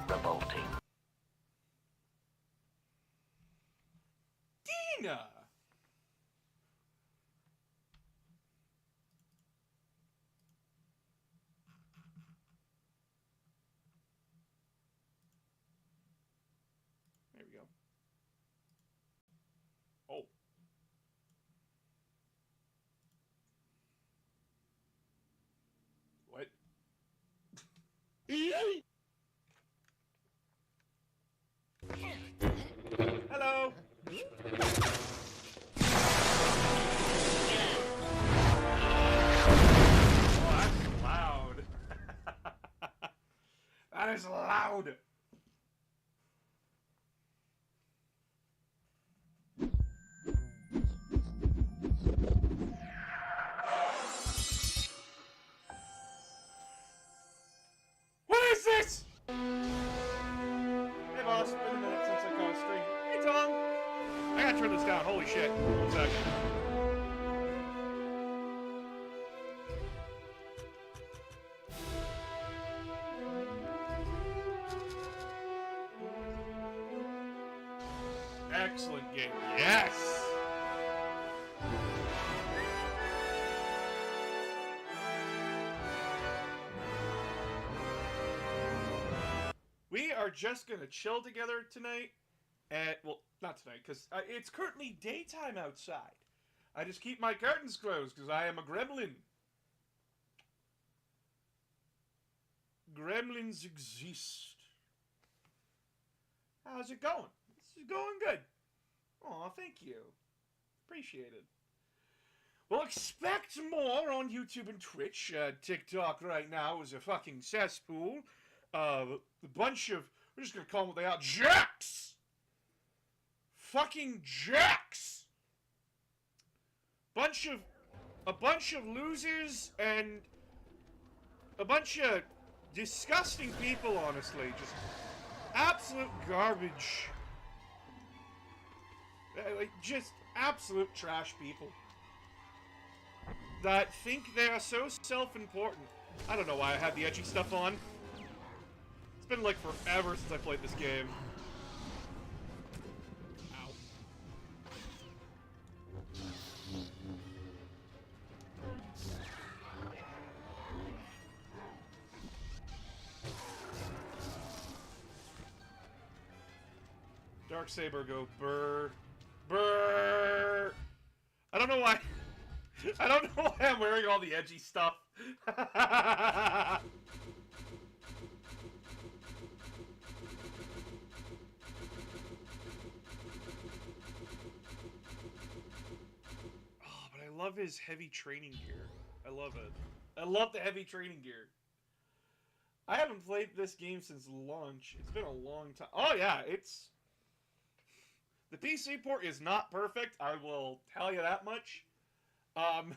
Revolting. Dina! There we go. Oh. What? Hello. Oh, that's loud. That is loud. What is this? Hey boss, it's been a minute since I caught a stream. Hey Tom! I gotta turn this down, holy shit. 1 second. Excellent game. Yes! We are just gonna chill together tonight. Well, not tonight, because it's currently daytime outside. I just keep my curtains closed, because I am a gremlin. Gremlins exist. How's it going? This is going good. Aw, thank you. Appreciate it. Well, expect more on YouTube and Twitch. TikTok right now is a fucking cesspool. A bunch of, we're just gonna call them what they are, jacks! Fucking jacks! A bunch of losers and a bunch of disgusting people, honestly. Just absolute garbage. Like, just absolute trash people. That think they are so self-important. I don't know why I had the edgy stuff on. It's been like forever since I played this game. Ow. Darksaber go burr. Burr! I don't know why. I don't know why I'm wearing all the edgy stuff. I love his heavy training gear. I love it. I love the heavy training gear. I haven't played this game since launch. It's been a long time. Oh yeah, it's... The PC port is not perfect, I will tell you that much. I've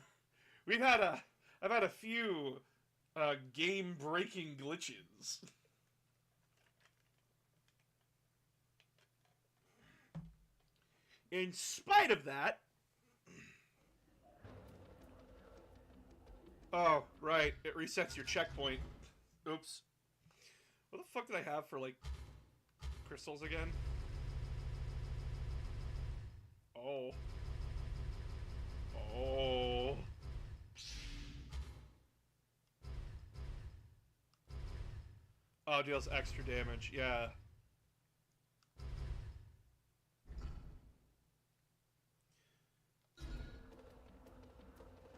had a few game-breaking glitches. In spite of that... Oh, right. It resets your checkpoint. Oops. What the fuck did I have for, like, crystals again? Oh. Oh. Oh, deals extra damage. Yeah.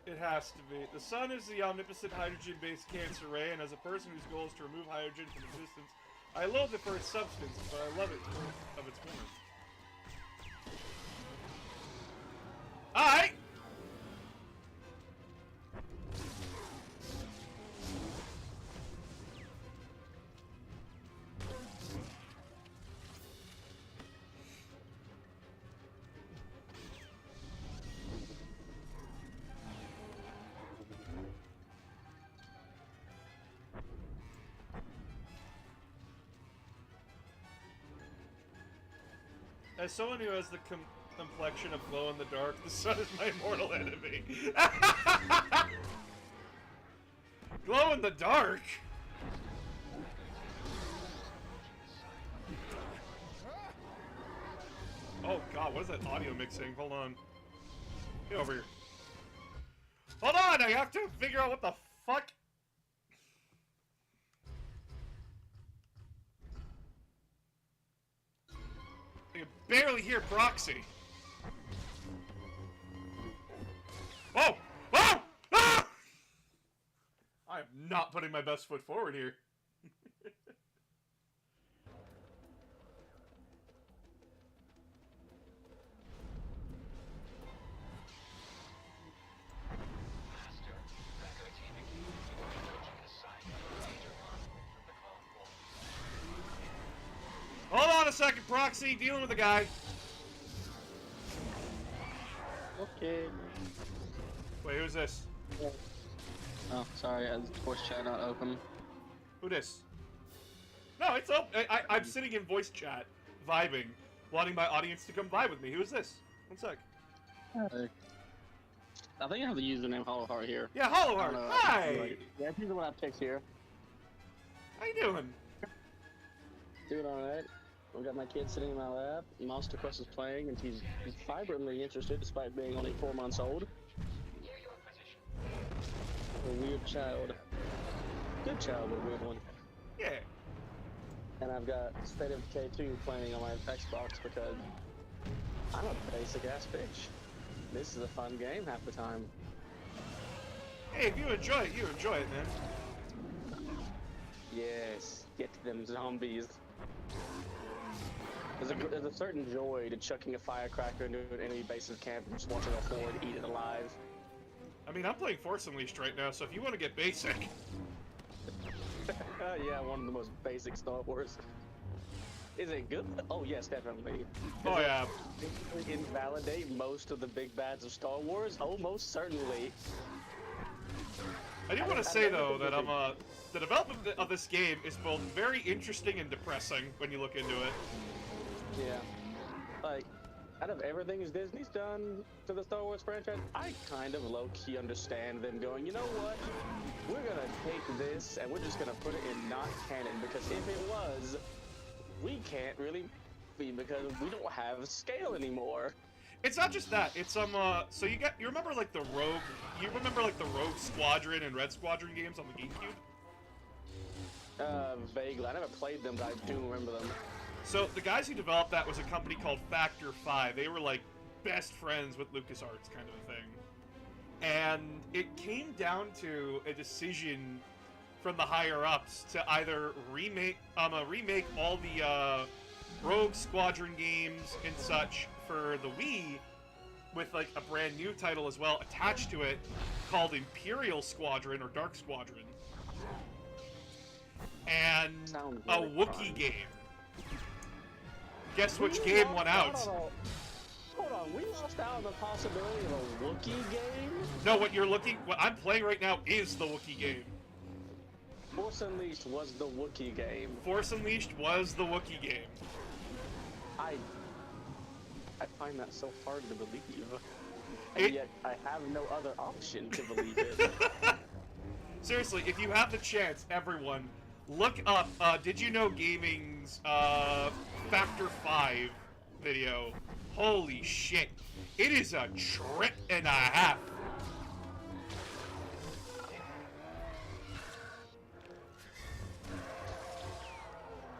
It has to be. The sun is the omnipotent hydrogen-based cancer ray, and as a person whose goal is to remove hydrogen from existence, I loathe it for its substance, but I love it for its form. Alright! As someone who has the complexion of glow in the dark, the sun is my mortal enemy. Glow in in the dark? Oh god, what is that audio mixing? Hold on. Get over here. Hold on, I have to figure out what the fuck. I can barely hear Proxy. Oh! Oh! Ah! I am not putting my best foot forward here. Hold on a second, Proxy. Dealing with the guy. Okay. Wait, who's this? Oh, sorry, voice chat not open. Who this? No, it's open. I'm sitting in voice chat, vibing, wanting my audience to come vibe with me. Who's this? One sec. Hey. I think I have the username Hollowheart here. Yeah, Hollowheart. Hi! Yeah, he's the one I picked here. How you doing? Doing alright. I've got my kid sitting in my lap. Monster Quest is playing, and he's vibrantly interested despite being only 4 months old. A weird child. Good child, but a weird one. Yeah. And I've got State of Decay 2 playing on my Xbox because I'm a basic ass bitch. This is a fun game half the time. Hey, if you enjoy it, you enjoy it, man. Yes, get to them zombies. There's a certain joy to chucking a firecracker into an enemy base's camp and just watching a horde eat it alive. I mean, I'm playing Force Unleashed right now, so if you want to get basic. Yeah, one of the most basic Star Wars. Is it good? Oh yes, definitely. Oh yeah. Invalidate most of the big bads of Star Wars? Oh, most certainly. I do want to say though that the development of this game is both very interesting and depressing when you look into it. Yeah. Like, out of everything Disney's done to the Star Wars franchise, I kind of low-key understand them going, you know what? We're gonna take this and we're just gonna put it in not canon, because if it was, we can't really be, because we don't have scale anymore. It's not just that. It's so you remember like the Rogue Squadron and Red Squadron games on the GameCube? Vaguely. I never played them, but I do remember them. So the guys who developed that was a company called Factor 5. They were like best friends with LucasArts kind of a thing. And it came down to a decision from the higher ups to either remake all the Rogue Squadron games and such for the Wii with like a brand new title as well attached to it called Imperial Squadron or Dark Squadron. And a Wookiee game. Guess which game won out? Hold on, we lost out on the possibility of a Wookiee game? No, what I'm playing right now is the Wookiee game. Force Unleashed was the Wookiee game. Force Unleashed was the Wookiee game. I find that so hard to believe. And yet I have no other option to believe it. Seriously, if you have the chance, everyone, look up Did You Know Gaming's Factor 5 video. Holy shit. It is a trip and a half.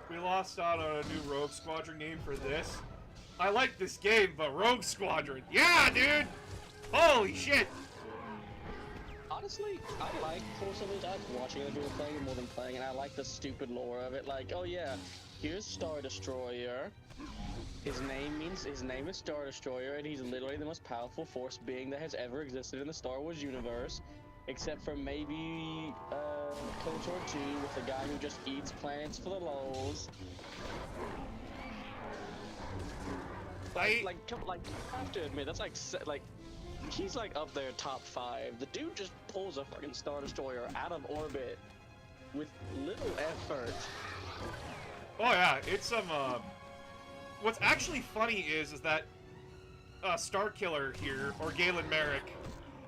We lost out on a new Rogue Squadron game for this. I like this game, but Rogue Squadron, yeah, dude! Holy shit! Honestly, I like Force Unleashed. I like watching other people playing it more than playing it. I like the stupid lore of it. Like, oh yeah, here's Star Destroyer. His name is Star Destroyer, and he's literally the most powerful force being that has ever existed in the Star Wars universe. Except for maybe KOTOR 2 with a guy who just eats planets for the lulz. I have to admit, that's like, he's like up there top 5. The dude just pulls a fucking Star Destroyer out of orbit with little effort. Oh yeah, it's some, what's actually funny is that, Starkiller here, or Galen Merrick,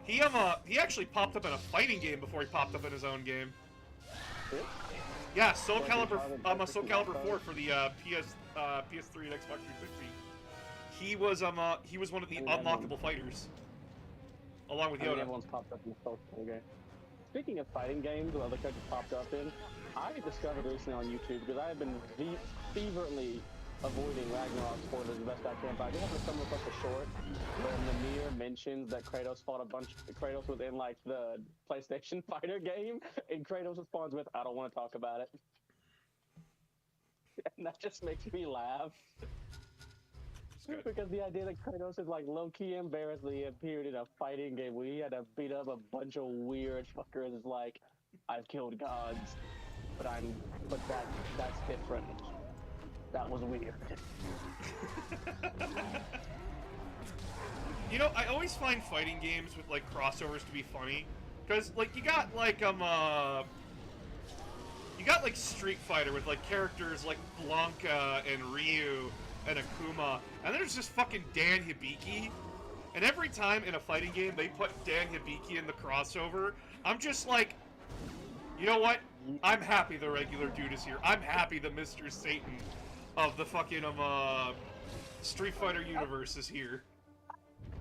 he actually popped up in a fighting game before he popped up in his own game. it? Yeah, Soul Like Calibur, Soul Calibur Calibur 4 for the PS3 and Xbox 360. He was one of the unlockable fighters, along with I mean, Yoda. everyone's popped up in the social game. Speaking of fighting games, other characters popped up in, I discovered recently on YouTube because I have been feverently avoiding Ragnarok spoilers as best I can, but I did happen to stumble across a short where Mimir mentions that Kratos fought Kratos was in like the PlayStation fighter game, and Kratos responds with, "I don't want to talk about it." And that just makes me laugh. Because the idea that Kratos is like low-key embarrassingly appeared in a fighting game where he had to beat up a bunch of weird fuckers is like, I've killed gods, but that's different. That was weird. You know, I always find fighting games with like crossovers to be funny, because like you got like Street Fighter with like characters like Blanca and Ryu and Akuma, and there's just fucking Dan Hibiki, and every time in a fighting game they put Dan Hibiki in the crossover, I'm just like, you know what? I'm happy the regular dude is here. I'm happy the Mr. Satan of the fucking Street Fighter universe is here.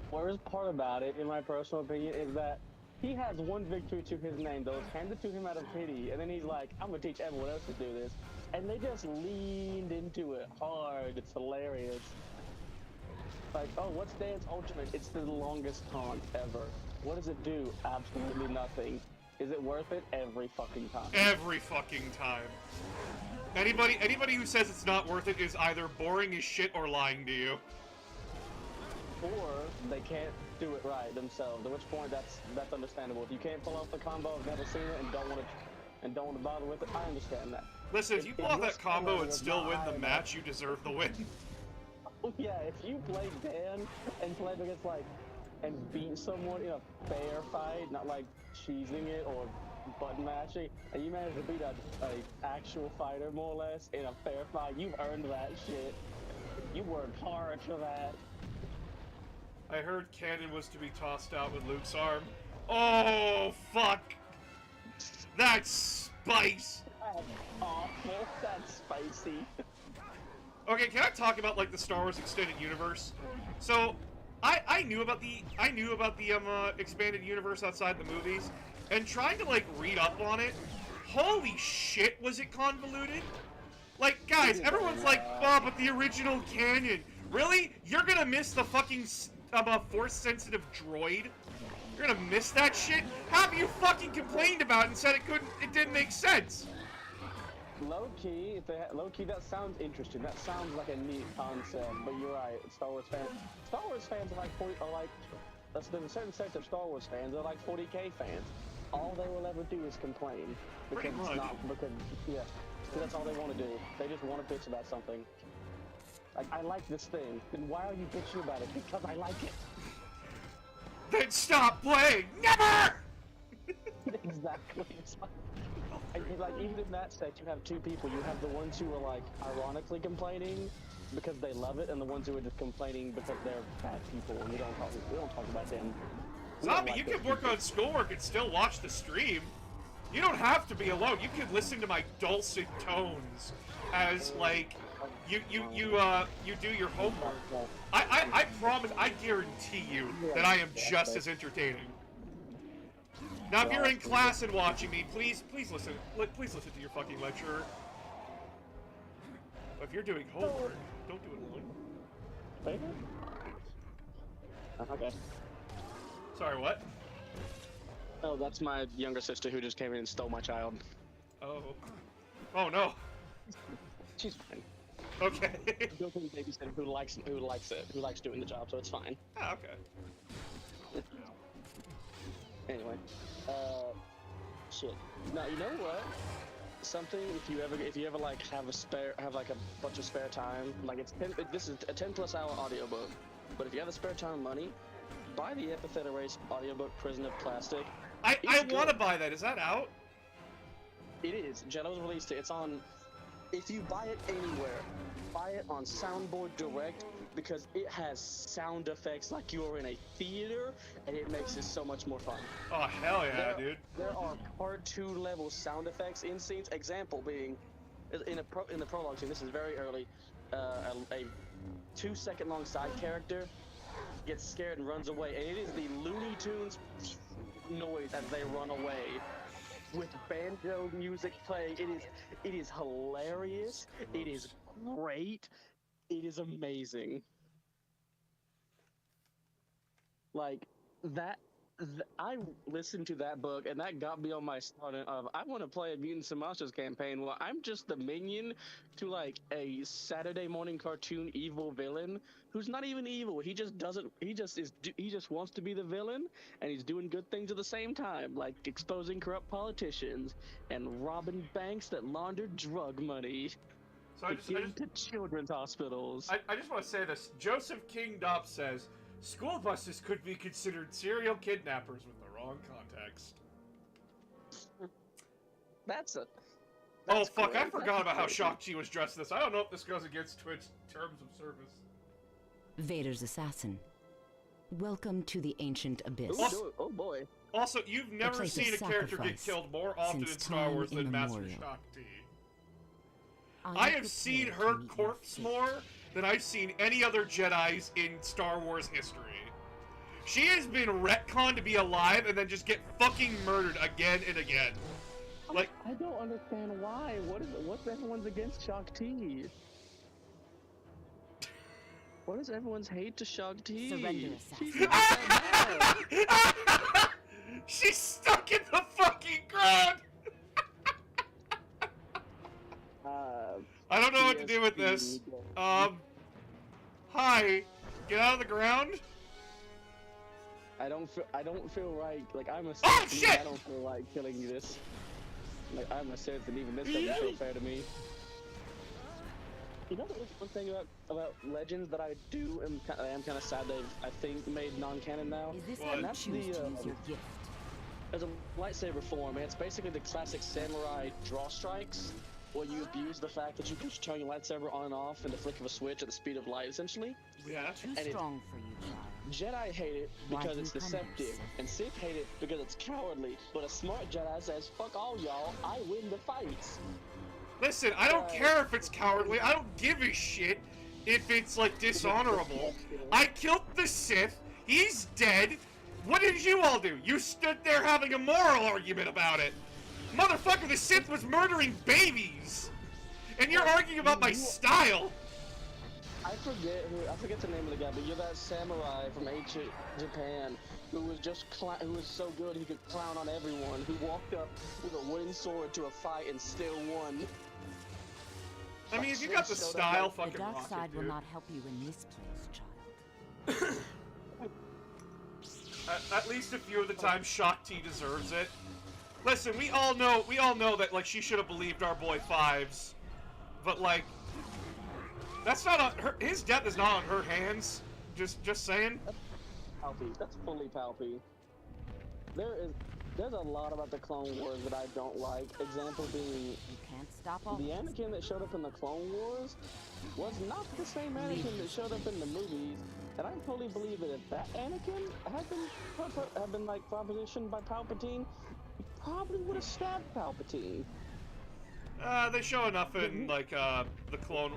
Worst part about it, in my personal opinion, is that he has one victory to his name that was handed to him out of pity, and then he's like, I'm gonna teach everyone else to do this. And they just leaned into it hard. It's hilarious. Like, oh, what's Dan's ultimate? It's the longest taunt ever. What does it do? Absolutely nothing. Is it worth it? Every fucking time. Every fucking time. Anybody who says it's not worth it is either boring as shit or lying to you. Or they can't do it right themselves. At which point, that's understandable. If you can't pull off the combo, have never seen it, and don't want to bother with it, I understand that. Listen, if you pull off that combo and still win the match, you deserve the win. Oh yeah, if you play Dan and play against and beat someone in a fair fight, not like cheesing it or button mashing, and you manage to beat a actual fighter more or less in a fair fight, you've earned that shit. You worked hard for that. I heard Cannon was to be tossed out with Luke's arm. Oh, fuck! That's spice! That's awful. That's spicy. Okay, can I talk about like the Star Wars extended universe? So, I knew about the expanded universe outside the movies, and trying to like read up on it. Holy shit, was it convoluted? Like, guys, everyone's like, oh, but the original canon. Really? You're gonna miss the fucking force-sensitive droid? You're gonna miss that shit? How have you fucking complained about it and said it didn't make sense? Low-key, that sounds interesting. That sounds like a neat concept, but you're right. Star Wars fans there's a certain sect of Star Wars fans that are like 40K fans. All they will ever do is complain. Because that's all they want to do. They just want to bitch about something. Like, I like this thing. Then why are you bitching about it? Because I like it. Then stop playing! Never! Exactly. Like, even in that sect, you have two people. You have the ones who are, like, ironically complaining because they love it, and the ones who are just complaining because they're bad people, and we don't talk about them. Zombie, you can work on schoolwork and still watch the stream. You don't have to be alone. You can listen to my dulcet tones as, like, you do your homework. I promise, I guarantee you that I am just as entertaining. Now, if you're in class and watching me, please listen. Please listen to your fucking lecturer. But if you're doing homework, don't do it alone. Okay. Sorry, what? Oh, that's my younger sister who just came in and stole my child. Oh. Oh no. She's fine. Okay. Go to the babysitter who likes doing the job, so it's fine. Ah, okay. Anyway, shit. Now you know what? Something if you ever like have a bunch of spare time, like this is a 10+ hour audiobook, but if you have a spare time and money, buy the Epithet Erase audiobook Prison of Plastic. I want to buy that. Is that out? It is. Jello's released it. It's on If you buy it anywhere, buy it on Soundboard Direct because it has sound effects like you're in a theater, and it makes it so much more fun. Oh hell yeah, dude! There are cartoon level sound effects in scenes. Example being, in the prologue scene. This is very early. A 2-second long side character gets scared and runs away, and it is the Looney Tunes noise as they run away, with banjo music playing. It is hilarious. It is great. It is amazing. Like that. I listened to that book, and that got me on my start of I want to play a Mutants and Monsters campaign. Well, I'm just the minion to like a Saturday morning cartoon evil villain who's not even evil. He just doesn't. He just wants to be the villain, and he's doing good things at the same time, like exposing corrupt politicians and robbing banks that launder drug money. So I just to children's hospitals. I just want to say this. Joseph King Dobbs says school buses could be considered serial kidnappers with the wrong context. That's oh fuck! great. I forgot about how Shang-Chi was dressed this. I don't know if this goes against Twitch terms of service. Vader's assassin. Welcome to the ancient abyss. Ooh, oh boy. Also, you've never place of seen a character get sacrifice killed more often in since Star time Wars than Master immemorial. Shakti. I have seen prepared her to meet your corpse fate. more than I've seen any other Jedis in Star Wars history. She has been retconned to be alive and then just get fucking murdered again and again. Like, I don't understand why. What's everyone's against Shakti? What is everyone's hate to Shakti? Surrender, She's assassin. not that bad. she's stuck in the fucking ground! I don't know what to do with this. Hi. Get out of the ground. I don't feel right. Like I'm a Oh, Sith, shit! I don't feel like killing you this. Like I'm a Sith, and even this doesn't feel fair to me. You know the one thing about Legends that I am kind of sad they've I think made non-canon now. Is this Well, how you that's choose to the, use your gift? There's a lightsaber form, and it's basically the classic samurai draw strikes, where you abuse the fact that you can turn your lightsaber on and off in the flick of a switch at the speed of light, essentially. Yeah. Too And it's- strong for you, child. Jedi hate it Why because do it's you come deceptive, here, Sith? and Sith hate it because it's cowardly. But a smart Jedi says, "Fuck all y'all, I win the fights." Listen, I don't care if it's cowardly. I don't give a shit if it's, like, dishonorable. I killed the Sith. He's dead. What did you all do? You stood there having a moral argument about it. Motherfucker, the Sith was murdering babies. And you're arguing about my style. I forget the name of the guy, but you're that samurai from ancient Japan who was just who was so good he could clown on everyone. Who walked up with a wooden sword to a fight and still won. I mean, if you got the style, fucking The dark rock side it, will dude. not help you in this place, child. At least a few of the time, Shakti deserves it. Listen, we all know that, like, she should have believed our boy Fives. But, like, that's not on her. His death is not on her hands. Just saying. Palpy. That's fully Palpy. There's a lot about the Clone Wars that I don't like. Example being You can't stop all the this. Anakin that showed up in the Clone Wars was not the same Anakin that showed up in the movies. And I fully believe that if that Anakin had been like propositioned by Palpatine, he probably would have stabbed Palpatine. They show enough in, like, the clone.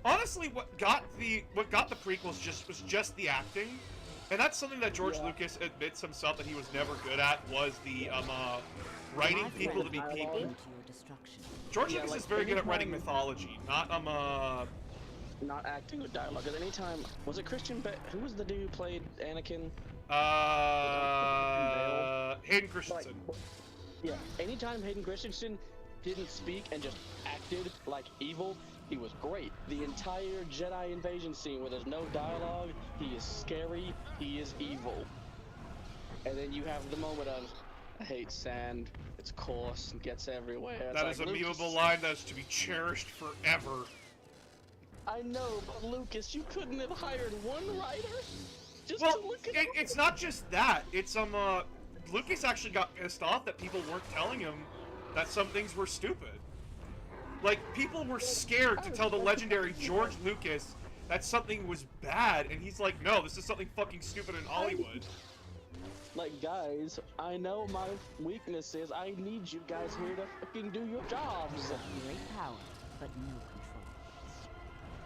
Honestly, what got the prequels was just the acting. And that's something that George Lucas admits himself that he was never good at, was the, writing My people to be friend, people. to your destruction. George Yeah, Lucas like, is very good at writing anytime- mythology, not, Not acting with dialogue. Because anytime was it Christian Bale? Who was the dude who played Anakin? Hayden Christensen. Yeah. Anytime Hayden Christensen didn't speak and just acted like evil, he was great. The entire Jedi invasion scene where there's no dialogue, he is scary, he is evil. And then you have the moment of, I hate sand, it's coarse and gets everywhere. It's That like, is a Lucas, memeable line that is to be cherished forever. I know, but Lucas, you couldn't have hired one writer? Just Well, to look at it's not just that. It's, Lucas actually got pissed off that people weren't telling him that some things were stupid. Like, people were scared to tell the legendary George Lucas that something was bad, and he's like, no, this is something fucking stupid in Hollywood. Like, guys, I know my weaknesses. I need you guys here to fucking do your jobs. Great power, but no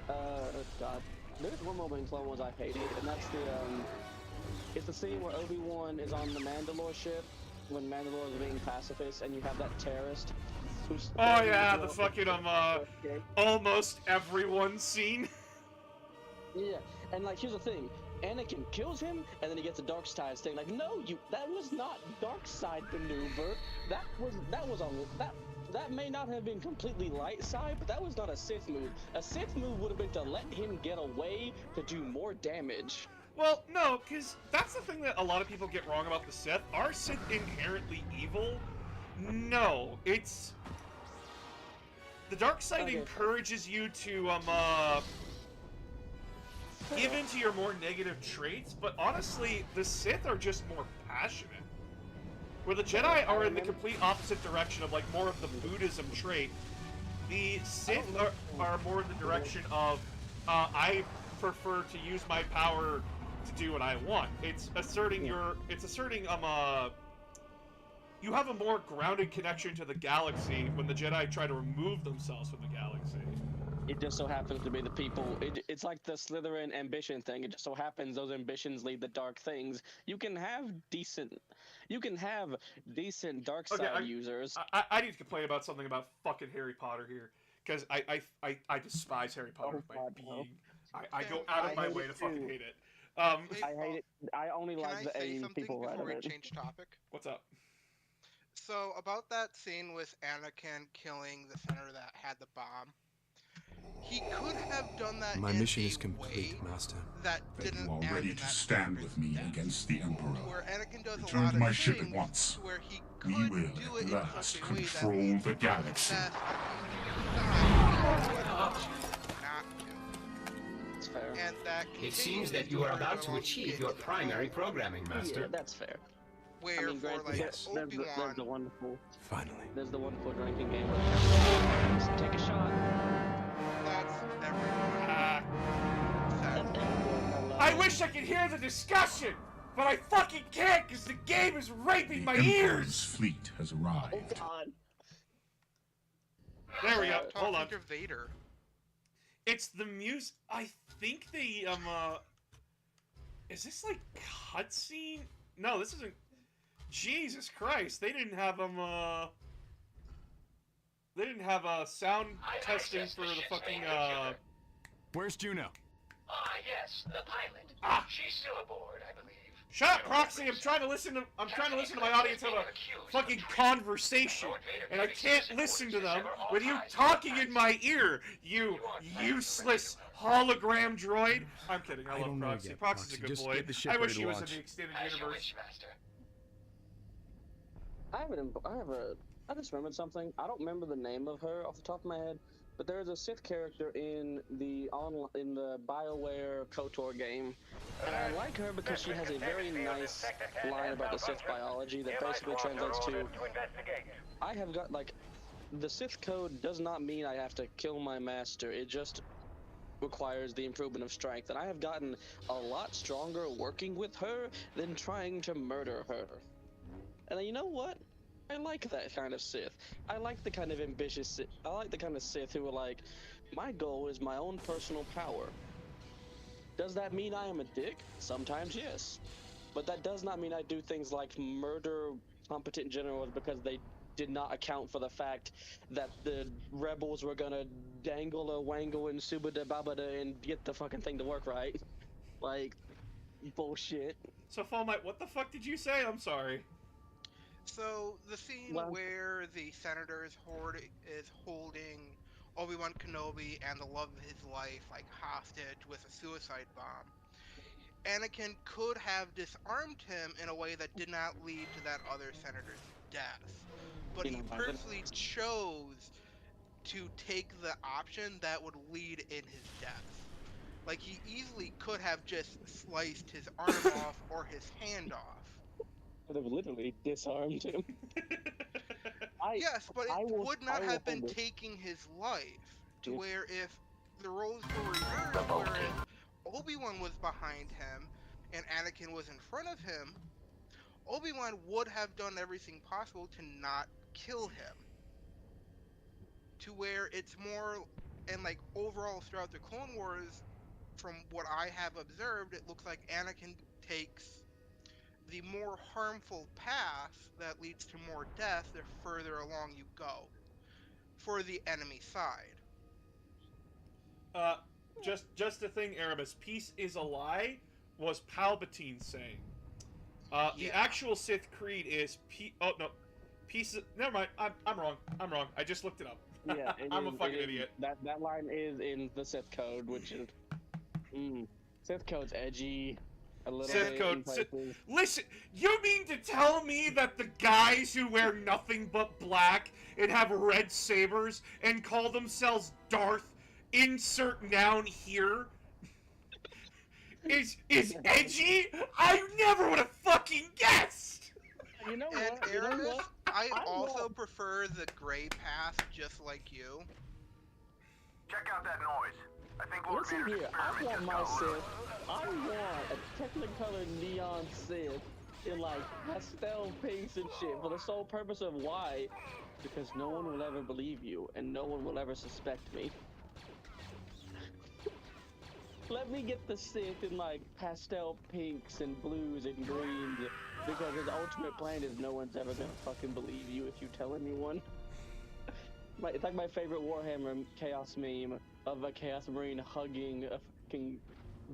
control. God. There's one moment in Clone Wars I hated, and that's it's the scene where Obi-Wan is on the Mandalore ship, when Mandalore is being pacifist, and you have that terrorist who's... Oh yeah, the fucking, almost everyone scene. Yeah, and like, here's the thing. Anakin kills him, and then he gets a dark side thing. Like, no, that was not dark side maneuver. That may not have been completely light side, but that was not a Sith move. A Sith move would have been to let him get away to do more damage. Well, no, because that's the thing that a lot of people get wrong about the Sith. Are Sith inherently evil? No, it's... The dark side encourages you to, give into your more negative traits, but honestly, the Sith are just more passionate. Where the Jedi are in the complete opposite direction of, like, more of the Buddhism trait, the Sith are more in the direction of, I prefer to use my power to do what I want. It's asserting you have a more grounded connection to the galaxy when the Jedi try to remove themselves from the galaxy. It just so happens to be the people. It's like the Slytherin ambition thing. It just so happens those ambitions lead to dark things. You can have decent dark side users. I need to complain about something about fucking Harry Potter here, because I despise Harry Potter with my being. I go out of my way to fucking hate it. I hate it. I only like the AU people before rather we than... change topic? What's up? So, about that scene with Anakin killing the senator that had the bomb, he could have done that My in mission a is complete, way Master. that That didn't you are end ready in to that stand senator's with me death. against the Emperor. Where Anakin does Return a lot to of my ship things at once. where he We could will do it at in last such a way that control made the galaxy. sense, not to. That's fair. And that It seems that you are about to achieve your primary programming, Yeah, Master. that's fair. Where I mean, for granted, like there's Obi-Wan, the wonderful... Finally. There's the wonderful drinking game where just take a shot. that's everyone said. I wish I could hear the discussion, but I fucking can't because the game is raping my The Emperor's ears. fleet has arrived. Oh God. There we go. Hold on. Talking to Vader. It's the music. I think they Is this like cutscene? No, this isn't. Jesus Christ! They didn't have They didn't have sound testing for the fucking Where's Juno? Yes, the pilot. Ah. She's still aboard, I believe. Shut up, Proxy! I'm trying to listen to my audience have a fucking conversation, and I can't listen to them with you talking in my ear. You useless hologram droid. I'm kidding. I love don't know Proxy. yet, Proxy's a Proxy. good Just boy. get the ship I wish ready he to was in launch. the extended As you universe. wish, Master. I just remembered something. I don't remember the name of her off the top of my head, but there is a Sith character in the BioWare KOTOR game, and I like her because she has a very nice line about the Sith biology that basically translates to, I have got, like, the Sith code does not mean I have to kill my master, it just requires the improvement of strength, and I have gotten a lot stronger working with her than trying to murder her. And you know what? I like that kind of Sith. I like the kind of ambitious Sith. I like the kind of Sith who are like, my goal is my own personal power. Does that mean I am a dick? Sometimes yes. But that does not mean I do things like murder competent generals because they did not account for the fact that the rebels were gonna dangle a wangle and subada babada and get the fucking thing to work right. Like, bullshit. So, Fall Knight, what the fuck did you say? I'm sorry. So the scene where the senator is holding Obi-Wan Kenobi and the love of his life like hostage with a suicide bomb. Anakin could have disarmed him in a way that did not lead to that other senator's death. But he purposely chose to take the option that would lead in his death. Like, he easily could have just sliced his arm off or his hand off. Could have literally disarmed him. Yes, but it would not I have will been hold it. taking his life. To Yeah. where if the roles were reversed, whereas Obi-Wan was behind him and Anakin was in front of him, Obi-Wan would have done everything possible to not kill him. To where it's more, and like overall throughout the Clone Wars, from what I have observed, it looks like Anakin takes the more harmful path that leads to more death the further along you go for the enemy side. Just a thing, Erebus. Peace is a lie was Palpatine saying. The Yeah. actual Sith creed is Oh no, peace. Never mind. I'm wrong. I'm wrong. I just looked it up. Yeah, I'm a fucking idiot. That line is in the Sith code, which is Sith code's edgy. A little Sith bit code. in places. Listen, you mean to tell me that the guys who wear nothing but black and have red sabers and call themselves Darth, insert noun here, is edgy? I never would have fucking guessed. You know And what? You know Aramis, what? I I also will. prefer the gray path, just like you. Check out that noise. I think Lord Listen Vader's here, I experiment want just my got loose. Sith. I want a Technicolor neon Sith in like pastel pinks and shit for the sole purpose of why? Because no one will ever believe you and no one will ever suspect me. Let me get the Sith in like pastel pinks and blues and greens because his ultimate plan is no one's ever gonna fucking believe you if you tell anyone. It's like my favorite Warhammer Chaos meme of a Chaos Marine hugging a fucking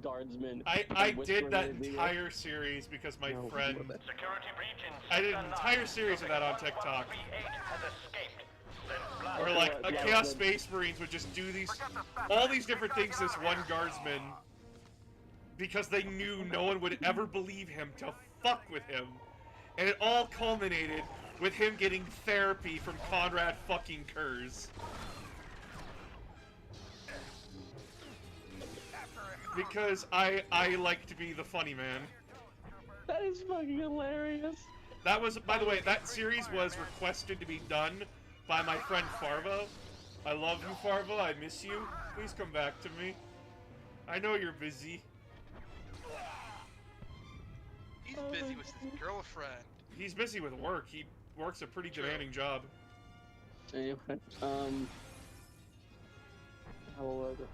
guardsman. I and did whispering that in his ear. entire series because my No, friend. love it. Security breach in I did an Sector entire 9. series of that on TikTok. 3-8 has escaped. Send blast Where like a Yeah, Chaos good. Space Marines would just do all these different things as one guardsman because they knew no one would ever believe him to fuck with him. And it all culminated with him getting therapy from Conrad fucking Kurz. Because I like to be the funny man. That is fucking hilarious. That was, by the way, that series was requested to be done by my friend Farva. I love you, Farva. I miss you. Please come back to me. I know you're busy. He's busy with his girlfriend. He's busy with work. He works a pretty demanding job. Anyway, how was it?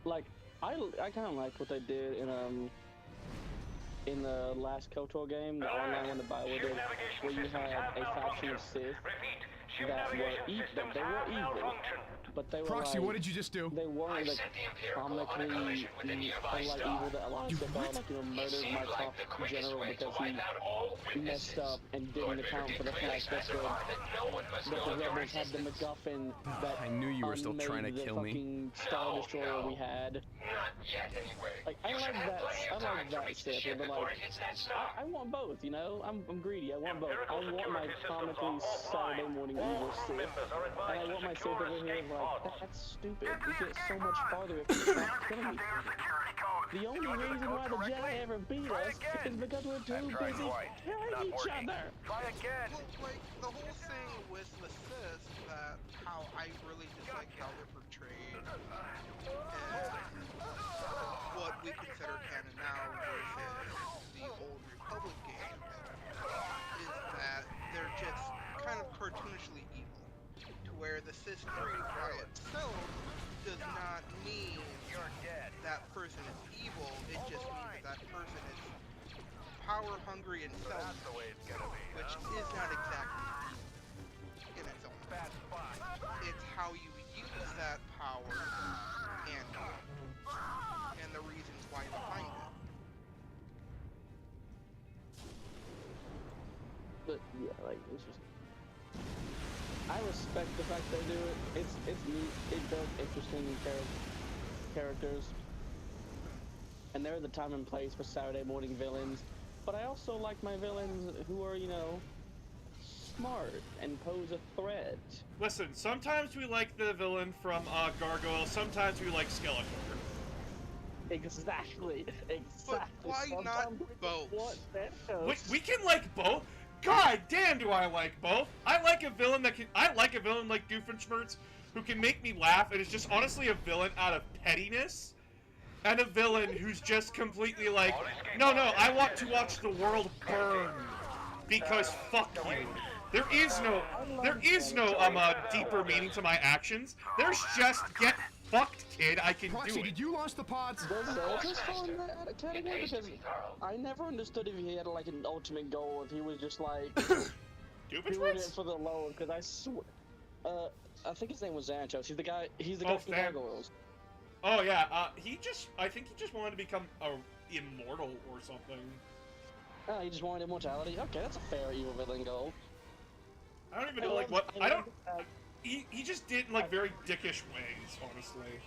Like, I kind of liked what they did in the last KOTOR game, the online one, the Bioware did, where you had a faction of Sith that were evil, but they were Proxy, like, what did you just do? they weren't like comically unlike evil that a lot of stuff are, like, you know, murdered my top general because he messed up and didn't account for the fact that the rebels had the MacGuffin that I knew you were still unmade trying to the kill me. fucking Star Destroyer we had. Like, I like that Sith, but like, I want both, you know? I'm greedy, I want both. I want my comically Saturday morning evil Sith, and I want my Sith over here like, that's stupid. We get so much farther if you stop killing each other. The only reason why the Jedi ever beat us is because we're too busy killing each other. Try again. Well, like, the whole thing with the Sith, that how I really dislike how they're portrayed, and what we consider canon now versus the old Republic game, is that they're just kind of cartoonishly evil. To where the Sith creed by itself does not mean that person is evil, it just means that person is power hungry and selfish, which is not exactly evil in its own way. It's how you use that power and the reasons why behind it. But yeah, like, it's just, I respect the fact they do it. It's neat. It builds interesting characters, and they're the time and place for Saturday morning villains. But I also like my villains who are, you know, smart and pose a threat. Listen, sometimes we like the villain from Gargoyle, sometimes we like Skeletor. Exactly. But why not Sometimes we both? want Thanos. We can like both. God damn, do I like both. I like a villain like Doofenshmirtz who can make me laugh and is just honestly a villain out of pettiness. And a villain who's just completely like, no, I want to watch the world burn because fuck you. There is no deeper meaning to my actions. There's just get fucked, kid. I can Proxy, do it. did you launch the pods? Does Xeratus fall in that category? Because I never understood if he had like an ultimate goal, if he was just like doing it for the low. Because I swear, I think his name was Xanatos. He's the guy. He's the guy from Gargoyles. Oh yeah. I think he just wanted to become immortal or something. Oh, he just wanted immortality. Okay, that's a fair evil villain goal. I don't even know like what. I don't. He just did in like very dickish ways, honestly.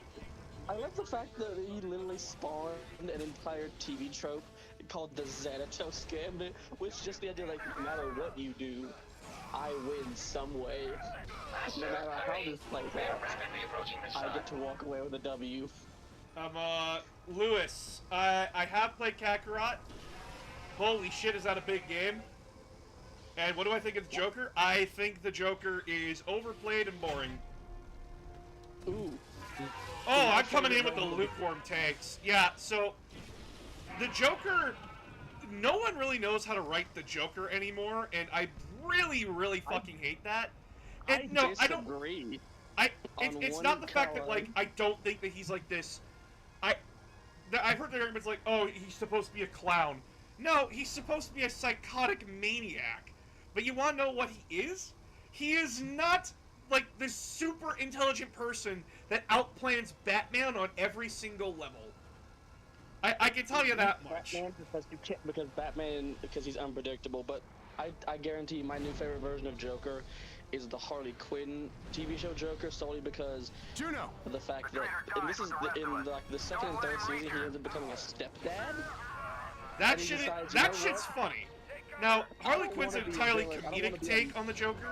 I like the fact that he literally spawned an entire TV trope called the Xanatos Gambit, which is just the idea like, no matter what you do, I win some way. No matter how this plays out, I get to walk away with a W. Lewis, I have played Kakarot. Holy shit, is that a big game? And what do I think of the Joker? I think the Joker is overplayed and boring. Ooh. Oh, I'm coming in with the lukewarm takes. Yeah, so the Joker, no one really knows how to write the Joker anymore, and I really fucking hate that. And I don't disagree. It's not the fact that like I don't think that he's like this. I've heard the arguments like, oh, he's supposed to be a clown. No, he's supposed to be a psychotic maniac. But you want to know what he is? He is not like this super intelligent person that outplans Batman on every single level. I can tell you that much. Batman because Batman he's unpredictable. But I guarantee my new favorite version of Joker is the Harley Quinn TV show Joker, solely because Juno. of the fact that, and this is in like the second and third season, he ends up becoming a stepdad. That shit's funny. Now, Harley Quinn's an entirely comedic take on the Joker.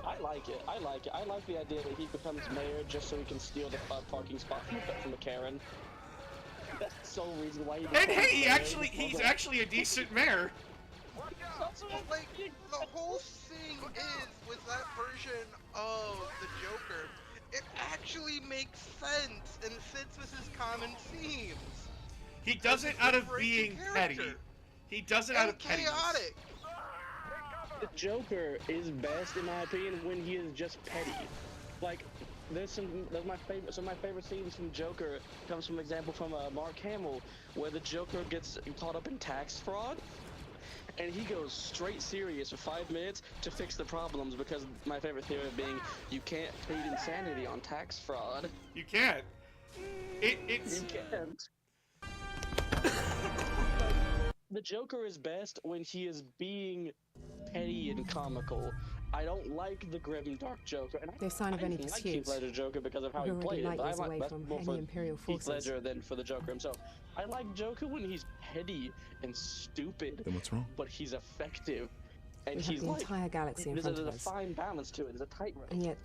I like it. I like the idea that he becomes mayor just so he can steal the parking spot from a Karen. That's the sole reason why he. And hey, he's actually a decent mayor. Like, the whole thing is, with that version of the Joker, it actually makes sense and fits with his common themes. He does it out of being petty. He does it out of pettiness. Chaotic. The Joker is best, in my opinion, when he is just petty. Like, there's my favorite scenes from Joker comes from example from Mark Hamill, where the Joker gets caught up in tax fraud, and he goes straight serious for 5 minutes to fix the problems, because my favorite theory being, you can't plead insanity on tax fraud. You can't. It's... You can't. The Joker is best when he is being petty and comical. I don't like the grim, dark Joker. And No sign of any like pursuit. Heath Ledger Joker because of how he We're played already it. But I light years like away that's from more any for Imperial Heath forces. Ledger than for the Joker himself. I like Joker when he's petty and stupid. Then what's wrong? But he's effective. And We he's have the like, entire galaxy in there's front a of us. fine balance to it. There's a tightrope. And yet,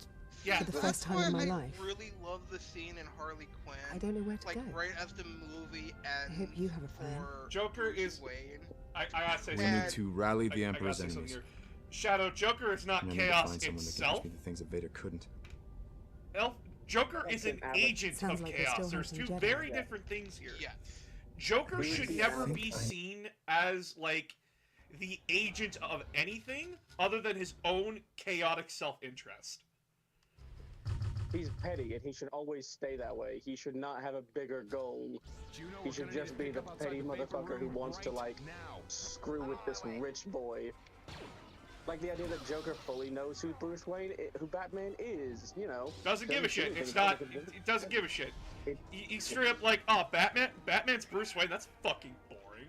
Yeah. for the That's first time why in my I life, really love the scene in Harley Quinn. I don't know where to like go. right as the movie ends. hope you have a plan. For Joker Bruce is- Wayne. I gotta say We something. need to rally the I gotta Emperor's say something enemies. here. Shadow, Joker is not And I need to chaos find someone that can itself. teach me the things that Vader couldn't. Joker is an agent Sounds of like they're chaos. still There's two hunting Jedi. very different things here. Yes. Joker We should would be never Alex. be seen as, like, the agent of anything other than his own chaotic self-interest. He's petty, and he should always stay that way. He should not have a bigger goal. He should just be the petty motherfucker who wants to, like, screw with this rich boy. Like the idea that Joker fully knows who Bruce Wayne, who Batman is, you know. Doesn't give a do shit. anything It's about not. it. It doesn't give a shit. It- He's straight up like, oh, Batman's Bruce Wayne. That's fucking boring.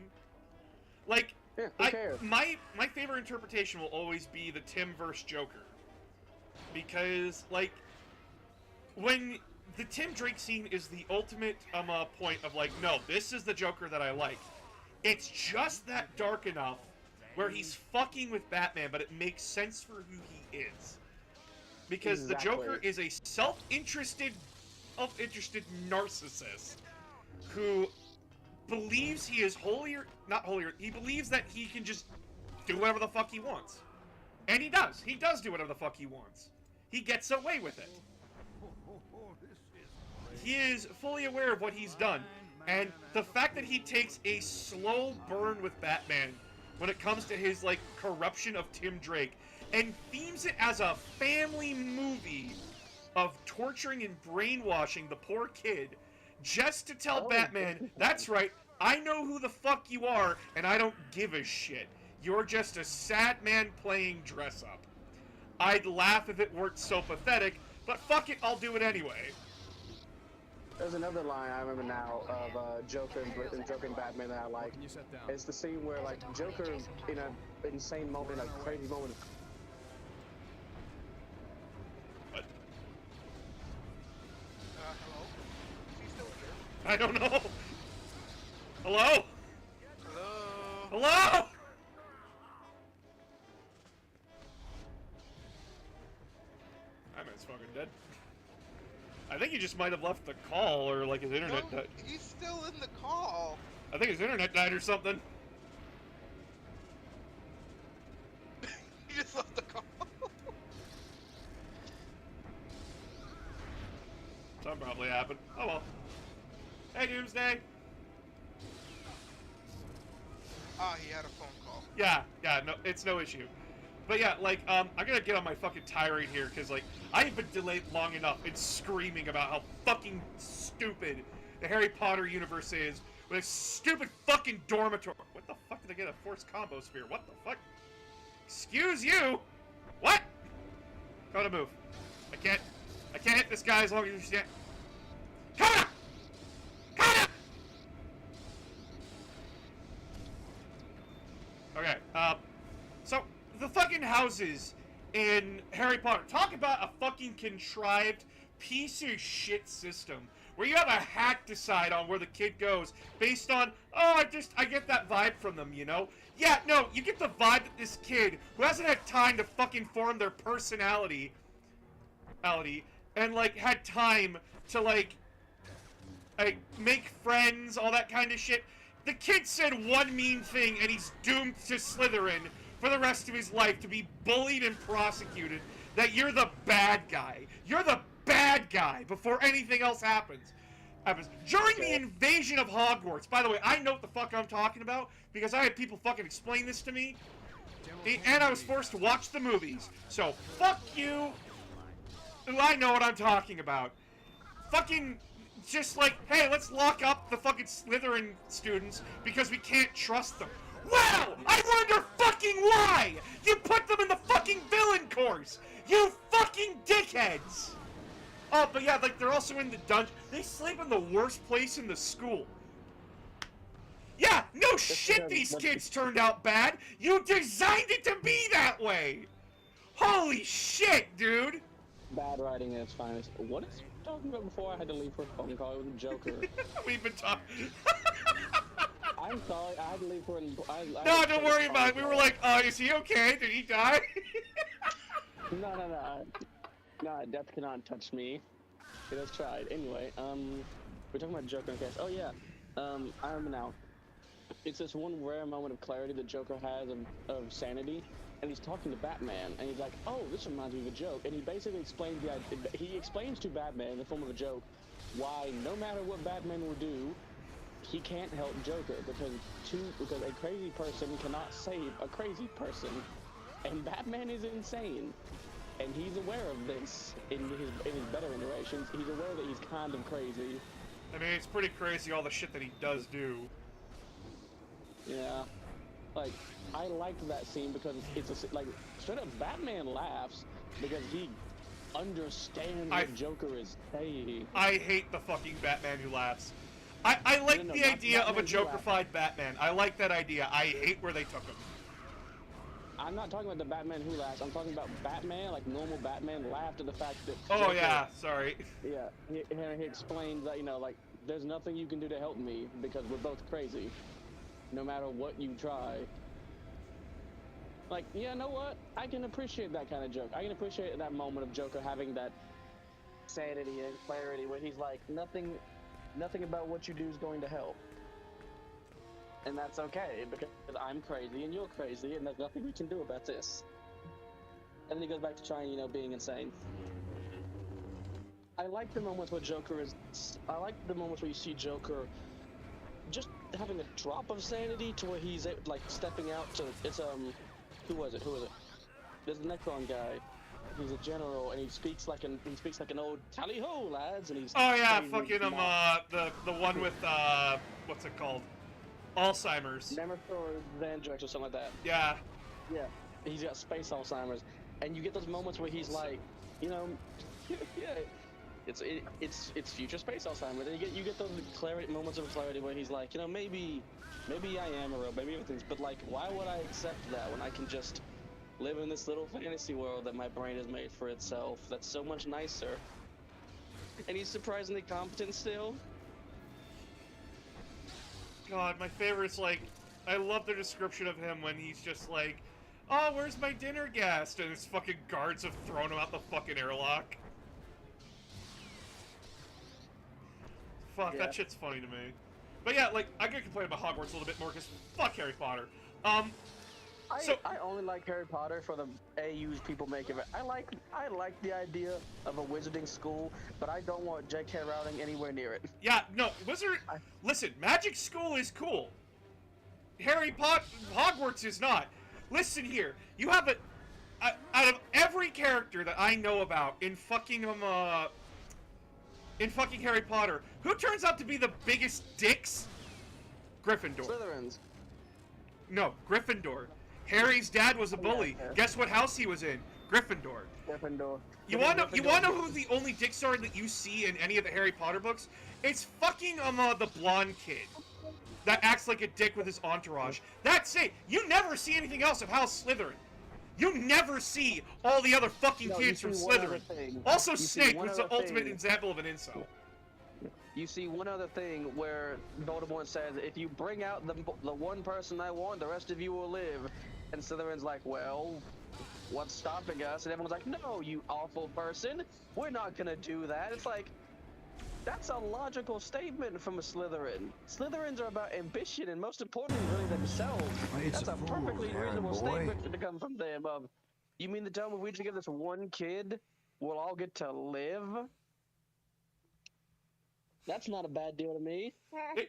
Like, Yeah, who cares? my favorite interpretation will always be the Tim versus Joker, because like when the Tim Drake scene is the ultimate point of like, no, this is the Joker that I like. It's just that dark enough where he's fucking with Batman, but it makes sense for who he is. Because the Joker Exactly. is a self-interested narcissist who believes he is holier, not holier, he believes that he can just do whatever the fuck he wants. And he does. He does do whatever the fuck he wants. He gets away with it. He is fully aware of what he's done. And the fact that he takes a slow burn with Batman when it comes to his, like, corruption of Tim Drake and themes it as a family movie of torturing and brainwashing the poor kid just to tell Batman, that's right, I know who the fuck you are, and I don't give a shit. You're just a sad man playing dress-up. I'd laugh if it weren't so pathetic, but fuck it, I'll do it anyway. There's another line I remember now of Joker and Batman that I like. It's the scene where, like, Joker, in an insane moment, a crazy moment. What? Hello? Is he still here? I don't know. Hello? Hello? Hello? That man's fucking dead. I think he just might have left the call, or like his internet No, died. he's still in the call. I think his internet died or something. He just left the call. Something probably happened. Oh well. Hey, Doomsday. Ah, he had a phone call. Yeah, no, it's no issue. But yeah, like, I'm gonna get on my fucking tirade here, because, like, I've been delayed long enough in screaming about how fucking stupid the Harry Potter universe is, with a stupid fucking dormitory. What the fuck did I get a forced combo spear? What the fuck? Excuse you? What? Gotta move. I can't hit this guy as long as you stand. Come on! Okay, so, the fucking houses in Harry Potter. Talk about a fucking contrived piece of shit system. Where you have a hack decide on where the kid goes based on, oh, I get that vibe from them, you know? Yeah, no, you get the vibe that this kid, who hasn't had time to fucking form their personality, and, like, had time to, like, make friends, all that kind of shit. The kid said one mean thing, and he's doomed to Slytherin for the rest of his life to be bullied and prosecuted. That you're the bad guy. You're the bad guy before anything else happens. During the invasion of Hogwarts, by the way, I know what the fuck I'm talking about, because I had people fucking explain this to me, and I was forced to watch the movies. So, fuck you. I know what I'm talking about. Fucking... just like, hey, let's lock up the fucking Slytherin students because we can't trust them. Well, I wonder fucking why! You put them in the fucking villain course! You fucking dickheads! Oh, but yeah, like, they're also in the dungeon. They sleep in the worst place in the school. Yeah, no shit these kids turned out bad! You designed it to be that way! Holy shit, dude! Bad writing at its finest. What is talking about before I had to leave for a phone call with a Joker? We've been talking... I'm sorry, I had to leave for an... No, don't worry about it. We were like, is he okay? Did he die? No, death cannot touch me. It has tried. Anyway, we're talking about Joker in case. Oh yeah, I remember now. It's this one rare moment of clarity that Joker has of sanity, and he's talking to Batman, and he's like, oh, this reminds me of a joke, and he basically explains he explains to Batman in the form of a joke why no matter what Batman will do, he can't help Joker because a crazy person cannot save a crazy person, and Batman is insane, and he's aware of this in his better iterations. He's aware that he's kind of crazy. I mean, it's pretty crazy all the shit that he does do. Yeah, like I liked that scene because it's like straight up Batman laughs because he understands what Joker is saying. I hate the fucking Batman who laughs. I like the idea of a Joker-fied Batman. I like that idea. I hate where they took him. I'm not talking about the Batman who laughs. I'm talking about Batman, like normal Batman, laughed at the fact that... Oh, Joker, yeah, sorry. Yeah, he explains that, you know, like, there's nothing you can do to help me because we're both crazy. No matter what you try. Like, yeah, you know what? I can appreciate that kind of joke. I can appreciate that moment of Joker having that sanity and clarity where he's like, nothing about what you do is going to help. And that's okay, because I'm crazy and you're crazy, and there's nothing we can do about this. And then he goes back to trying, being insane. I like the moments where I like the moments where you see Joker just having a drop of sanity to where he's, like, stepping out to, who was it? There's the Necron guy. He's a general, and he speaks like an old tally-ho, lads, and he's... Oh yeah, fucking, the one with, what's it called? Alzheimer's. Nemesis or Xandrex or something like that. Yeah. Yeah. He's got space Alzheimer's. And you get those moments where he's like, yeah, it's future space Alzheimer's. And you get those moments of clarity where he's like, maybe I am a robot, maybe everything's, but like, why would I accept that when I can just live in this little fantasy world that my brain has made for itself that's so much nicer? And he's surprisingly competent still. God, my favorite's like, I love the description of him when he's just like, oh, where's my dinner guest? And his fucking guards have thrown him out the fucking airlock. Fuck, Yeah. that shit's funny to me. But yeah, like, I could complain about Hogwarts a little bit more, because fuck Harry Potter. I only like Harry Potter for the AUs people make of it. I like the idea of a wizarding school, but I don't want J.K. Rowling anywhere near it. Yeah, no, listen, magic school is cool. Hogwarts is not. Listen here, you have out of every character that I know about in fucking Harry Potter, who turns out to be the biggest dicks? Gryffindor. Slytherins. No, Gryffindor. Harry's dad was a bully. Yeah. Guess what house he was in? Gryffindor. Gryffindor. You wanna know who the only dicks are that you see in any of the Harry Potter books? It's fucking the blonde kid that acts like a dick with his entourage. That's it. You never see anything else of House Slytherin. You never see all the other fucking kids from Slytherin. Also, Snape was the ultimate example of an incel. You see one other thing where Voldemort says, if you bring out the one person I want, the rest of you will live. And Slytherin's like, well, what's stopping us? And everyone's like, no, you awful person. We're not gonna do that. It's like, that's a logical statement from a Slytherin. Slytherins are about ambition and most importantly, really themselves. That's a perfectly reasonable statement to come from them. You mean to tell me if we just give this one kid, we'll all get to live? That's not a bad deal to me. Granted,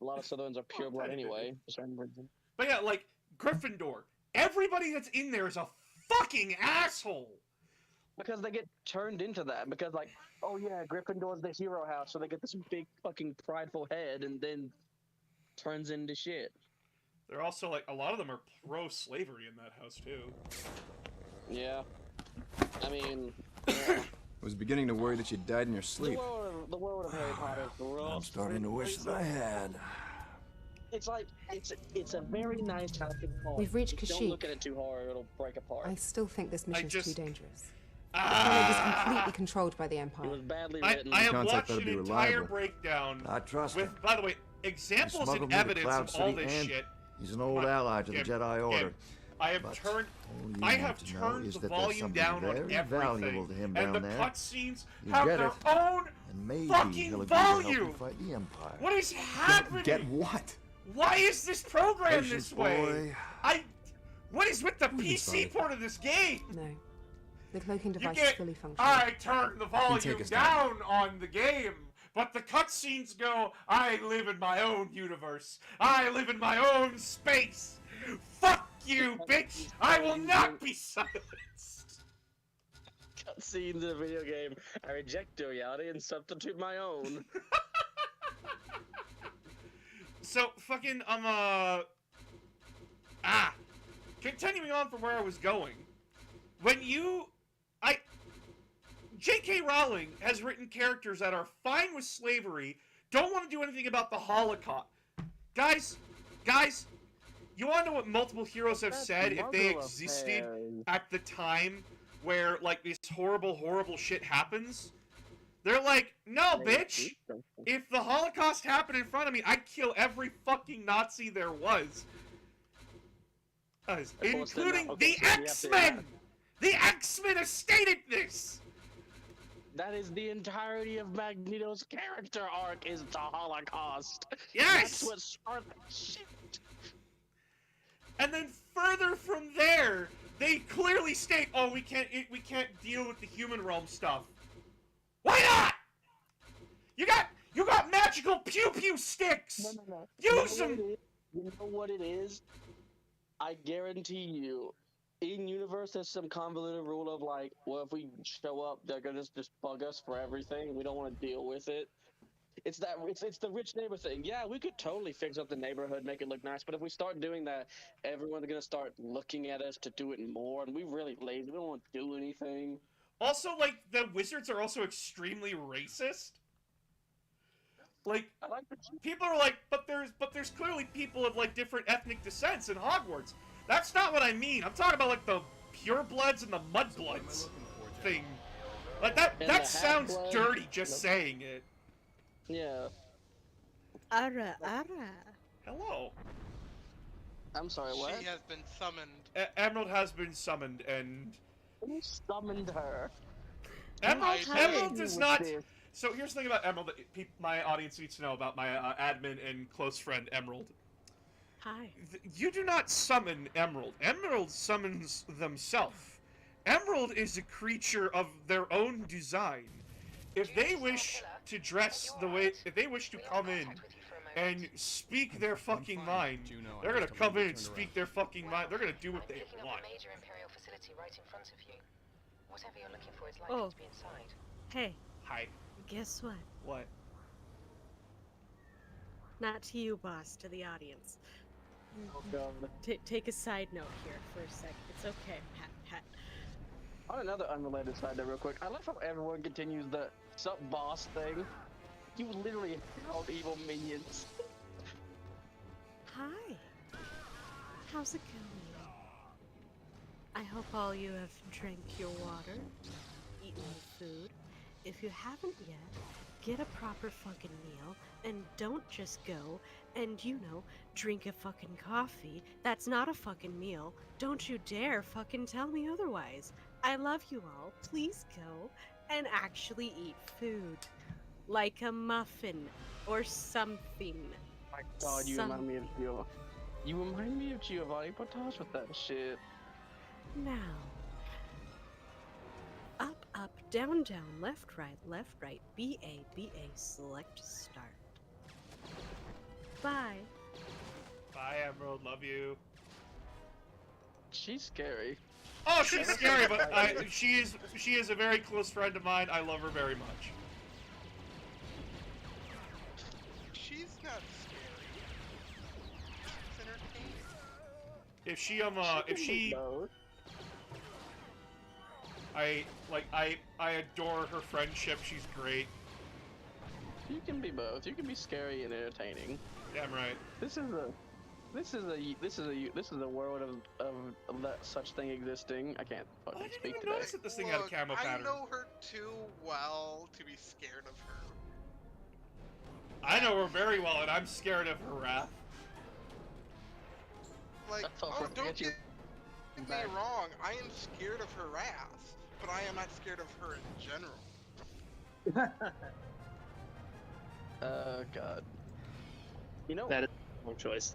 a lot of Slytherins are pureblood anyway, for some reason. But yeah, like, Gryffindor. Everybody that's in there is a fucking asshole! Because they get turned into that. Because, like, oh yeah, Gryffindor's the hero house, so they get this big fucking prideful head and then turns into shit. They're also, like, a lot of them are pro-slavery in that house, too. Yeah. I mean... Yeah. I was beginning to worry that you died in your sleep. The world of Harry Potter is gross. I'm starting to wish that I had. It's like, it's a very nice house to call. We've reached Don't Kashyyyk. look at it too hard, it'll break apart. I still think this mission's too dangerous. The Ah! planet is completely controlled by the Empire. It was badly written. I have Contact watched better an be entire reliable. breakdown I trust with, him. by the way, examples smuggled and me to evidence Cloud of all City, this and shit. he's an old ally to the Kim, Jedi Kim, Order. I have But turned all you I need have to know turned is the that there's volume something down on very everything, valuable to him and down the there. cutscenes You have get their it, own and maybe fucking he'll agree to help value. you fight the Empire. What is happening? Get what? Why is this programmed Patience, this way? boy. What is with the Who PC decided? port of this game? No. The cloaking You device is get, fully functional. I turn the volume take us down on the game, but the cutscenes go, I live in my own universe. I live in my own space. Fuck you, bitch! I will not be silenced! Cutscenes in a video game. I reject your reality and substitute my own. So, fucking, continuing on from where I was going. J.K. Rowling has written characters that are fine with slavery, don't want to do anything about the Holocaust. Guys, you want to know what multiple heroes have said if they existed at the time where, like, this horrible, horrible shit happens? They're like, no, bitch! If the Holocaust happened in front of me, I'd kill every fucking Nazi there was. Including the X-Men! The X-Men have stated this! That is the entirety of Magneto's character arc is the Holocaust. Yes! That's what started shit. And then further from there, they clearly state, "Oh, we can't deal with the human realm stuff." Why not? You got magical pew pew sticks. No. Use them. You know what it is? I guarantee you, in universe, there's some convoluted rule of like, well, if we show up, they're gonna just bug us for everything. We don't want to deal with it. It's the rich neighbor thing. Yeah, we could totally fix up the neighborhood, make it look nice, but if we start doing that, everyone's gonna start looking at us to do it more, and we're really lazy. We don't want to do anything. Also, like, the wizards are also extremely racist. Like, people are like, but there's clearly people of like different ethnic descents in Hogwarts. That's not what I mean. I'm talking about like the purebloods and the mudbloods thing. Like that sounds dirty just saying it. Yeah. Ara. Hello. I'm sorry, what? She has been summoned. Emerald has been summoned, and Who summoned her? Emerald does not. So here's the thing about Emerald that my audience needs to know about my admin and close friend Emerald. Hi. You do not summon Emerald. Emerald summons themselves. Emerald is a creature of their own design. If they wish to dress the way, if they wish to come in and speak their fucking mind, they're gonna come in and speak their fucking mind. They're gonna do what they want. Oh. Hey. Hi. Guess what? What? Not to you, boss, to the audience. Oh, God. Take a side note here for a sec. It's okay, Pat. On another unrelated side note real quick, I love how everyone continues the sup boss thing. You literally held evil minions. Hi. How's it going? I hope all you have drank your water, eaten your food. If you haven't yet, get a proper fucking meal, and don't just go and, drink a fucking coffee. That's not a fucking meal. Don't you dare fucking tell me otherwise. I love you all. Please go and actually eat food. Like a muffin or something. My God, you remind me of Giovanni. You remind me of Giovanni Potage with that shit. Now. Up, down, left, right, BA, select, start. Bye. Bye, Emerald. Love you. She's scary. Oh, she's scary, but she is a very close friend of mine. I love her very much. She's not scary. She's entertaining. If she I adore her friendship. She's great. You can be both. You can be scary and entertaining. Damn right. This is a world of that such thing existing. I can't fucking I didn't speak even today. notice that this thing had a camo pattern. I know her too well to be scared of her. I know her very well, and I'm scared of her wrath. Like, oh, don't get me wrong. I am scared of her wrath, but I am not scared of her in general. God. You know, that is the wrong choice.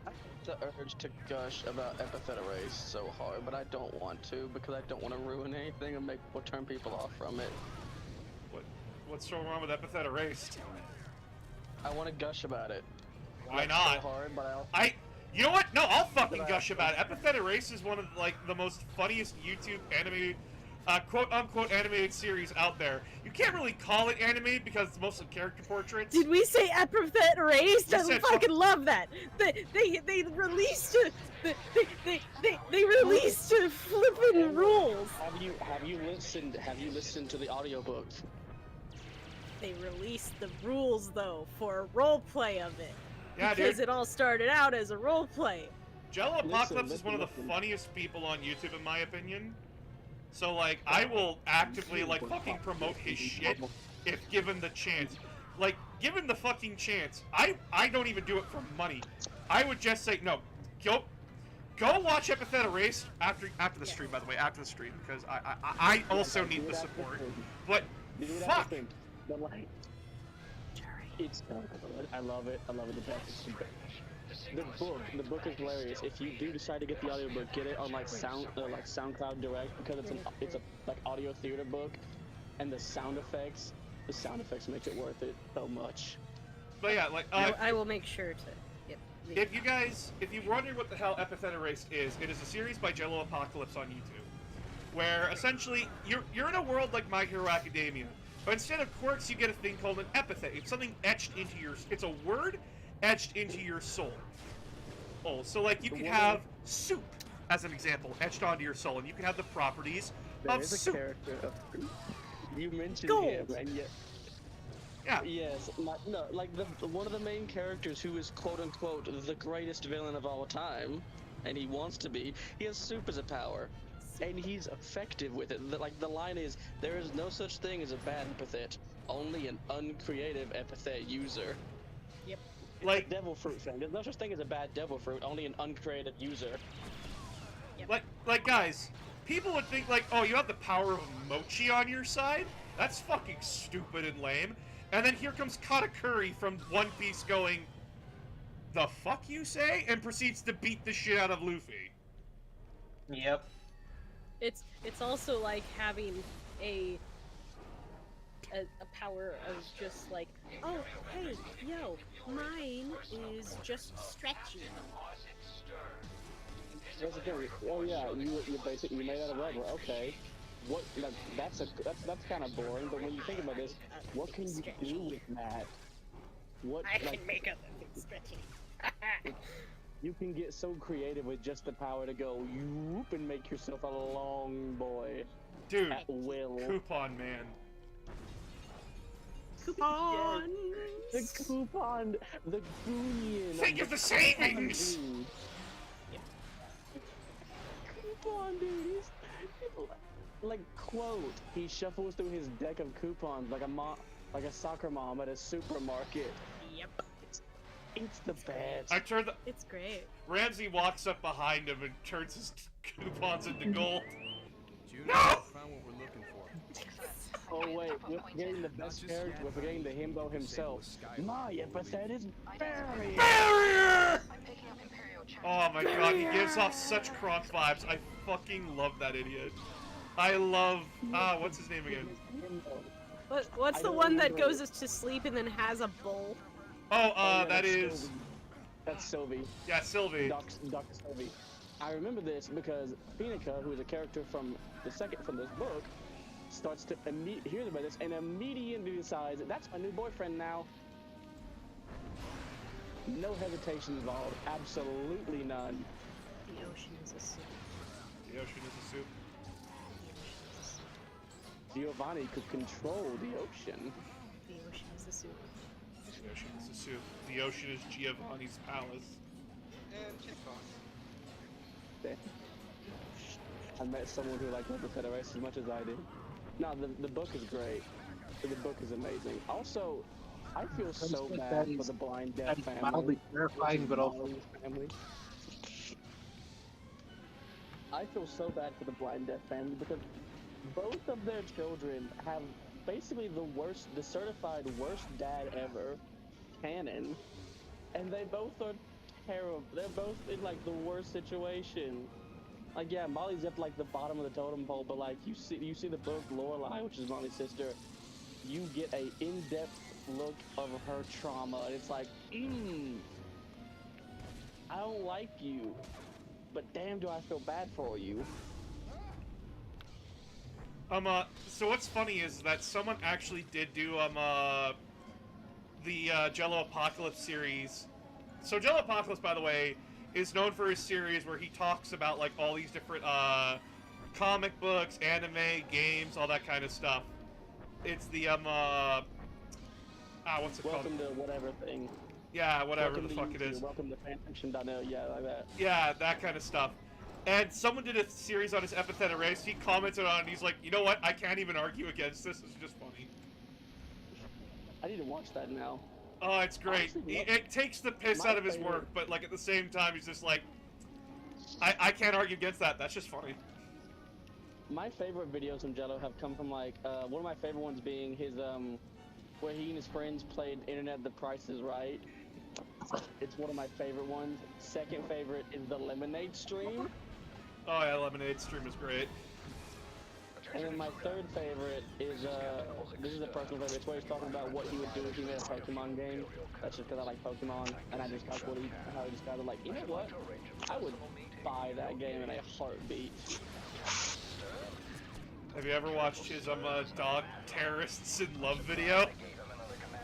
I have the urge to gush about epithet arrays so hard, but I don't want to because I don't want to ruin anything and turn people off from it. What's so wrong with epithet erased? I want to gush about it. Why not? So hard, but you know what? No, I'll fucking gush about it. Epithet Erase is one of like the most funniest YouTube animated, quote-unquote animated series out there. You can't really call it animated because it's mostly character portraits. Did we say epithet erased? I fucking love that. They released they released flippin' rules. Have you listened to the audiobooks? They released the rules though for a roleplay of it. Yeah, because dude. it all started out as a roleplay. Jello Apocalypse is one of the funniest people on YouTube in my opinion. So like I will actively like fucking promote his shit if given the chance. Like given the fucking chance. I don't even do it for money. I would just say no. Go watch Epithet Erased after the stream, by the way, after the stream, because I also need the support. But Dude, Fuck! But like, it's so good. I love it. I love it. The book is hilarious. If you do decide to get the audiobook, get it on like SoundCloud Direct because it's a like audio theater book, and the sound effects makes it worth it so much. But yeah, like I will make sure to. Yep. If you wonder what the hell Epithet Erased is, it is a series by Jello Apocalypse on YouTube, where essentially you're in a world like My Hero Academia, but instead of quirks, you get a thing called an epithet. It's something etched into your. It's a word etched into your soul. Oh, so like you could have soup as an example etched onto your soul, and you can have the properties of soup. Character of you mentioned Gold. him, and yet. Yeah. Yes, like one of the main characters who is quote unquote the greatest villain of all time, and he wants to be. He has soup as a power, and he's effective with it. Like the line is, "There is no such thing as a bad epithet, only an uncreative epithet user." Yep. It's like devil fruit thing. There's no such thing as a bad devil fruit, only an uncreative user. Yep. Like guys, people would think like, oh, you have the power of mochi on your side. That's fucking stupid and lame. And then here comes Katakuri from One Piece going, "The fuck you say?" and proceeds to beat the shit out of Luffy. Yep. It's also like having a power of just like, oh hey yo, mine is just stretchy. That's the thing. Oh yeah, you made out of rubber. Okay. What? Like, that's kind of boring. But when you think about this, what can you do with that? What? I can make other things stretchy. You can get so creative with just the power to go whoop and make yourself a long boy. Dude, at will. Coupon Man. Coupon. Yes. The coupon, the Goonian. Think of the savings. Coupon, dude. Like quote, he shuffles through his deck of coupons like a soccer mom at a supermarket. Yep. It's the best. It's great. Ramsey walks up behind him and turns his coupons into gold. No! Found what we're looking for. Oh wait, we're forgetting the best character. We're forgetting the himbo himself. My epithet is barrier. Barrier! Oh my god, he gives off such Kronk vibes. I fucking love that idiot. I love what's his name again? What's the one that goes to sleep and then has a bowl? That is Sylvie. That's Sylvie. Yeah, Sylvie. Dr. Sylvie. I remember this because Phoenica, who is a character from this book, starts to hears about this and immediately decides that's my new boyfriend now. No hesitation involved. Absolutely none. The ocean is a soup. The ocean is a soup. Giovanni could control the ocean. The ocean is a soup. The ocean is a soup. The ocean is Giovanni's palace. And his boss. I met someone who liked Epithet Erased as much as I did. No, the book is great. The book is amazing. Also, I feel so bad for the blind deaf family. Mildly terrifying, but also family. I feel so bad for the blind deaf family because both of their children have basically the certified worst dad ever, canon, and they both are terrible. They're both in like the worst situation. Like yeah, Molly's at like the bottom of the totem pole, but like you see the book Lorelai, which is Molly's sister, you get a in-depth look of her trauma, and it's like, I don't like you, but damn, do I feel bad for you. So what's funny is that someone actually did do, the, Jello Apocalypse series. So Jello Apocalypse, by the way, is known for his series where he talks about, like, all these different, comic books, anime, games, all that kind of stuff. It's the, what's it called? Welcome to whatever thing. Yeah, whatever Welcome the fuck it is. Welcome to fanfiction.net, yeah, like that. Yeah, that kind of stuff. And someone did a series on his Epithet Erased. He commented on it, and he's like, you know what? I can't even argue against this. It's just funny. I need to watch that now. Oh, it's great. It takes the piss out of his work, but, like, at the same time, he's just like, I can't argue against that. That's just funny. my favorite videos from Jello have come from like one of my favorite ones being his where he and his friends played Internet The Price Is Right. It's one of my favorite ones. Second favorite is the Lemonade stream. Oh yeah, Lemonade stream is great. And then my third favorite is this is a personal favorite. It's where he's talking about what he would do if he made a Pokemon game. That's just because I like Pokemon, and I just like how he described it. Like, you know what? I would buy that game in a heartbeat. Have you ever watched his dog terrorists in love video?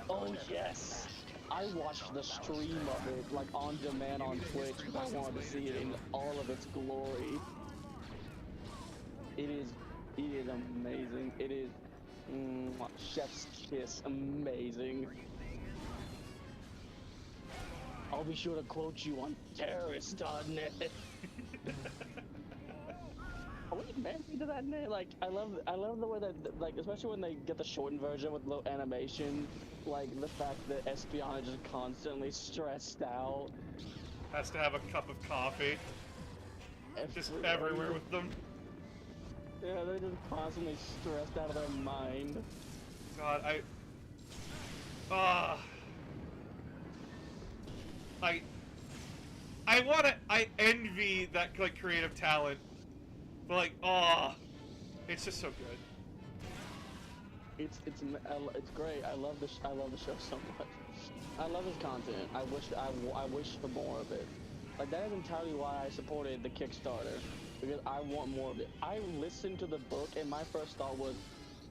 Oh yes. I watched the stream of it, like on demand on Twitch, because I wanted to see it in all of its glory. It is amazing. It is chef's kiss amazing. I'll be sure to quote you on terrorist.net. Are we married to that name? Like, I love the way that, like, especially when they get the shortened version with low animation, like the fact that Espionage is constantly stressed out. Has to have a cup of coffee. Just everywhere with them. Yeah, they're just constantly stressed out of their mind. God, I envy that, like, creative talent. But, like, it's just so good. It's great. I love the show so much. I love his content. I wish for more of it. Like, that is entirely why I supported the Kickstarter, because I want more of it. I listened to the book, and my first thought was,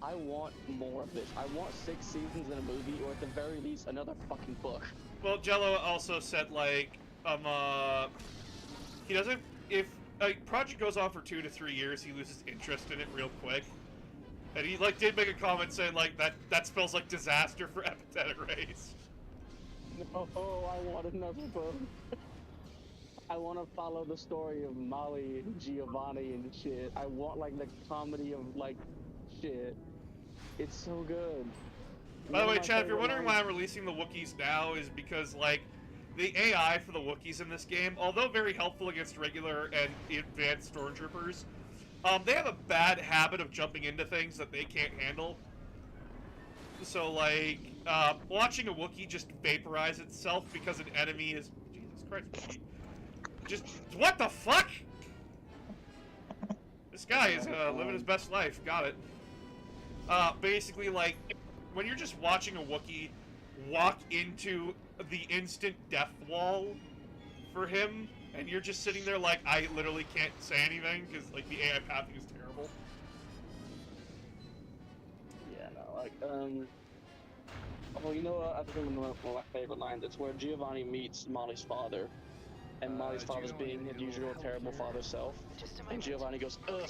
I want more of this. I want 6 seasons in a movie, or at the very least, another fucking book. Well, Jello also said, like, he doesn't, if a project goes on for 2 to 3 years, he loses interest in it real quick. And he, like, did make a comment saying, like, that spells like disaster for Empathetic Race. No, I want another book. I want to follow the story of Molly and Giovanni and shit. I want, like, the comedy of, like, shit. It's so good. By the way, Chad, if you're wondering why I'm releasing the Wookiees now, is because, like, the AI for the Wookiees in this game, although very helpful against regular and advanced stormtroopers, they have a bad habit of jumping into things that they can't handle. So, like, watching a Wookiee just vaporize itself because an enemy is... Jesus Christ, Wookiee. Just... What the fuck?! This guy is, living his best life. Got it. Basically, like, when you're just watching a Wookiee walk into the instant death wall for him, and you're just sitting there like, I literally can't say anything, because, like, the AI pathing is terrible. Yeah, no, like, well, you know what? I think one of my favorite lines. It's where Giovanni meets Molly's father, and Molly's father's being his usual terrible father self, and Giovanni goes, ugh,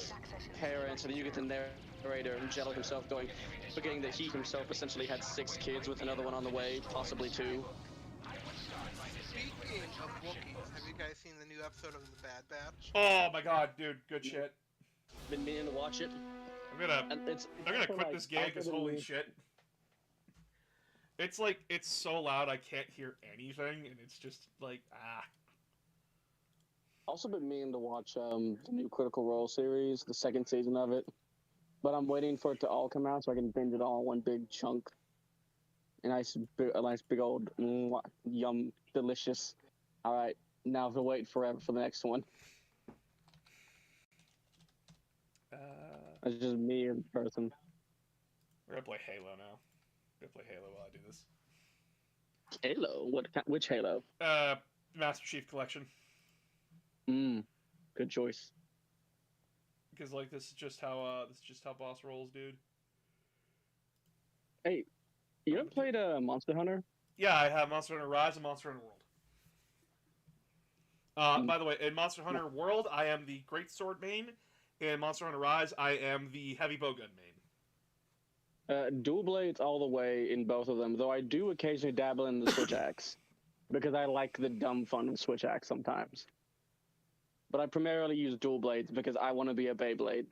parents, and then you get the narrator and Jello himself going, forgetting that he himself essentially had 6 kids with another one on the way, possibly 2. Speaking of Wookiees, have you guys seen the new episode of The Bad Batch? Oh my god, dude, good shit. Been meaning to watch it. I'm gonna quit this game because holy shit. It's like, it's so loud I can't hear anything, and it's just like, Also been meaning to watch the new Critical Role series, the 2nd season of it. But I'm waiting for it to all come out so I can binge it all in one big chunk. A nice big old, yum, delicious. Alright, now I have to wait forever for the next one. It's just me in person. We're gonna play Halo now. We're gonna play Halo while I do this. Halo? Which Halo? Master Chief Collection. Good choice. Because, like, this is just how boss rolls, dude. Hey, you ever played Monster Hunter? Yeah, I have Monster Hunter Rise and Monster Hunter World. By the way, in Monster Hunter World, I am the Great Sword main. In Monster Hunter Rise, I am the Heavy Bowgun main. Dual blades all the way in both of them, though I do occasionally dabble in the switch axe. Because I like the dumb fun of switch axe sometimes. But I primarily use dual blades because I want to be a Beyblade.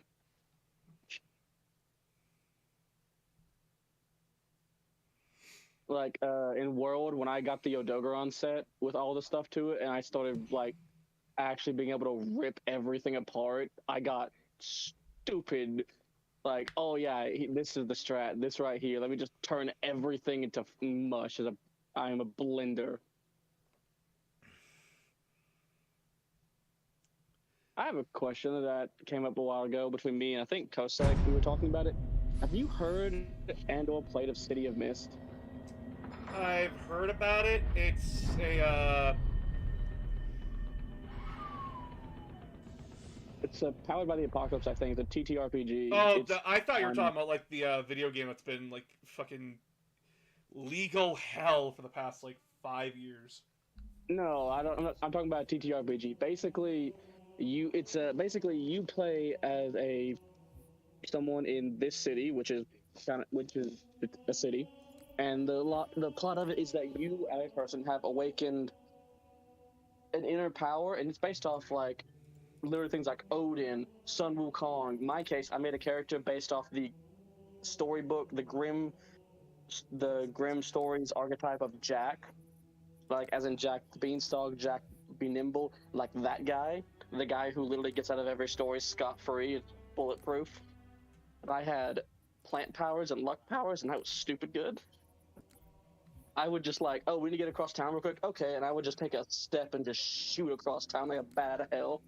Like, in World, when I got the Odogaron set with all the stuff to it, and I started, like, actually being able to rip everything apart, I got stupid, like, oh yeah, this is the strat, this right here. Let me just turn everything into mush. I am a blender. I have a question that came up a while ago between me and I think Kosek. We were talking about it. Have you heard and/or played of City of Mist? I've heard about it. It's It's powered by the apocalypse. I think it's a TTRPG. Oh, I thought you were talking about like the video game that's been like fucking legal hell for the past like 5 years. No, I don't. I'm talking about a TTRPG. Basically, you play as someone in this city, which is a city, and the plot of it is that you as a person have awakened an inner power, and it's based off like literally things like Odin, Sun Wukong. In my case, I made a character based off the storybook, the Grimm Stories archetype of Jack, like as in Jack the Beanstalk, Jack Be Nimble, like that guy, the guy who literally gets out of every story scot-free, bulletproof. And I had plant powers and luck powers, and that was stupid good. I would just like, oh, we need to get across town real quick. Okay, and I would just take a step and just shoot across town like a bat out of hell.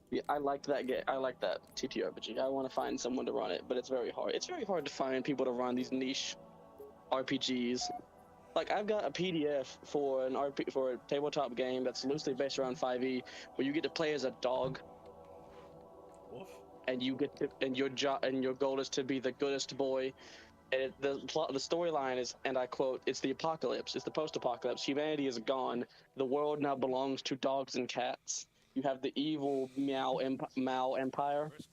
Yeah, I liked that game. I like that TTRPG. I want to find someone to run it, but it's very hard. It's very hard to find people to run these niche RPGs. Like, I've got a PDF for a tabletop game that's loosely based around 5e, where you get to play as a dog. Woof. And you get to, and your goal is to be the goodest boy. And the storyline is, and I quote, "It's the apocalypse. It's the post-apocalypse. Humanity is gone. The world now belongs to dogs and cats. You have the evil Mao Empire, The which is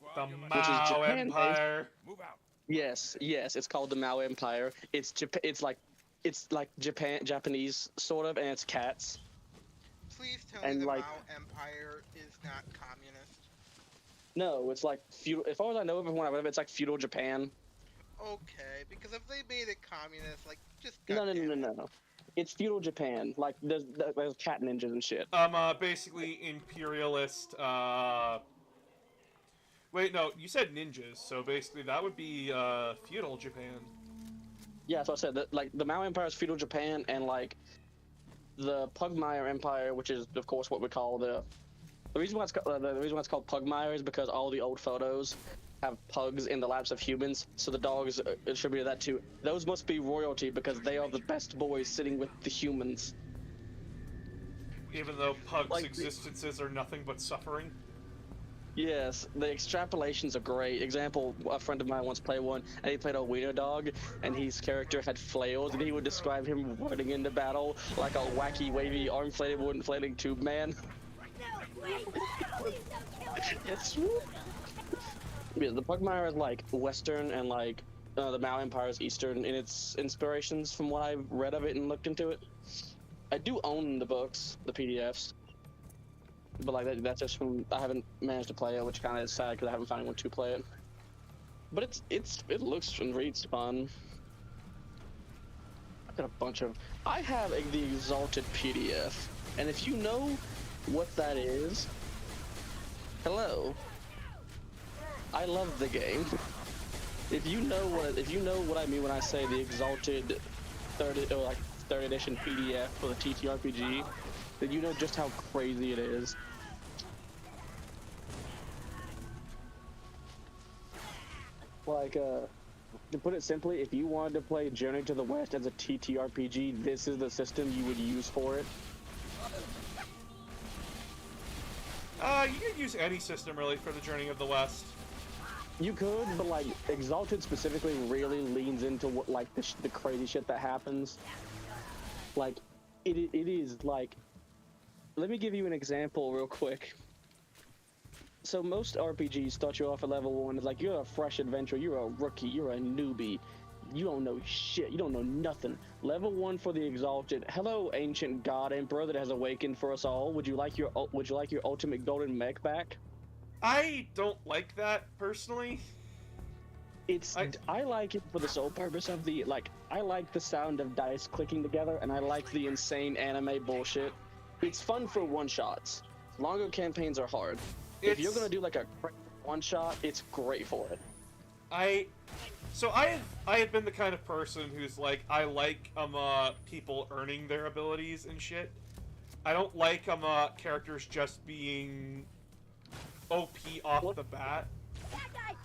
Mao Japan Empire. Move out. Yes, it's called the Mao Empire. It's like Japanese sort of, and it's cats. Please tell And me the like, Mao Empire is not communist. No, it's like feudal. As far as I know, everyone I read, it's like feudal Japan. Okay, because if they made it communist, like, just No. It's feudal Japan. Like there's cat ninjas and shit. Basically imperialist. Wait, no, you said ninjas, so basically that would be feudal Japan. Yeah, that's what I said. That, like, the Mao Empire is feudal Japan, and like the Pugmire Empire, which is of course what we call the reason why it's called Pugmire is because all the old photos have pugs in the laps of humans, so the dogs attributed that to. Those must be royalty because they are the best boys sitting with the humans. Even though pugs' Like, existences are nothing but suffering. Yes, the extrapolations are great. Example, a friend of mine once played one, and he played a wiener dog, and his character had flails, and he would describe him running into battle like a wacky, wavy, arm-flated, wooden-flailing tube man. It's yeah, the Pugmire is like Western, and like the Mao Empire is Eastern in its inspirations from what I've read of it and looked into it. I do own the books, the PDFs. But like that's just from, I haven't managed to play it, which kind of is sad because I haven't found anyone to play it. But it looks and reads fun. I've got a bunch of. I have the Exalted PDF, and if you know what that is, hello. I love the game. If you know what I mean when I say the Exalted third edition PDF for the TTRPG, then you know just how crazy it is. Like, to put it simply, if you wanted to play Journey to the West as a TTRPG, this is the system you would use for it. You could use any system really for the Journey of the West. You could, but like Exalted specifically really leans into what like the crazy shit that happens. Like, it is like. Let me give you an example real quick. So most RPGs start you off at level 1. It's like, you're a fresh adventurer, you're a rookie, you're a newbie. You don't know shit, you don't know nothing. Level 1 for the Exalted. Hello, ancient god emperor that has awakened for us all. Would you like your ultimate golden mech back? I don't like that, personally. I like it for the sole purpose of the, like, I like the sound of dice clicking together, and I like the insane anime bullshit. It's fun for one-shots. Longer campaigns are hard. If you're gonna do like a one shot, it's great for it. I have been the kind of person who's like, I like people earning their abilities and shit. I don't like characters just being OP off the bat.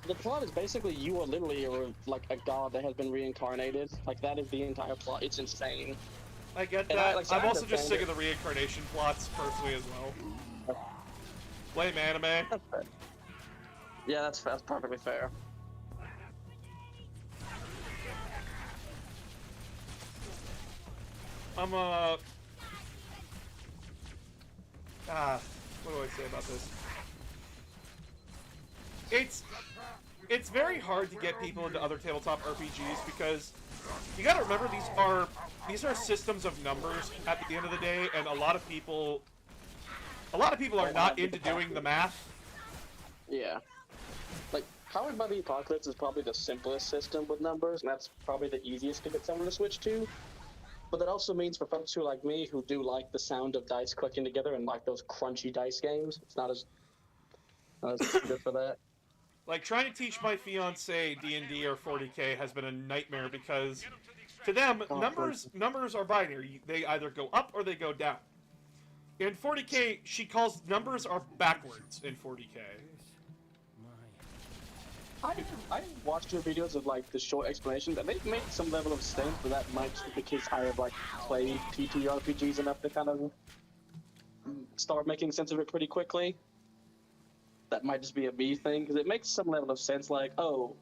The plot is basically you are literally like a god that has been reincarnated. Like, that is the entire plot. It's insane. I get that. I'm also just sick of the reincarnation plots personally as well. Blame anime. Yeah, that's perfectly fair. What do I say about this? It's very hard to get people into other tabletop RPGs because you gotta remember these are systems of numbers at the end of the day, and a lot of people are not into doing the math. Yeah. Like, Powered by the Apocalypse is probably the simplest system with numbers, and that's probably the easiest to get someone to switch to. But that also means for folks who like me, who do like the sound of dice clicking together and like those crunchy dice games, it's not as good for that. Like, trying to teach my fiance D&D or 40k has been a nightmare because to them, numbers are binary. They either go up or they go down. In 40k, she calls numbers are backwards in 40k. I watched your videos of like the short explanations, and they've made some level of sense, but that might just be because I have like played TTRPGs enough to kind of start making sense of it pretty quickly. That might just be a me thing, because it makes some level of sense. Like, oh,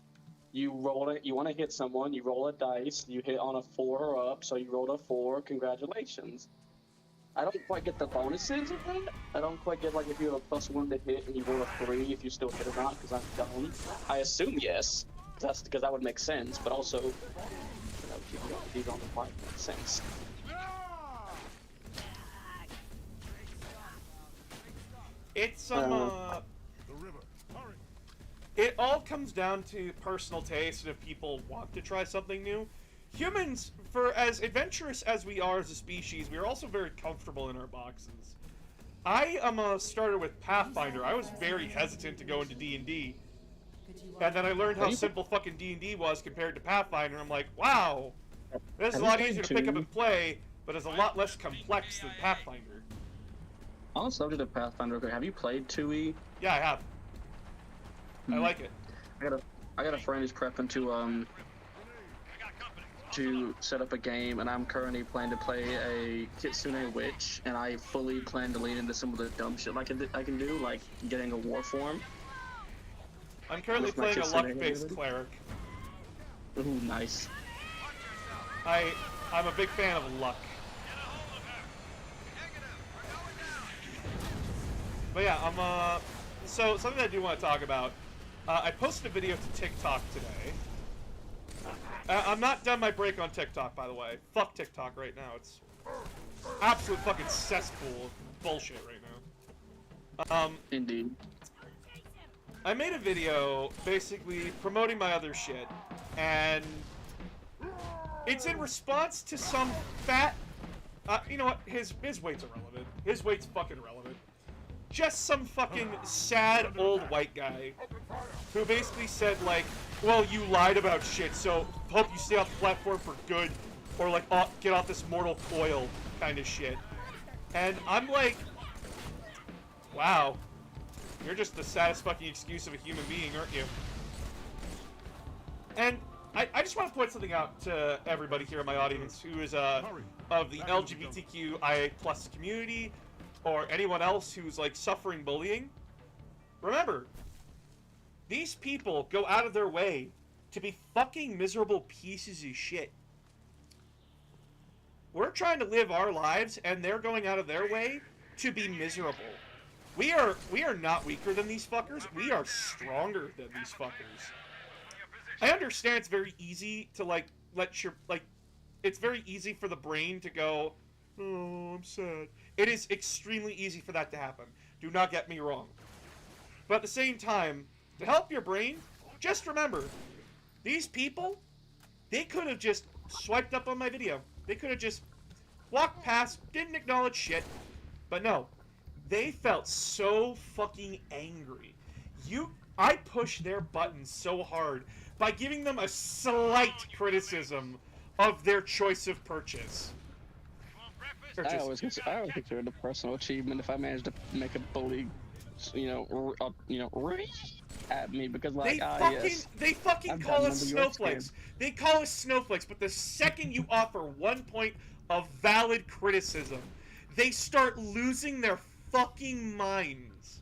you roll it, you want to hit someone, you roll a dice, you hit on a 4 or up, so you rolled a 4. Congratulations. I don't quite get the bonuses of that. I don't quite get, like, if you have a +1 to hit and you roll a 3, if you still hit or not, because I'm dumb. I assume yes. That's because that would make sense, but also, you know, these on the fight make sense. It's it all comes down to personal taste and if people want to try something new. Humans, for as adventurous as we are as a species, we are also very comfortable in our boxes. I am a starter with Pathfinder. I was very hesitant to go into D&D. And then I learned how simple fucking D&D was compared to Pathfinder. I'm like, wow, this is a lot easier to pick up and play, but it's a lot less complex than Pathfinder. On the subject of Pathfinder, have you played 2E? Yeah, I have. I like it. I got a friend who's prepping to set up a game, and I'm currently planning to play a Kitsune Witch, and I fully plan to lean into some of the dumb shit I can do, like getting a war form. I'm currently playing a luck-based cleric. Ooh, nice. I'm a big fan of luck. But yeah, so something I do want to talk about. I posted a video to TikTok today. I'm not done my break on TikTok, by the way. Fuck TikTok right now. It's absolute fucking cesspool of bullshit right now. Indeed. I made a video basically promoting my other shit, and it's in response to some fat. You know what? His weight's irrelevant. His weight's fucking irrelevant. Just some fucking sad old white guy who basically said, like, well, you lied about shit, so hope you stay off the platform for good, or like, get off this mortal coil kind of shit. And I'm like, wow, you're just the saddest fucking excuse of a human being, aren't you? And I just want to point something out to everybody here in my audience who is of the LGBTQIA+ community, or anyone else who's like suffering bullying. Remember, these people go out of their way to be fucking miserable pieces of shit. We're trying to live our lives, and they're going out of their way to be miserable. We are not weaker than these fuckers. We are stronger than these fuckers. I understand it's very easy to like it's very easy for the brain to go, oh, I'm sad. It is extremely easy for that to happen. Do not get me wrong. But at the same time, to help your brain, just remember, these people, they could have just swiped up on my video. They could have just walked past, didn't acknowledge shit. But no, they felt so fucking angry. I push their buttons so hard by giving them a slight criticism of their choice of purchase. I always consider it a personal achievement if I manage to make a bully, at me because like they fucking call us snowflakes. They call us snowflakes, but the second you offer 1 point of valid criticism, they start losing their fucking minds.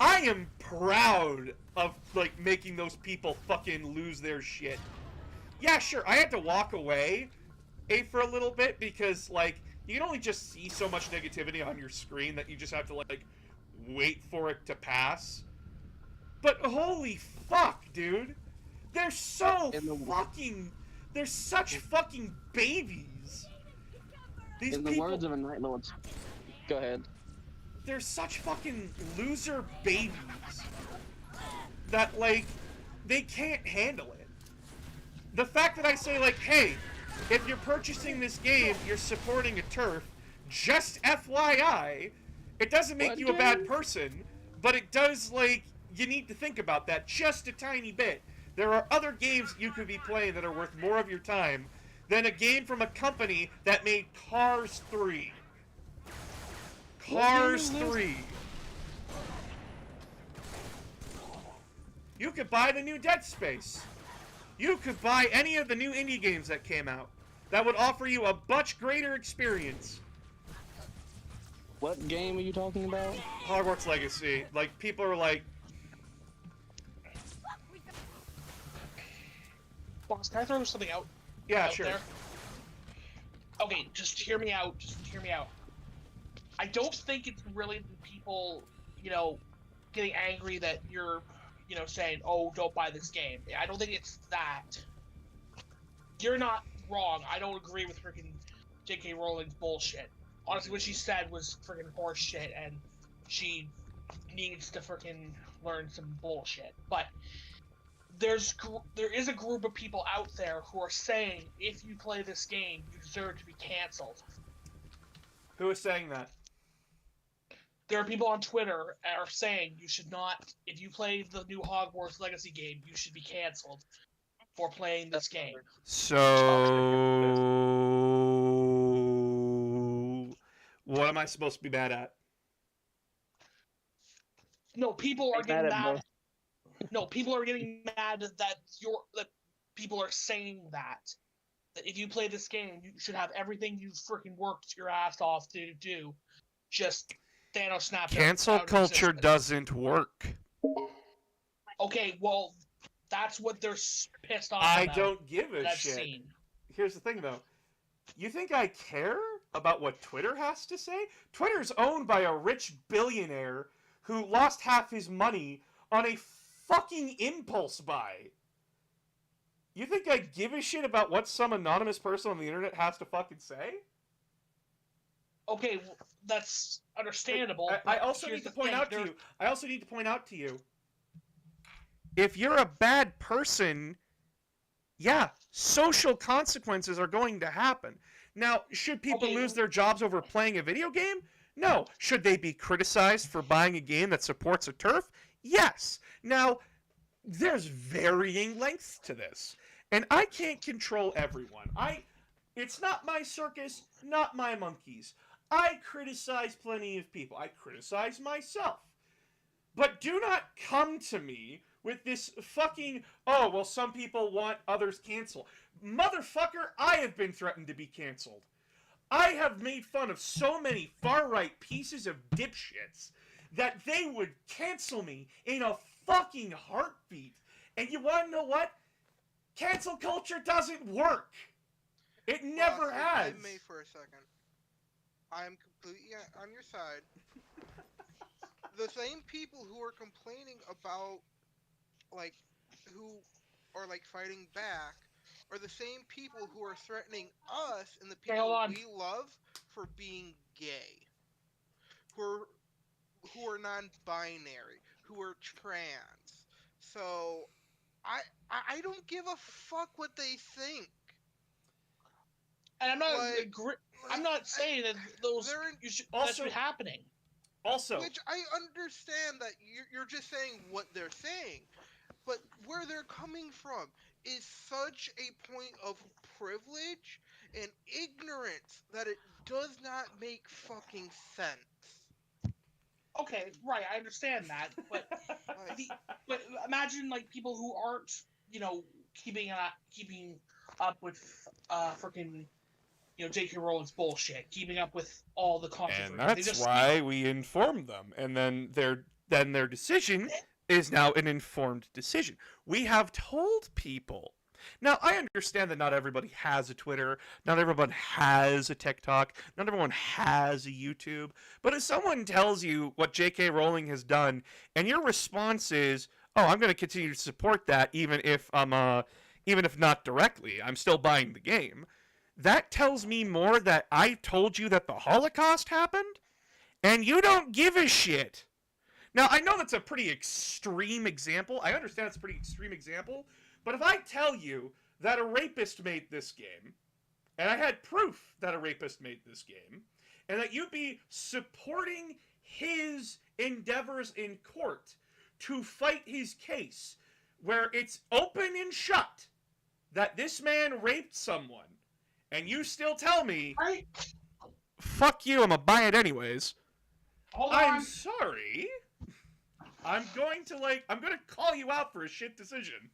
I am proud of like making those people fucking lose their shit. Yeah, sure, I had to walk away for a little bit because like you can only just see so much negativity on your screen that you just have to like wait for it to pass. But holy fuck, dude. They're so fucking... They're such fucking babies. These in the people, words of a Night Lord... Go ahead. They're such fucking loser babies. That, like, they can't handle it. The fact that I say, like, hey, if you're purchasing this game, you're supporting a turf, just FYI, it doesn't make you a bad person, but it does, like... You need to think about that just a tiny bit. There are other games you could be playing that are worth more of your time than a game from a company that made Cars 3. Cars 3. You could buy the new Dead Space. You could buy any of the new indie games that came out. That would offer you a much greater experience. What game are you talking about? Hogwarts Legacy. Like, people are like... Boss, can I throw something out? Yeah, sure. There? Okay, just hear me out. Just hear me out. I don't think it's really the people, getting angry that you're, saying, oh, don't buy this game. I don't think it's that. You're not wrong. I don't agree with freaking J.K. Rowling's bullshit. Honestly, what she said was freaking horse shit, and she needs to freaking learn some bullshit. But there is a group of people out there who are saying if you play this game, you deserve to be canceled. Who is saying that? There are people on Twitter that are saying you should not, if you play the new Hogwarts Legacy game, you should be canceled for playing this game. So, what am I supposed to be mad at? No, people are getting mad. No, people are getting mad that people are saying that if you play this game, you should have everything you freaking worked your ass off to do. Just Thanos snapped. Cancel culture doesn't work. Okay, well, that's what they're pissed off about. I about. don't give a shit. Seen. Here's the thing, though. You think I care about what Twitter has to say? Twitter's owned by a rich billionaire who lost half his money on a fucking impulse buy. You think I give a shit about what some anonymous person on the internet has to fucking say? Okay, well, that's understandable. I also need to point out to you. If you're a bad person, yeah, social consequences are going to happen. Now, should people lose their jobs over playing a video game? No. Should they be criticized for buying a game that supports a turf? Yes. Now, there's varying lengths to this. And I can't control everyone. It's not my circus, not my monkeys. I criticize plenty of people. I criticize myself. But do not come to me with this fucking, oh, well, some people want others canceled. Motherfucker, I have been threatened to be canceled. I have made fun of so many far-right pieces of dipshits that they would cancel me in a fucking heartbeat. And you want to know what? Cancel culture doesn't work. It never has. If I may for a second. I am completely on your side. The same people who are complaining about, like, who are, like, fighting back are the same people who are threatening us and the people we love for being gay. Who are non-binary, who are trans. So, I don't give a fuck what they think. And I'm not I'm not saying that that should be happening. Also, which I understand that you're just saying what they're saying, but where they're coming from is such a point of privilege and ignorance that it does not make fucking sense. Okay, right, I understand that, but but imagine like people who aren't, keeping up with freaking J.K. Rowling's bullshit, keeping up with all the controversy. And that's why we informed them, and then their decision is now an informed decision. We have told people. Now, I understand that not everybody has a Twitter, not everyone has a TikTok, not everyone has a YouTube, but if someone tells you what J.K. Rowling has done, and your response is, "Oh, I'm going to continue to support that, even if not directly, I'm still buying the game," that tells me more that I told you that the Holocaust happened, and you don't give a shit. Now, I know that's a pretty extreme example. I understand it's a pretty extreme example. But if I tell you that a rapist made this game, and I had proof that a rapist made this game, and that you'd be supporting his endeavors in court to fight his case, where it's open and shut that this man raped someone, and you still tell me, fuck you, I'm gonna buy it anyways. I'm sorry. I'm going to call you out for a shit decision.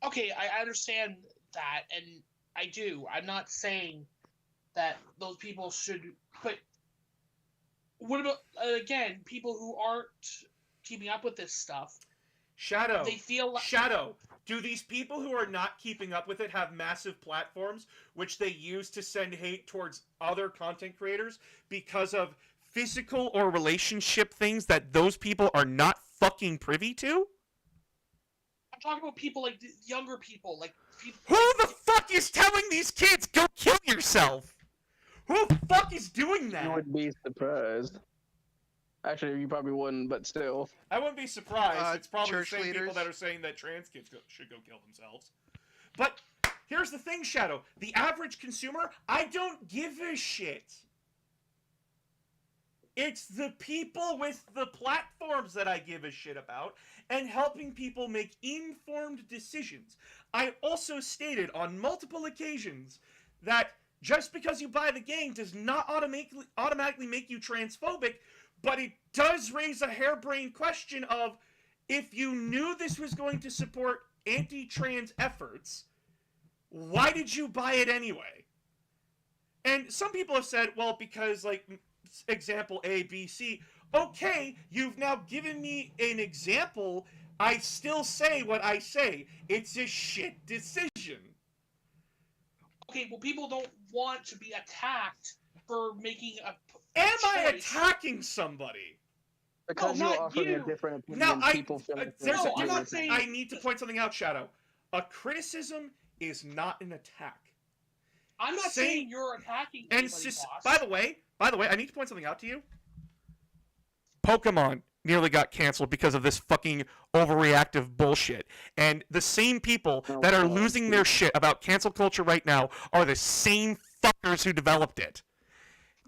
Okay, I understand that, and I do. I'm not saying that those people should, but what about, again, people who aren't keeping up with this stuff? Shadow. They feel like... Shadow. Do these people who are not keeping up with it have massive platforms which they use to send hate towards other content creators because of physical or relationship things that those people are not fucking privy to? I'm talking about people like younger people, like people. Who the fuck is telling these kids go kill yourself? Who the fuck is doing that? You would be surprised. Actually, you probably wouldn't, but still. I wouldn't be surprised. It's probably the church same people leaders. that are saying that trans kids should go kill themselves. But here's the thing, Shadow. The average consumer, I don't give a shit. It's the people with the platforms that I give a shit about, and helping people make informed decisions. I also stated on multiple occasions that just because you buy the game does not automatically make you transphobic, but it does raise a harebrained question of, if you knew this was going to support anti-trans efforts, why did you buy it anyway? And some people have said, well, because, like, example A, B, C. Okay, you've now given me an example. I still say what I say. It's a shit decision. Okay, well, people don't want to be attacked for making a Am choice. I attacking somebody? Because No, you're not offering you. a different opinion, Now, people feel like there's No, a I'm not difference. saying- I need to point something out, Shadow. A criticism is not an attack. I'm not saying you're attacking And anybody, boss. by the way, I need to point something out to you. Pokemon nearly got canceled because of this fucking overreactive bullshit. And the same people that are losing their shit about cancel culture right now are the same fuckers who developed it.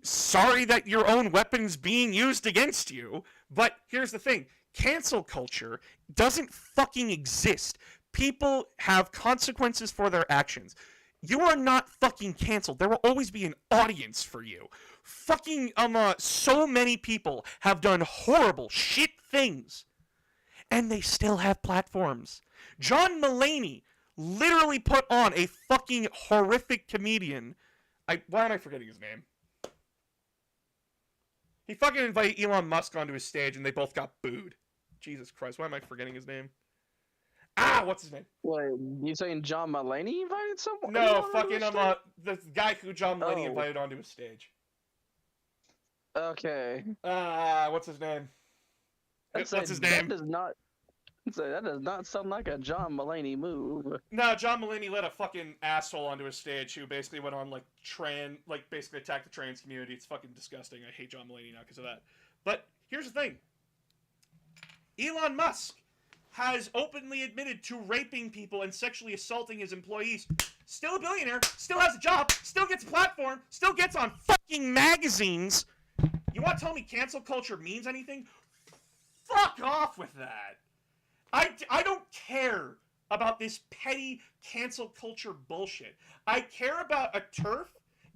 Sorry that your own weapon's being used against you, but here's the thing. Cancel culture doesn't fucking exist. People have consequences for their actions. You are not fucking canceled. There will always be an audience for you. Fucking, so many people have done horrible shit things, and they still have platforms. John Mulaney literally put on a fucking horrific comedian. Why am I forgetting his name? He fucking invited Elon Musk onto his stage, and they both got booed. Jesus Christ, why am I forgetting his name? What's his name? Wait, you saying John Mulaney invited someone? No, fucking, the guy who John Mulaney invited onto his stage. Okay. What's his name? What's his name? That does not sound like a John Mulaney move. No, John Mulaney let a fucking asshole onto his stage who basically went on, basically attacked the trans community. It's fucking disgusting. I hate John Mulaney now because of that. But here's the thing. Elon Musk has openly admitted to raping people and sexually assaulting his employees still a billionaire, still has a job, still gets a platform, still gets on fucking magazines. You want to tell me cancel culture means anything? Fuck off with that. I don't care about this petty cancel culture bullshit. I care about a TERF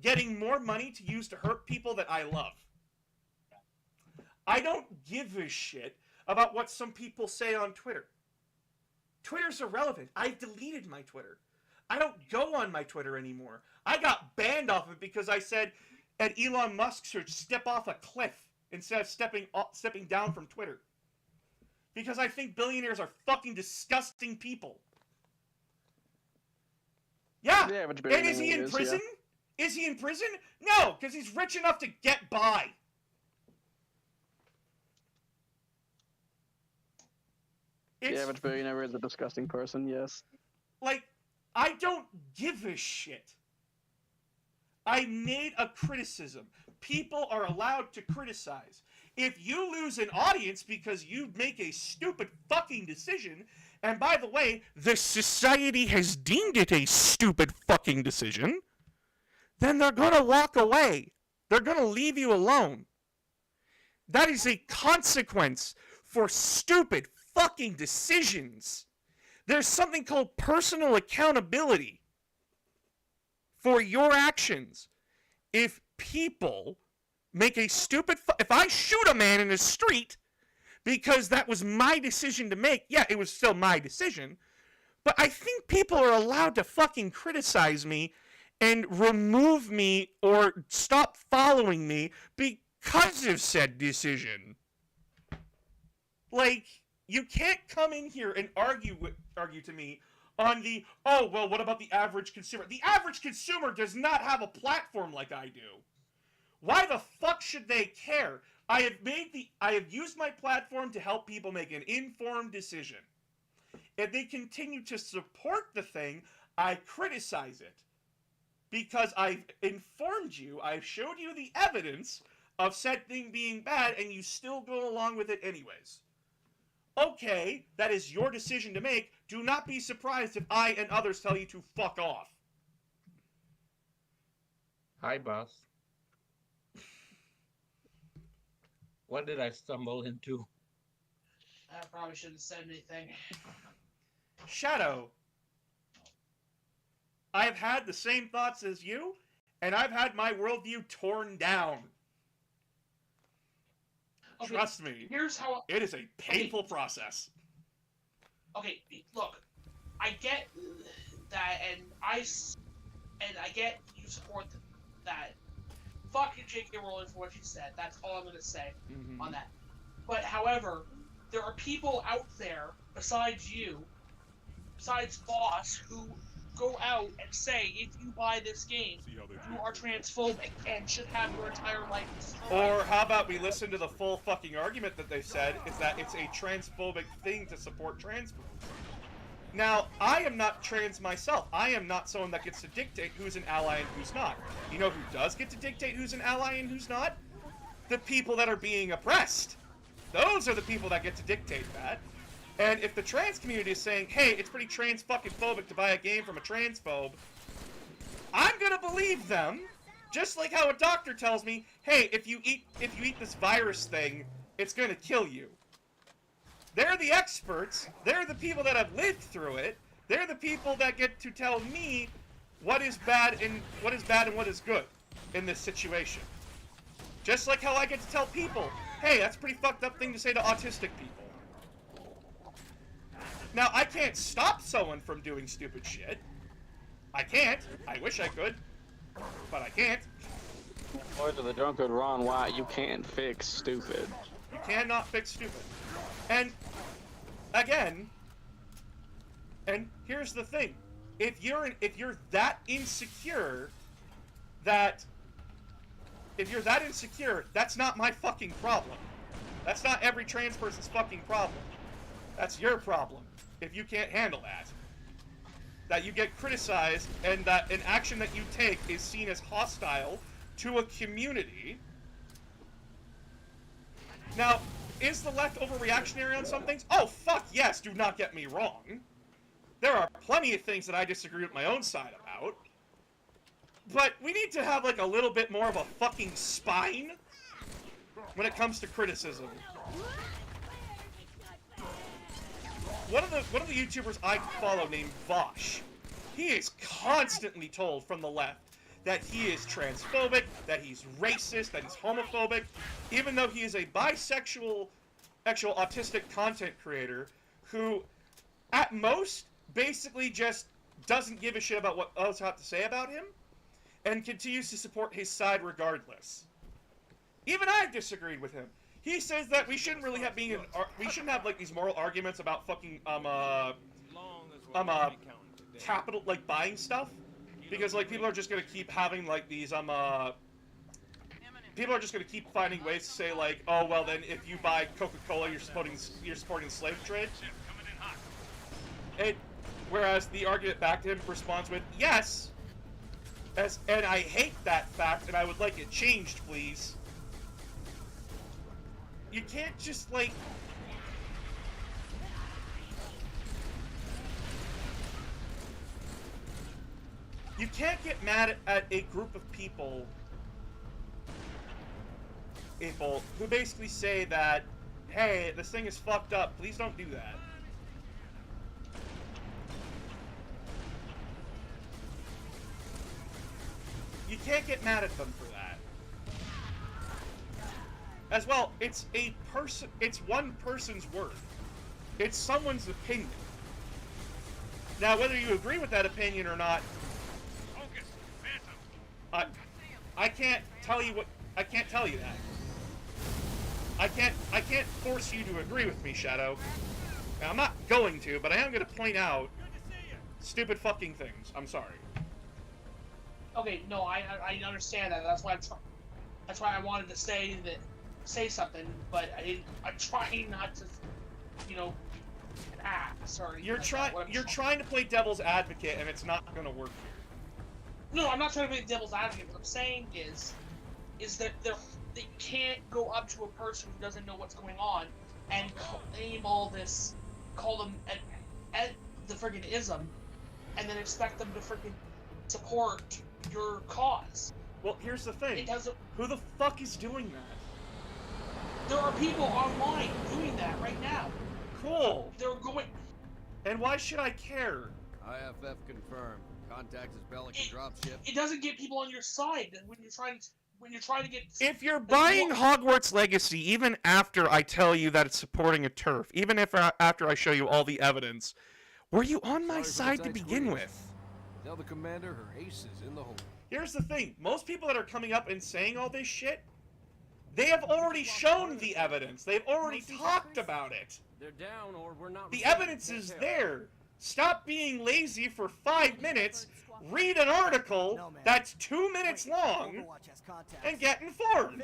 getting more money to use to hurt people that I love. I don't give a shit about what some people say on Twitter. Twitter's irrelevant. I've deleted my Twitter. I don't go on my Twitter anymore. I got banned off it because I said that Elon Musk should step off a cliff instead of stepping down from Twitter. Because I think billionaires are fucking disgusting people. Yeah, and is he in prison? Yeah. Is he in prison? No, because he's rich enough to get by. The average billionaire is a disgusting person, yes. Like, I don't give a shit. I made a criticism. People are allowed to criticize. If you lose an audience because you make a stupid fucking decision, and by the way, the society has deemed it a stupid fucking decision, then they're gonna walk away. They're gonna leave you alone. That is a consequence for stupid fucking decisions. There's something called personal accountability for your actions. If people make a stupid if I shoot a man in the street because that was my decision to make, yeah, it was still my decision, but I think people are allowed to fucking criticize me and remove me or stop following me because of said decision. Like, you can't come in here and argue to me on the, oh, well, what about the average consumer? The average consumer does not have a platform like I do. Why the fuck should they care? I have used my platform to help people make an informed decision. If they continue to support the thing, I criticize it. Because I've informed you, I've showed you the evidence of said thing being bad, and you still go along with it anyways. Okay, that is your decision to make. Do not be surprised if I and others tell you to fuck off. Hi, boss. What did I stumble into? I probably shouldn't have said anything. Shadow, I've had the same thoughts as you, and I've had my worldview torn down. Okay, trust me, here's how it is a painful process. Okay, look, I get that, and I get you support that. Fuck you, J.K. Rowling, for what you said. That's all I'm gonna say on that. But however, there are people out there besides you, besides Boss, who go out and say, if you buy this game, you are transphobic and should have your entire life destroyed. Or how about we listen to the full fucking argument that they said, is that it's a transphobic thing to support trans people. Now, I am not trans myself. I am not someone that gets to dictate who's an ally and who's not. You know who does get to dictate who's an ally and who's not? The people that are being oppressed. Those are the people that get to dictate that. And if the trans community is saying, hey, it's pretty trans-fucking-phobic to buy a game from a transphobe, I'm gonna believe them. Just like how a doctor tells me, hey, if you eat this virus thing, it's gonna kill you. They're the experts. They're the people that have lived through it. They're the people that get to tell me what is bad and what is good in this situation. Just like how I get to tell people, hey, that's a pretty fucked up thing to say to autistic people. Now, I can't stop someone from doing stupid shit. I can't. I wish I could. But I can't. Words of the drunkard Ron White, you can't fix stupid. You cannot fix stupid. And, again, and here's the thing. If you're that insecure, that's not my fucking problem. That's not every trans person's fucking problem. That's your problem. If you can't handle that. That you get criticized and that an action that you take is seen as hostile to a community. Now, is the left overreactionary on some things? Oh, fuck yes, do not get me wrong. There are plenty of things that I disagree with my own side about. out. But we need to have, like, a little bit more of a fucking spine when it comes to criticism. One of the YouTubers I follow named Vosh, he is constantly told from the left that he is transphobic, that he's racist, that he's homophobic, even though he is a bisexual, actual autistic content creator who, at most, basically just doesn't give a shit about what others have to say about him, and continues to support his side regardless. Even I've disagreed with him. He says that we shouldn't really have we shouldn't have like these moral arguments about fucking capital, like buying stuff, because like people are just gonna keep having like these people are just gonna keep finding ways to say like, oh well, then if you buy Coca-Cola, you're supporting the slave trade. Whereas the argument back to him responds with yes, and I hate that fact, and I would like it changed, please. You can't just, like... You can't get mad at a group of people who basically say that, hey, this thing is fucked up, please don't do that. You can't get mad at them for that. As well, it's one person's word. It's someone's opinion. Now, whether you agree with that opinion or not, I can't tell you I can't tell you that. I can't force you to agree with me, Shadow. Now, I'm not going to, but I am going to point out stupid fucking things. I'm sorry. Okay, no, I understand that. That's why I wanted to say something, but I'm trying not to, sorry. You're trying to play devil's advocate, and it's not gonna work here. No, I'm not trying to play devil's advocate. What I'm saying is that they can't go up to a person who doesn't know what's going on and claim all this, call them the friggin' ism, and then expect them to friggin' support your cause. Well, here's the thing. Who the fuck is doing that? There are people online doing that right now. Cool. They're going... And why should I care? IFF confirmed. Contact is Pelican dropship. It doesn't get people on your side when you're trying to get... If you're buying Hogwarts Legacy, even after I tell you that it's supporting a turf, even if after I show you all the evidence, were you on my side to begin with? Tell the commander her ace is in the hole. Here's the thing. Most people that are coming up and saying all this shit, they have already shown the evidence. They've already talked about it. They're down or we're not. The evidence is there. Stop being lazy for 5 minutes, read an article that's 2 minutes long, and get informed.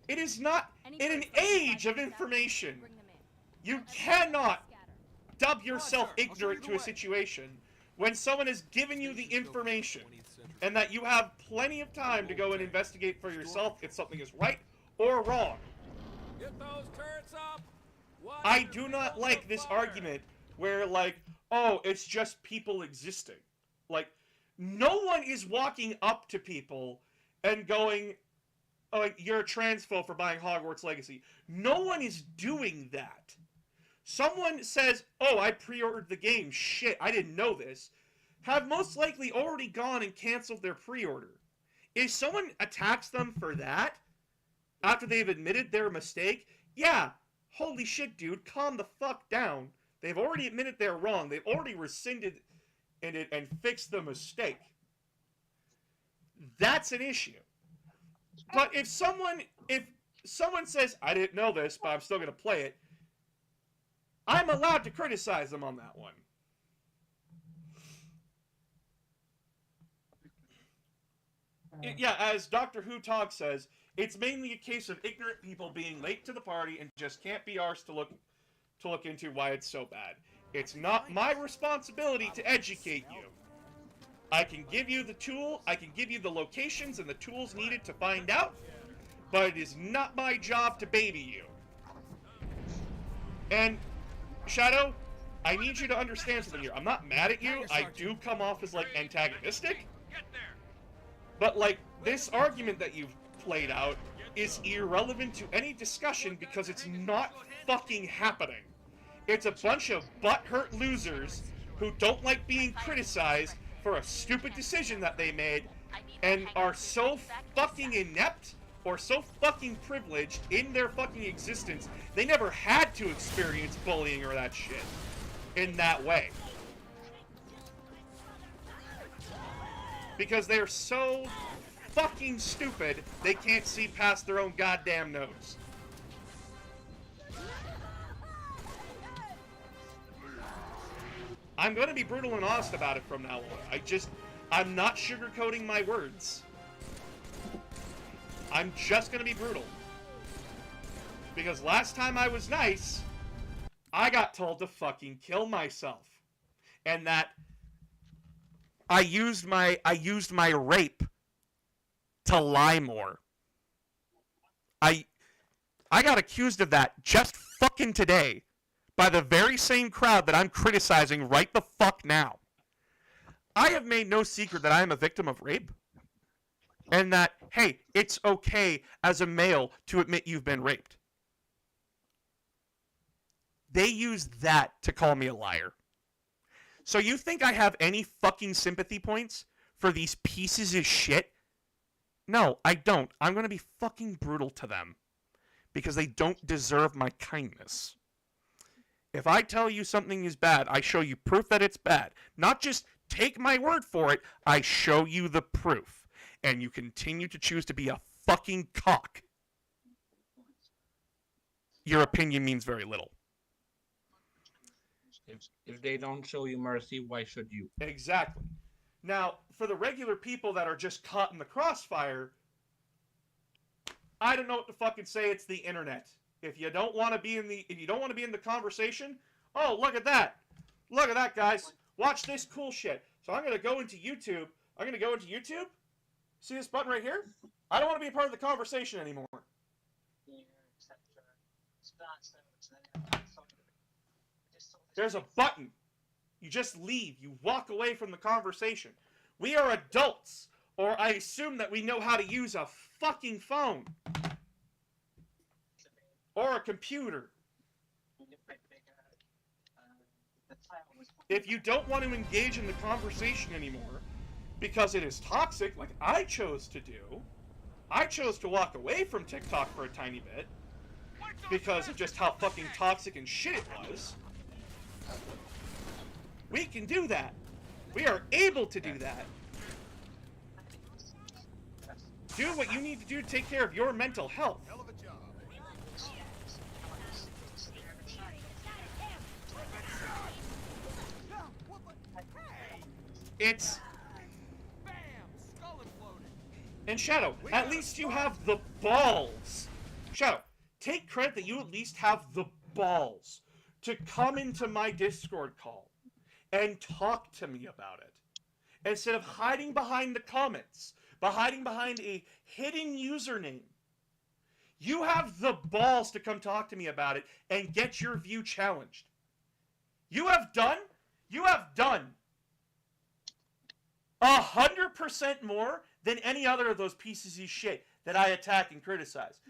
It is not in an age of information. You cannot dub yourself ignorant to a situation when someone has given you the information and that you have plenty of time to go and investigate for yourself if something is right or wrong. Get those turrets up. I do not like this argument where, like, oh, it's just people existing. Like, no one is walking up to people and going, oh, you're a transphobe for buying Hogwarts Legacy. No one is doing that. Someone says, oh, I pre-ordered the game. Shit, I didn't know this. Have most likely already gone and canceled their pre-order. If someone attacks them for that, after they've admitted their mistake, yeah, holy shit, dude, calm the fuck down. They've already admitted they're wrong. They've already rescinded it and fixed the mistake. That's an issue. But if someone says, I didn't know this, but I'm still going to play it, I'm allowed to criticize them on that one. Yeah, as Doctor Who Talk says, it's mainly a case of ignorant people being late to the party and just can't be arsed to look into why it's so bad. It's not my responsibility to educate you. I can give you the tool, I can give you the locations and the tools needed to find out, but it is not my job to baby you. And, Shadow, I need you to understand something here. I'm not mad at you. I do come off as, like, antagonistic. But, like, this argument that you've played out is irrelevant to any discussion because it's not fucking happening. It's a bunch of butthurt losers who don't like being criticized for a stupid decision that they made and are so fucking inept or so fucking privileged in their fucking existence, they never had to experience bullying or that shit in that way. Because they're so fucking stupid, they can't see past their own goddamn nose. I'm going to be brutal and honest about it from now on. I'm not sugarcoating my words. I'm just going to be brutal. Because last time I was nice, I got told to fucking kill myself. And that I used my rape to lie more. I got accused of that just fucking today by the very same crowd that I'm criticizing right the fuck now. I have made no secret that I am a victim of rape. And that, hey, it's okay as a male to admit you've been raped. They use that to call me a liar. So you think I have any fucking sympathy points for these pieces of shit? No, I don't. I'm going to be fucking brutal to them. Because they don't deserve my kindness. If I tell you something is bad, I show you proof that it's bad. Not just take my word for it, I show you the proof. And you continue to choose to be a fucking cock. Your opinion means very little. If they don't show you mercy, why should you? Exactly. Now, for the regular people that are just caught in the crossfire, I don't know what to fucking say. It's the internet. If you don't want to be in the conversation, oh, look at that. Look at that, guys. Watch this cool shit. So I'm going to go into YouTube. See this button right here? I don't want to be a part of the conversation anymore. There's a button. You just leave. You walk away from the conversation. We are adults, or I assume that we know how to use a fucking phone. Or a computer. If you don't want to engage in the conversation anymore, because it is toxic, like I chose to do, I chose to walk away from TikTok for a tiny bit, because of just how fucking toxic and shit it was. We can do that. We are able to do that. Do what you need to do to take care of your mental health. It's... And Shadow, at least you have the balls. Shadow, take credit that you at least have the balls to come into my Discord call and talk to me about it. Instead of hiding behind the comments, hiding behind a hidden username. You have the balls to come talk to me about it and get your view challenged. You have done 100% more than any other of those pieces of shit that I attack and criticize.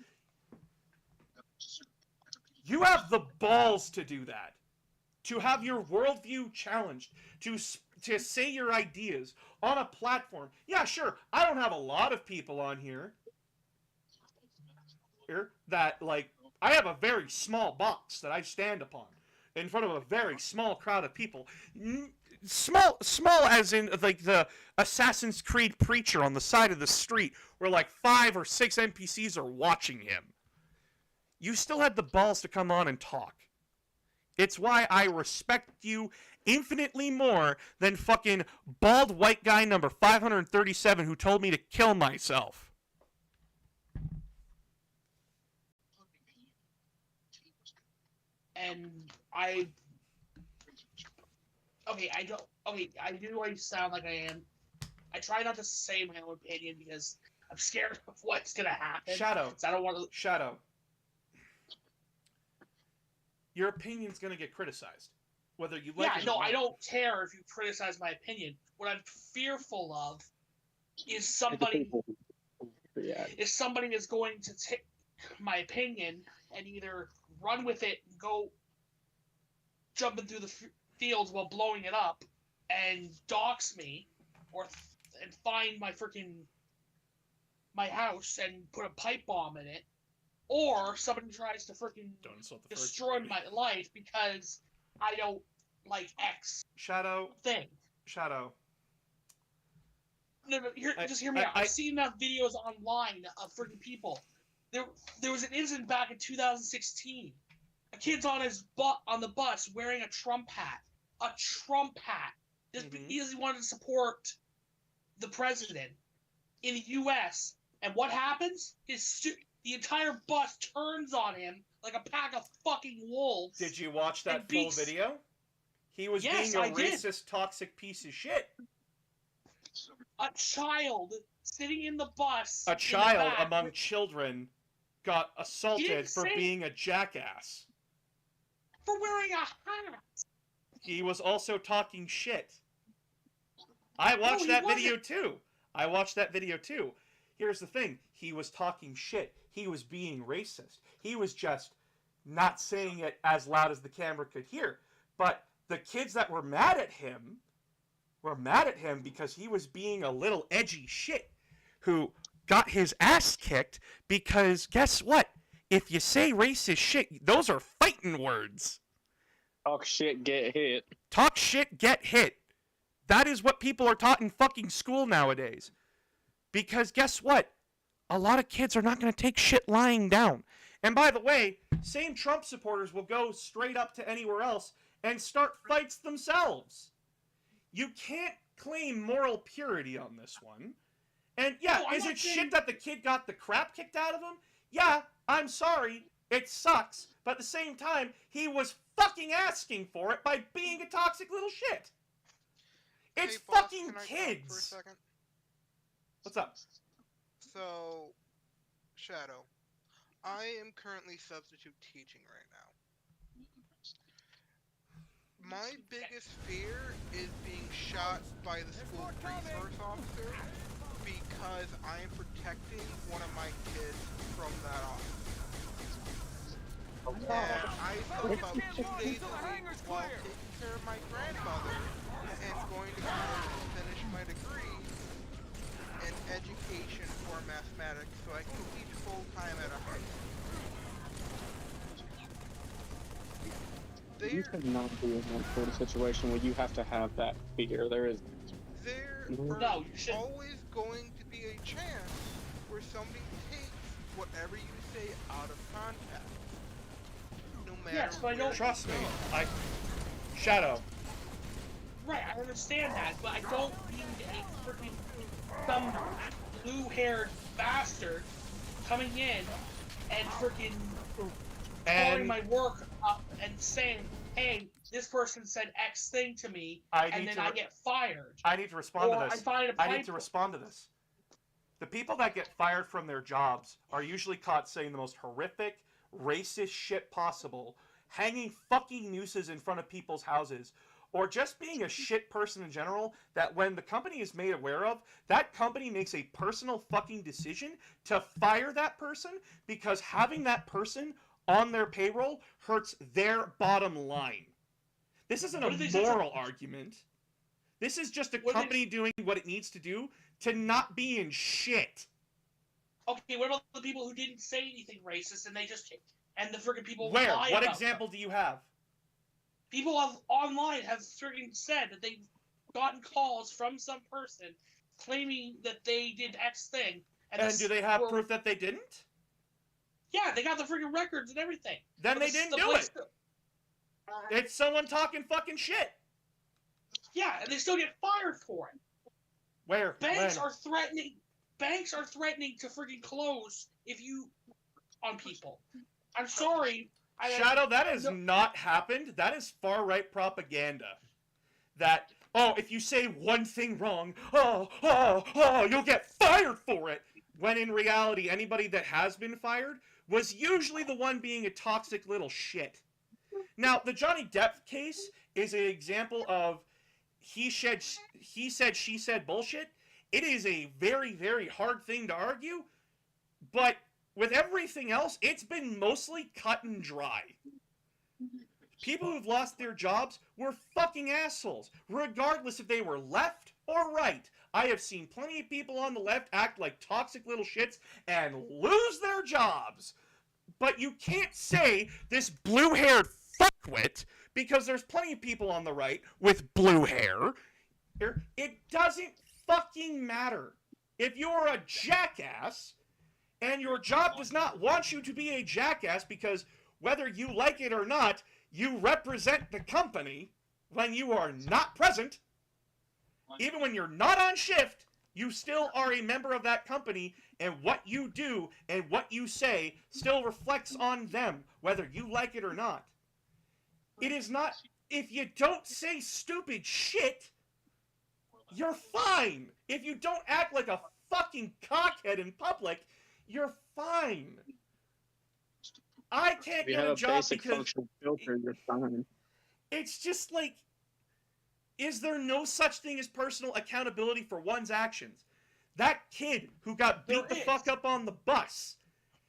You have the balls to do that. To have your worldview challenged. To say your ideas on a platform. Yeah, sure, I don't have a lot of people on here that, like, I have a very small box that I stand upon in front of a very small crowd of people. Small as in, like, the Assassin's Creed preacher on the side of the street where, like, 5 or 6 NPCs are watching him. You still had the balls to come on and talk. It's why I respect you infinitely more than fucking bald white guy number 537 who told me to kill myself. And I do always sound like I am. I try not to say my own opinion because I'm scared of what's gonna happen. Shadow. I don't want to. Shadow. Your opinion's gonna get criticized. Whether you like yeah, it no, or not. I don't care if you criticize my opinion. What I'm fearful of is somebody is going to take my opinion and either run with it and go jumping through the fields while blowing it up and dox me, and find my house and put a pipe bomb in it, or somebody tries to freaking destroy my life because I don't like X thing. Shadow. No, just hear me out. I've seen enough videos online of freaking people. There was an incident back in 2016. A kid's on the bus wearing a Trump hat. A Trump hat. Just because he wanted to support the president in the U.S. And what happens? The entire bus turns on him like a pack of fucking wolves. Did you watch that full video? He was being a racist, toxic piece of shit. A child sitting in the bus. A child among children got assaulted for being a jackass. For wearing a hat. He was also talking shit. I watched that video too. Here's the thing. He was talking shit. He was being racist. He was just not saying it as loud as the camera could hear. But the kids that were mad at him because he was being a little edgy shit who got his ass kicked because guess what? If you say racist shit, those are fighting words. Talk shit, get hit. Talk shit, get hit. That is what people are taught in fucking school nowadays. Because guess what? A lot of kids are not going to take shit lying down. And by the way, same Trump supporters will go straight up to anywhere else and start fights themselves. You can't claim moral purity on this one. And yeah, is it shit that the kid got the crap kicked out of him? Yeah, I'm sorry. It sucks. But at the same time, he was fucking asking for it by being a toxic little shit. It's fucking kids. For a second? What's up? So, Shadow, I am currently substitute teaching right now. My biggest fear is being shot by the school resource officer because I am protecting one of my kids from that officer. And I spend about 2 days a week while taking care of my grandmother and going to college to finish my degree in education for mathematics so I can teach full-time at a high school. You cannot be in that sort of situation where you have to have that fear. There is. There always going to be a chance where somebody takes whatever you say out of context. No matter. Yes, but I don't trust me. Shadow. Right, I understand that, but I don't need a freaking some blue-haired bastard coming in and freaking calling my work up and saying, "Hey, this person said X thing to me," and then I get fired. I need to respond to this. I need to respond to this. The people that get fired from their jobs are usually caught saying the most horrific, racist shit possible, hanging fucking nooses in front of people's houses, or just being a shit person in general that when the company is made aware of, that company makes a personal fucking decision to fire that person because having that person on their payroll hurts their bottom line. This isn't a moral argument. This is just a company doing what it needs to do to not be in shit. Okay, what about the people who didn't say anything racist and they just and the freaking people Where? lie What about example do you have? People online have freaking said that they've gotten calls from some person claiming that they did X thing. And do they have proof that they didn't? Yeah, they got the freaking records and everything. Then they didn't do it. It's someone talking fucking shit. Yeah, and they still get fired for it. Where? Banks are threatening to freaking close if you on people. I'm sorry. Shadow, that has not happened. That is far-right propaganda. That, if you say one thing wrong, you'll get fired for it. When in reality, anybody that has been fired was usually the one being a toxic little shit. Now, the Johnny Depp case is an example of he said, she said bullshit. It is a very, very hard thing to argue, but with everything else, it's been mostly cut and dry. People who've lost their jobs were fucking assholes, regardless if they were left or right. I have seen plenty of people on the left act like toxic little shits and lose their jobs. But you can't say this blue-haired fuckwit, because there's plenty of people on the right with blue hair. It doesn't fucking matter. If you're a jackass, and your job does not want you to be a jackass because whether you like it or not, you represent the company when you are not present, even when you're not on shift, you still are a member of that company, and what you do and what you say still reflects on them, whether you like it or not. It is not, if you don't say stupid shit, you're fine. If you don't act like a fucking cockhead in public, you're fine. I can't get a job because filter, you're fine. It's just like, is there no such thing as personal accountability for one's actions? That kid who got beat the fuck up on the bus,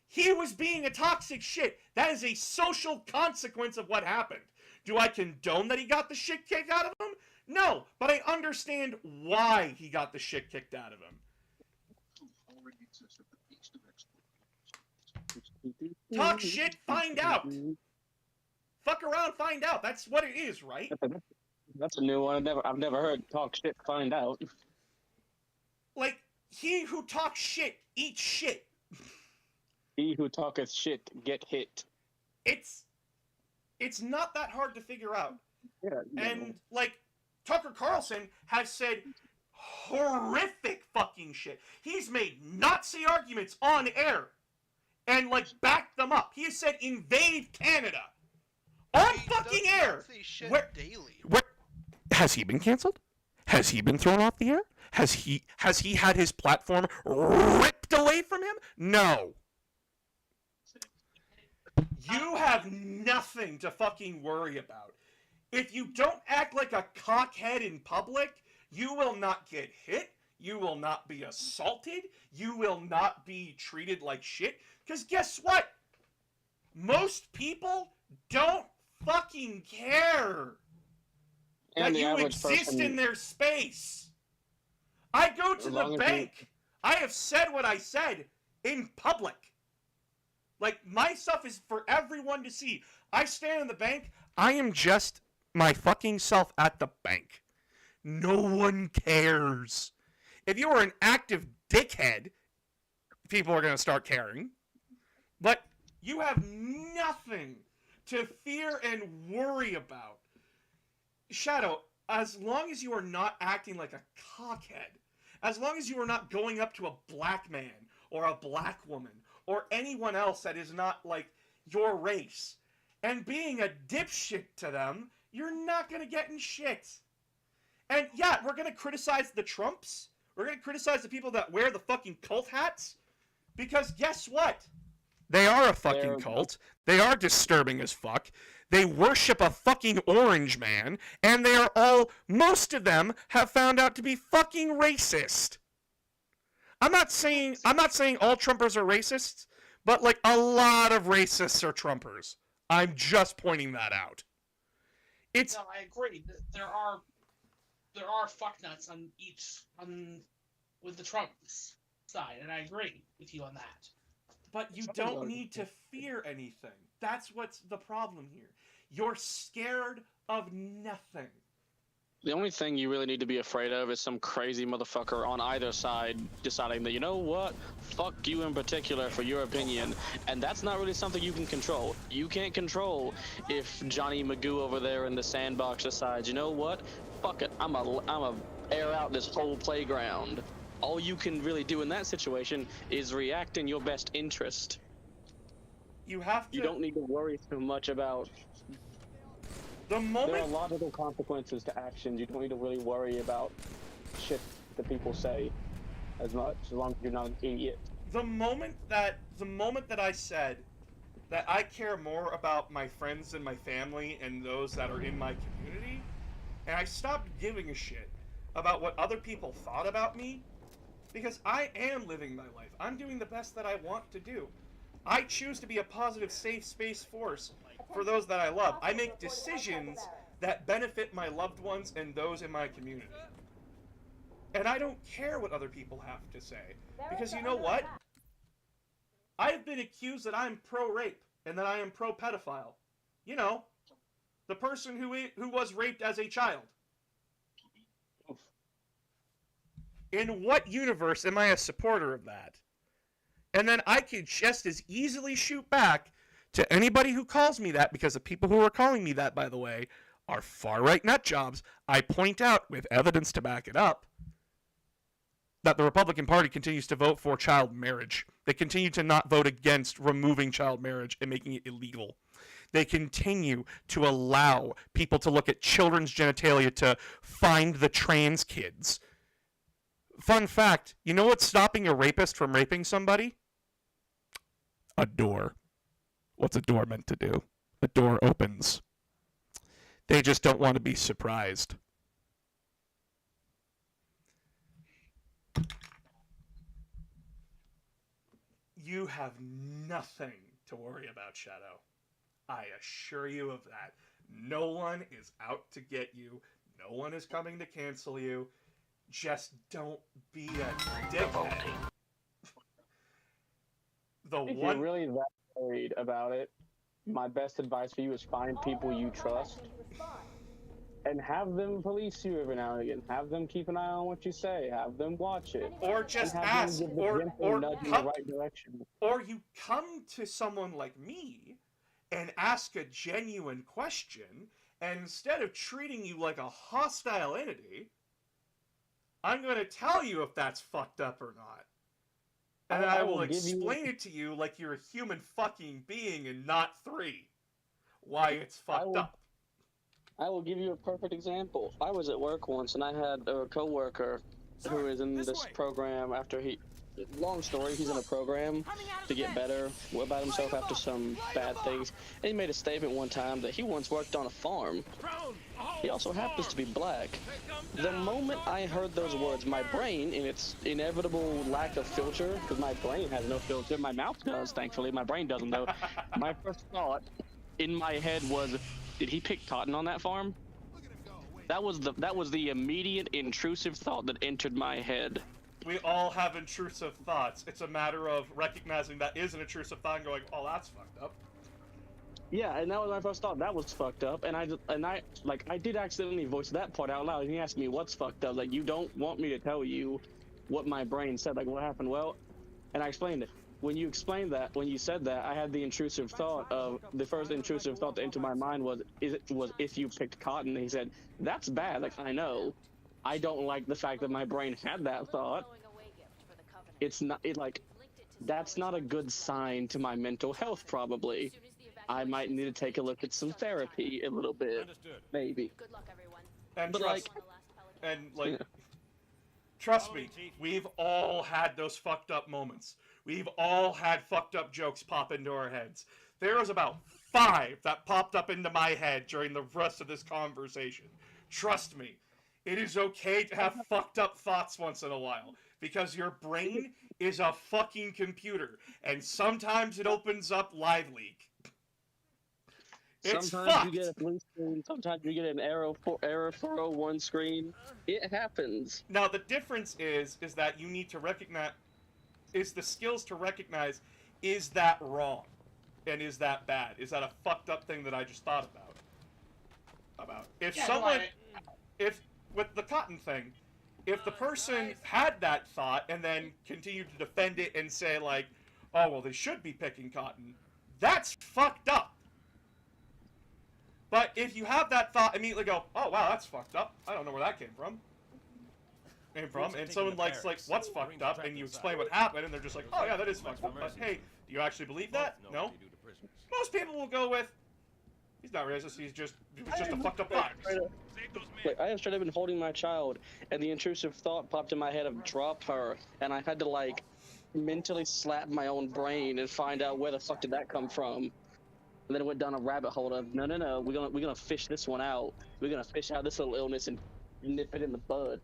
he was being a toxic shit. That is a social consequence of what happened. Do I condone that he got the shit kicked out of him? No, but I understand why he got the shit kicked out of him. Talk shit, find out. Fuck around, find out. That's what it is, right? That's a new one. I've never heard talk shit, find out. Like, he who talks shit eats shit. He who talketh shit get hit. It's not that hard to figure out. Yeah. And like Tucker Carlson has said horrific fucking shit. He's made Nazi arguments on air and like backed them up. He has said invade Canada on fucking air. Where has he been canceled? Has he been thrown off the air? Has he had his platform ripped away from him? No. You have nothing to fucking worry about. If you don't act like a cockhead in public, you will not get hit, you will not be assaulted, you will not be treated like shit, because guess what? Most people don't fucking care that you exist in their space. I go to the bank. I have said what I said in public. Like, my stuff is for everyone to see. I stand in the bank. I am just my fucking self at the bank. No one cares. If you are an active dickhead, people are going to start caring. But you have nothing to fear and worry about. Shadow, as long as you are not acting like a cockhead, as long as you are not going up to a black man or a black woman or anyone else that is not like your race and being a dipshit to them, you're not going to get in shit. And yeah, we're going to criticize the Trumps. We're going to criticize the people that wear the fucking cult hats. Because guess what? They are a fucking cult. They are disturbing as fuck. They worship a fucking orange man. And they are all, most of them have found out to be fucking racist. I'm not saying all Trumpers are racists, but like a lot of racists are Trumpers. I'm just pointing that out. No, I agree. There are fucknuts with the Trumps side, and I agree with you on that. But you don't need to fear anything. That's what's the problem here. You're scared of nothing. The only thing you really need to be afraid of is some crazy motherfucker on either side deciding that, you know what, fuck you in particular for your opinion, and that's not really something you can control. You can't control if Johnny Magoo over there in the sandbox decides, you know what, fuck it, I'm a air out this whole playground. All you can really do in that situation is react in your best interest. You have to... You don't need to worry too much about... The moment... There are logical consequences to actions. You don't need to really worry about shit that people say as much, as long as you're not an idiot. The moment that I said that I care more about my friends and my family and those that are in my community, and I stopped giving a shit about what other people thought about me, because I am living my life. I'm doing the best that I want to do. I choose to be a positive, safe space force for those that I love. I make decisions that benefit my loved ones and those in my community. And I don't care what other people have to say, because you know what? I've been accused that I'm pro-rape and that I am pro-pedophile. You know, the person who was raped as a child. In what universe am I a supporter of that? And then I could just as easily shoot back to anybody who calls me that, because the people who are calling me that, by the way, are far-right nutjobs. I point out, with evidence to back it up, that the Republican Party continues to vote for child marriage. They continue to not vote against removing child marriage and making it illegal. They continue to allow people to look at children's genitalia to find the trans kids. Fun fact, you know what's stopping a rapist from raping somebody? A door. What's a door meant to do? A door opens. They just don't want to be surprised. You have nothing to worry about, Shadow. I assure you of that. No one is out to get you. No one is coming to cancel you. Just don't be a dickhead. If you're really that worried about it, my best advice for you is find people you trust and have them police you every now and again. Have them keep an eye on what you say. Have them watch it. Or just ask, or you come to someone like me and ask a genuine question, and instead of treating you like a hostile entity, I'm going to tell you if that's fucked up or not. And I will explain it to you like you're a human fucking being and not 3. Why it's fucked up. I will give you a perfect example. I was at work once and I had a coworker who is in this program after long story, he's in a program to get better about himself after some bad things. And he made a statement one time that he once worked on a farm. He also happens to be black. The moment I heard those words, my brain, in its inevitable lack of filter, because my brain has no filter, my mouth does, thankfully, my brain doesn't though. My first thought in my head was, did he pick cotton on that farm? That was the immediate intrusive thought that entered my head. We all have intrusive thoughts. It's a matter of recognizing that is an intrusive thought and going, oh, that's fucked up. Yeah, and that was my first thought. That was fucked up, and I did accidentally voice that part out loud. And he asked me, "What's fucked up?" Like, you don't want me to tell you what my brain said. Like, what happened? Well, and I explained it. When you explained that, when you said that, I had the intrusive thought of the first intrusive thought that entered my mind was if you picked cotton. And he said, "That's bad." Like, I know. I don't like the fact that my brain had that thought. That's not a good sign to my mental health, probably. I might need to take a look at some therapy a little bit, maybe. Good luck, everyone. And trust me, we've all had those fucked up moments. We've all had fucked up jokes pop into our heads. There was about 5 that popped up into my head during the rest of this conversation. Trust me, it is okay to have fucked up thoughts once in a while, because your brain is a fucking computer, and sometimes it opens up Live Leak. It's sometimes fucked. You get a blue screen, sometimes you get an error 401 screen. It happens. Now the difference is that you need to recognize, is the skills to recognize, is that wrong? And is that bad? Is that a fucked up thing that I just thought about? If with the cotton thing, if the person had that thought and then continued to defend it and say like, oh, well, they should be picking cotton, that's fucked up. But if you have that thought, immediately go, oh, wow, that's fucked up. I don't know where that came from. And someone like, what's fucked up? And you explain what happened, and they're just like, oh, yeah, that is fucked up. But hey, do you actually believe that? No? Most people will go with, he's not racist, it was just a fucked up thought. Like, I have straight up been holding my child, and the intrusive thought popped in my head of drop her, and I had to, like, mentally slap my own brain and find out where the fuck did that come from. And then it went down a rabbit hole of no, we're gonna fish this one out. We're gonna fish out this little illness and nip it in the bud.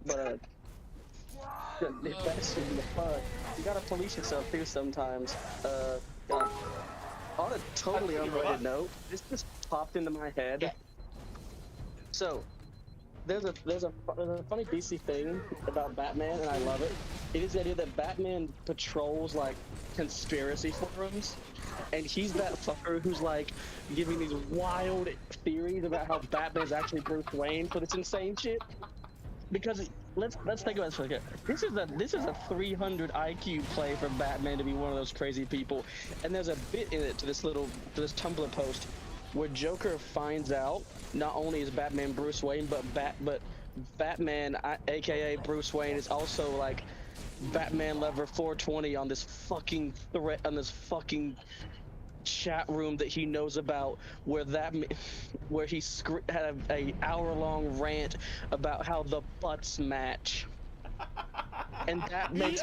But nip that shit in the bud. You gotta police yourself too sometimes. God. On a totally unrelated note, this just popped into my head. Yeah. So there's a funny DC thing about Batman, and I love it. It is the idea that Batman patrols like conspiracy forums, and he's that fucker who's like giving these wild theories about how Batman's actually Bruce Wayne for this insane shit. Because let's think about this for a second. This is a 300 IQ play for Batman to be one of those crazy people, and there's a bit in it to this Tumblr post where Joker finds out not only is Batman Bruce Wayne, but Batman, aka Bruce Wayne, is also like Batman Lever 420 on this fucking threat on this fucking chat room that he knows about, where he had a hour-long rant about how the butts match. And that makes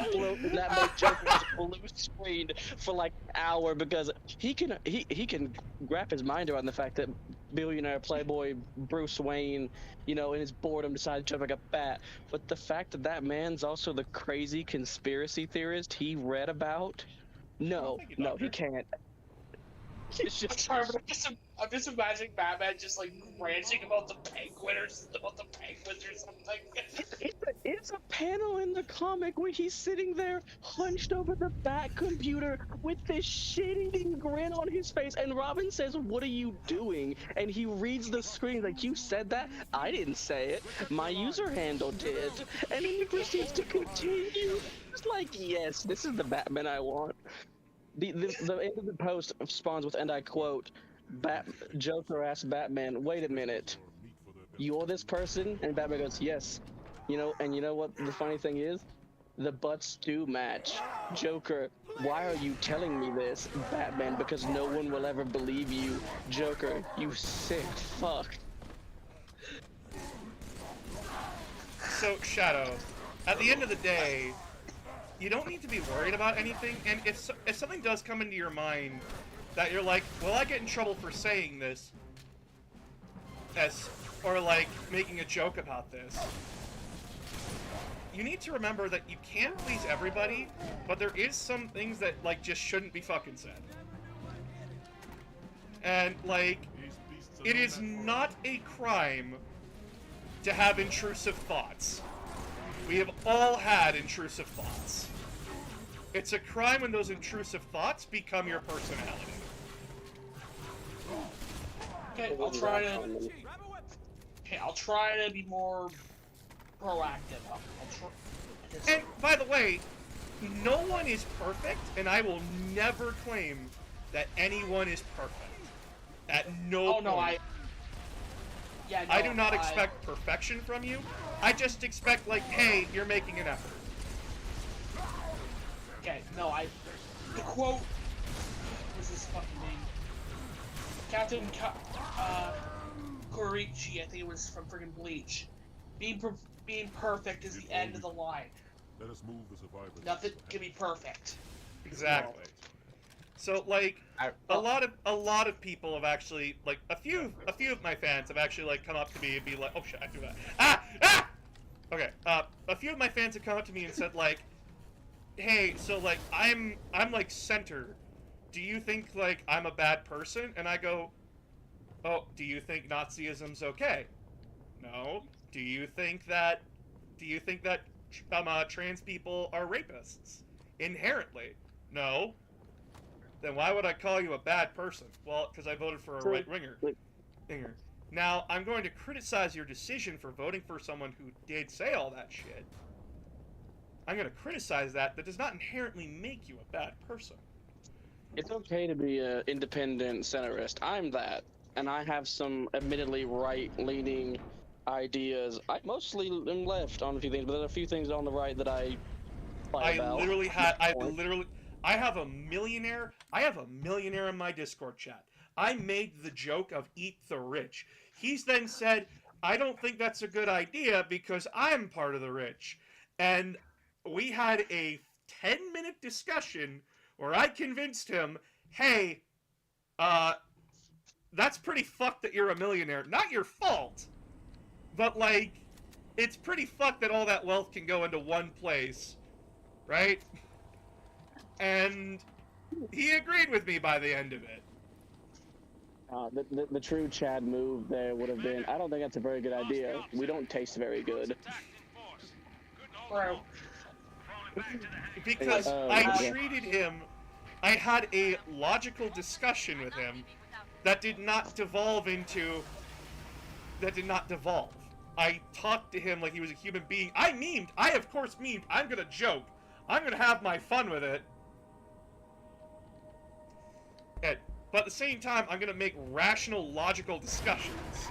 Joker's blue screen for like an hour because he can wrap his mind around the fact that billionaire playboy Bruce Wayne, in his boredom decided to jump like a bat. But the fact that man's also the crazy conspiracy theorist he read about, no, he can't. It's just I'm just imagining Batman just like ranting about the penguins or something. It's a panel in the comic where he's sitting there hunched over the Bat computer with this shit-eating grin on his face, and Robin says, "What are you doing?" And he reads the screen like, "You said that? I didn't say it. My user handle did." And then he proceeds to continue. It's like, yes, this is the Batman I want. The end of the post spawns with, and I quote, Joker asks Batman, "Wait a minute, you're this person?" And Batman goes, "Yes." And you know what the funny thing is? The butts do match. Joker, why are you telling me this? Batman, because no one will ever believe you. Joker, you sick fuck. So, Shadow, at the end of the day, you don't need to be worried about anything, and if something does come into your mind that you're like, well, I get in trouble for saying this, or like making a joke about this, you need to remember that you can't please everybody, but there is some things that like just shouldn't be fucking said. And like, it is not a crime to have intrusive thoughts. We have all had intrusive thoughts. It's a crime when those intrusive thoughts become your personality. Okay, I'll try to be more proactive. And by the way, no one is perfect, and I will never claim that anyone is perfect. At no point. No, I do not expect perfection from you. I just expect, like, hey, you're making an effort. Okay, the quote was this fucking name. Captain Korichi, I think it was from friggin' Bleach. Being perfect is the end of the line. Let us move the survivors. Nothing can be perfect. Exactly. So, like, a lot of people have actually, like, a few of my fans have actually, like, come up to me and be like, oh shit, I do that. Okay, a few of my fans have come up to me and said, like, hey, so, like, I'm like, center. Do you think, like, I'm a bad person? And I go, oh, do you think Nazism's okay? No. Do you think that trans people are rapists? Inherently. No. Then why would I call you a bad person? Well, because I voted for a right-winger. Now, I'm going to criticize your decision for voting for someone who did say all that shit. I'm going to criticize that. That does not inherently make you a bad person. It's okay to be an independent centrist. I'm that. And I have some admittedly right-leaning ideas. I mostly am left on a few things, but there are a few things on the right that I fight about. I have a millionaire in my Discord chat. I made the joke of eat the rich. He's then said, I don't think that's a good idea because I'm part of the rich. And we had a 10-minute discussion where I convinced him, hey, that's pretty fucked that you're a millionaire. Not your fault, but, like, it's pretty fucked that all that wealth can go into one place, right? And he agreed with me by the end of it. The true Chad move there would have been, I don't think that's a very good idea. We don't taste very good. Because I treated him, I had a logical discussion with him that did not devolve. I talked to him like he was a human being. I of course memed, I'm gonna joke. I'm gonna have my fun with it. But at the same time, I'm gonna make rational, logical discussions.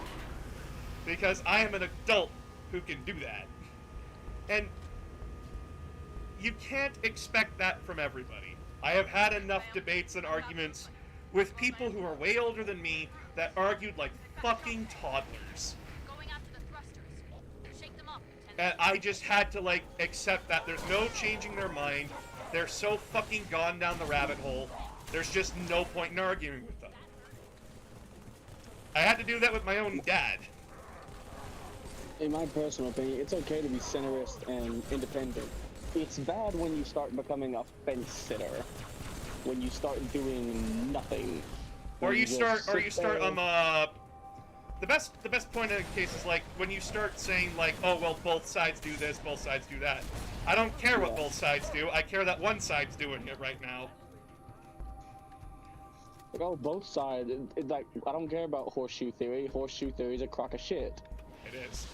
Because I am an adult who can do that. And you can't expect that from everybody. I have had enough debates and arguments with people who are way older than me that argued like fucking toddlers. And I just had to, like, accept that there's no changing their mind. They're so fucking gone down the rabbit hole. There's just no point in arguing with them. I had to do that with my own dad. In my personal opinion, it's okay to be centrist and independent. It's bad when you start becoming a fence sitter. When you start doing nothing. Or you start the best point in the case is like when you start saying like, oh well, both sides do this, both sides do that. I don't care what both sides do. I care that one side's doing it right now. Like, oh, both sides. Like, I don't care about horseshoe theory. Horseshoe theory is a crock of shit. It is.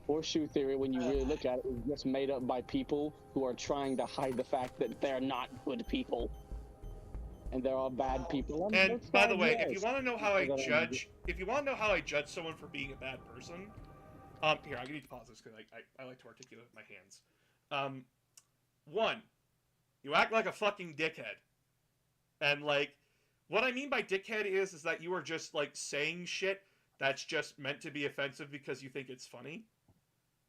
Horseshoe theory, when you really look at it, is just made up by people who are trying to hide the fact that they're not good people. And there are bad people. And by the way, if you want to know how I judge, someone for being a bad person, here, I need to pause this because I like to articulate with my hands. One, you act like a fucking dickhead. And, like, what I mean by dickhead is that you are just, like, saying shit that's just meant to be offensive because you think it's funny.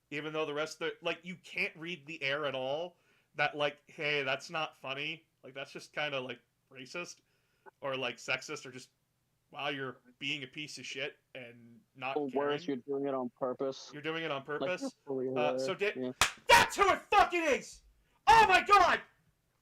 Even though the rest of the, like, you can't read the air at all. That, like, hey, that's not funny. Like, that's just kind of, like, racist. Or, like, sexist. Or just, wow, you're being a piece of shit and not caring. Worse, you're doing it on purpose. You're doing it on purpose? Like, That's who it fucking is! Oh my god!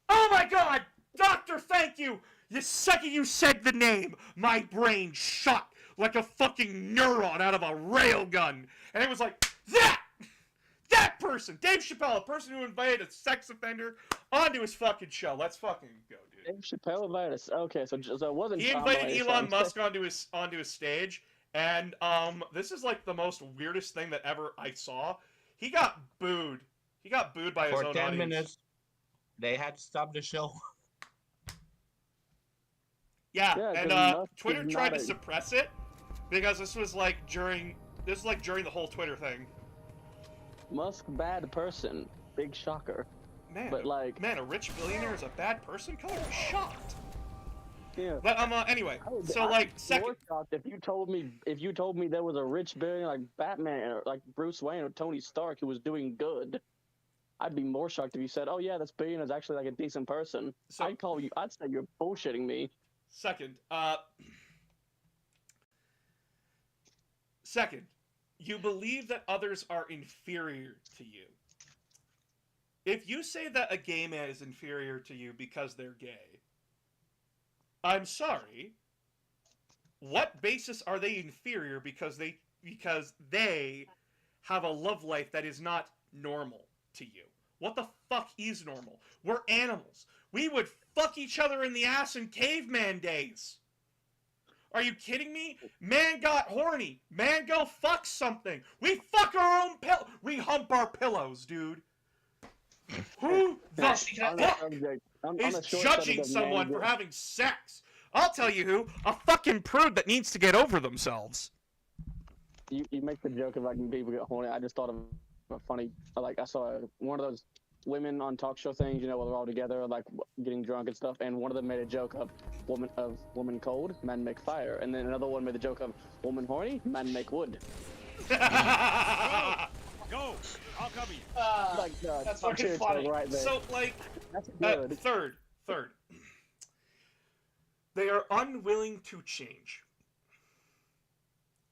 Oh my god! Doctor, thank you! The second you said the name, my brain shot like a fucking neuron out of a railgun. And it was like, that person! Dave Chappelle, a person who invited a sex offender onto his fucking show. Let's fucking go, dude. Dave Chappelle invited us. Okay, so it wasn't. He invited Elon Musk onto his stage, and this is like the most weirdest thing that ever I saw. He got booed. He got booed by his own audience. For 10 minutes, they had to stop the show. Yeah, and Twitter tried to suppress it because this was like during the whole Twitter thing. Musk, bad person. Big shocker. Man, but like, a rich billionaire is a bad person? Color was shocked. Yeah. But anyway, so like second. If you told me there was a rich billionaire like Batman or like Bruce Wayne or Tony Stark who was doing good, I'd be more shocked if you said, "Oh yeah, this billionaire's actually like a decent person." So, I'd say you're bullshitting me. Second, you believe that others are inferior to you. If you say that a gay man is inferior to you because they're gay, I'm sorry. What basis are they inferior because they have a love life that is not normal to you? What the fuck is normal? We're animals. We would fuck each other in the ass in caveman days. Are you kidding me? Man got horny. Man go fuck something. We fuck our own we hump our pillows, dude. Who the fuck is judging someone for having sex? I'll tell you who. A fucking prude that needs to get over themselves. You make the joke of like people get horny. I just thought of a funny, like I saw one of those women on talk show things, you know, where they're all together, like getting drunk and stuff, and one of them made a joke of woman cold, men make fire, and then another one made the joke of woman horny, men make wood. Go! I'll cover you. That's I'm fucking sure it's funny. right there. So, like, That's good. third. They are unwilling to change.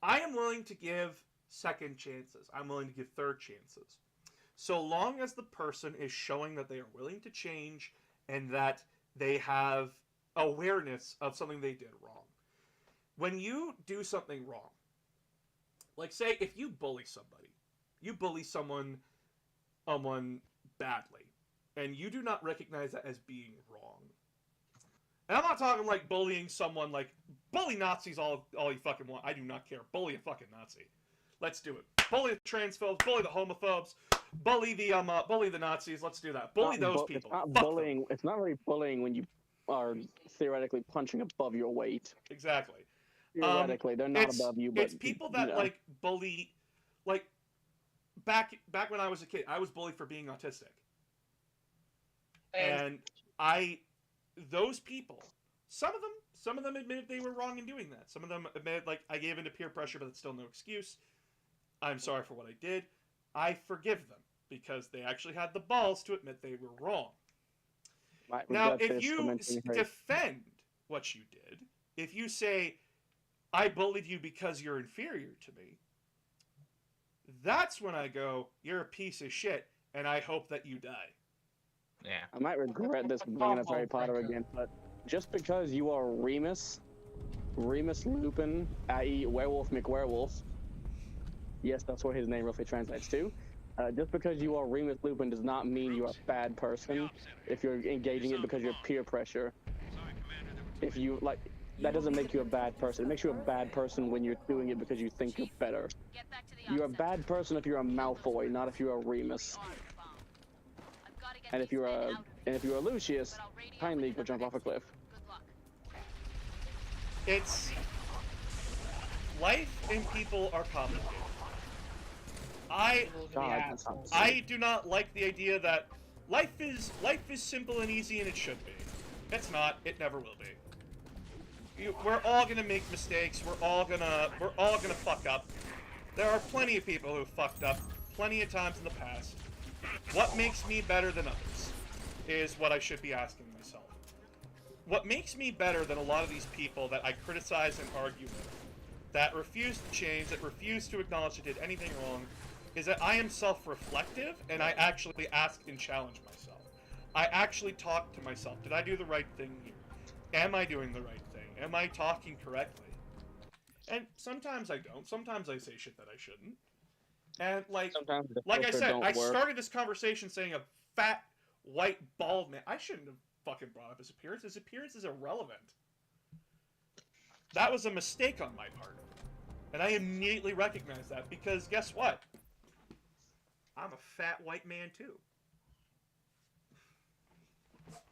I am willing to give second chances. I'm willing to give third chances. So long as the person is showing that they are willing to change and that they have awareness of something they did wrong. When you do something wrong, like say if you bully somebody, you bully someone badly, and you do not recognize that as being wrong. And I'm not talking like bullying someone like bully Nazis all you fucking want. I do not care. Bully a fucking Nazi. Let's do it. Bully the transphobes, bully the homophobes, bully the Nazis. Let's do that. Bully those people. It's not Fuck bullying. them. It's not really bullying when you are theoretically punching above your weight. Exactly. Theoretically, they're not above you, but it's people that like bully, like back when I was a kid, I was bullied for being autistic, and those people, some of them admitted they were wrong in doing that. Some of them admitted like I gave into peer pressure, but that's still no excuse. I'm sorry for what I did. I forgive them because they actually had the balls to admit they were wrong. Now, if you defend what you did, if you say, I bullied you because you're inferior to me, that's when I go, you're a piece of shit, and I hope that you die. Yeah. I might regret this bringing up Harry Potter again, but just because you are Remus Lupin, i.e. Werewolf McWerewolf, yes, that's what his name roughly translates to. Just because you are Remus Lupin does not mean you're a bad person if you're engaging it because you're peer pressure. If you, like, that doesn't make you a bad person. It makes you a bad person when you're doing it because you think you're better. You're a bad person if you're a Malfoy, not if you're a Remus. And if you're a Lucius, kindly go jump off a cliff. It's life and people are complicated. I do not like the idea that life is simple and easy, and it should be. It's not. It never will be. We're all gonna make mistakes. We're all gonna fuck up. There are plenty of people who fucked up plenty of times in the past. What makes me better than others is what I should be asking myself. What makes me better than a lot of these people that I criticize and argue with, that refuse to change, that refuse to acknowledge I did anything wrong, is that I am self-reflective and I actually ask and challenge myself. I actually talk to myself. Did I do the right thing here? Am I doing the right thing? Am I talking correctly? And sometimes I don't. Sometimes I say shit that I shouldn't. And like I said, I started this conversation saying a fat, white, bald man. I shouldn't have fucking brought up his appearance. His appearance is irrelevant. That was a mistake on my part. And I immediately recognized that because guess what? I'm a fat white man too.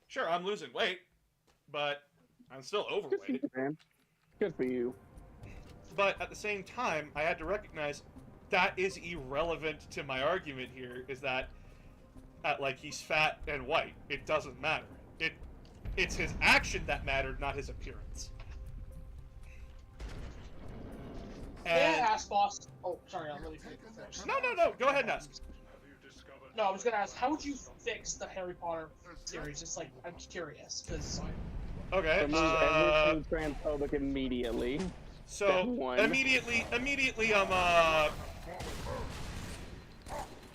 Sure, I'm losing weight, but I'm still overweight. Good for you. But at the same time, I had to recognize that is irrelevant to my argument here, is that like he's fat and white. It doesn't matter. It's his action that mattered, not his appearance. And... Yeah, ask boss. Oh, sorry, I'll let you finish first. No. Go ahead and ask. No, I was gonna ask, how would you fix the Harry Potter series? Just like, I'm curious, because... Okay, everything transphobic immediately. So, immediately,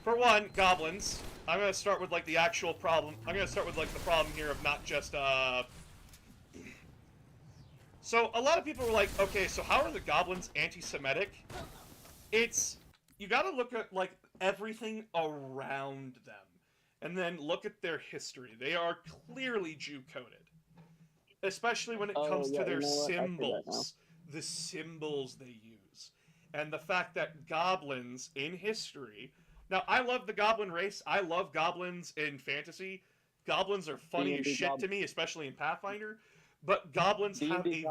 for one, goblins. I'm gonna start with, like, the actual problem. I'm gonna start with, like, the problem here of not just, So, a lot of people were like, okay, so how are the goblins anti-Semitic? You gotta look at, like, everything around them. And then look at their history. They are clearly Jew-coded. Especially when it comes to their symbols. The symbols they use. And the fact that goblins in history... Now, I love the goblin race. I love goblins in fantasy. Goblins are funny as shit to me, especially in Pathfinder. But goblins have a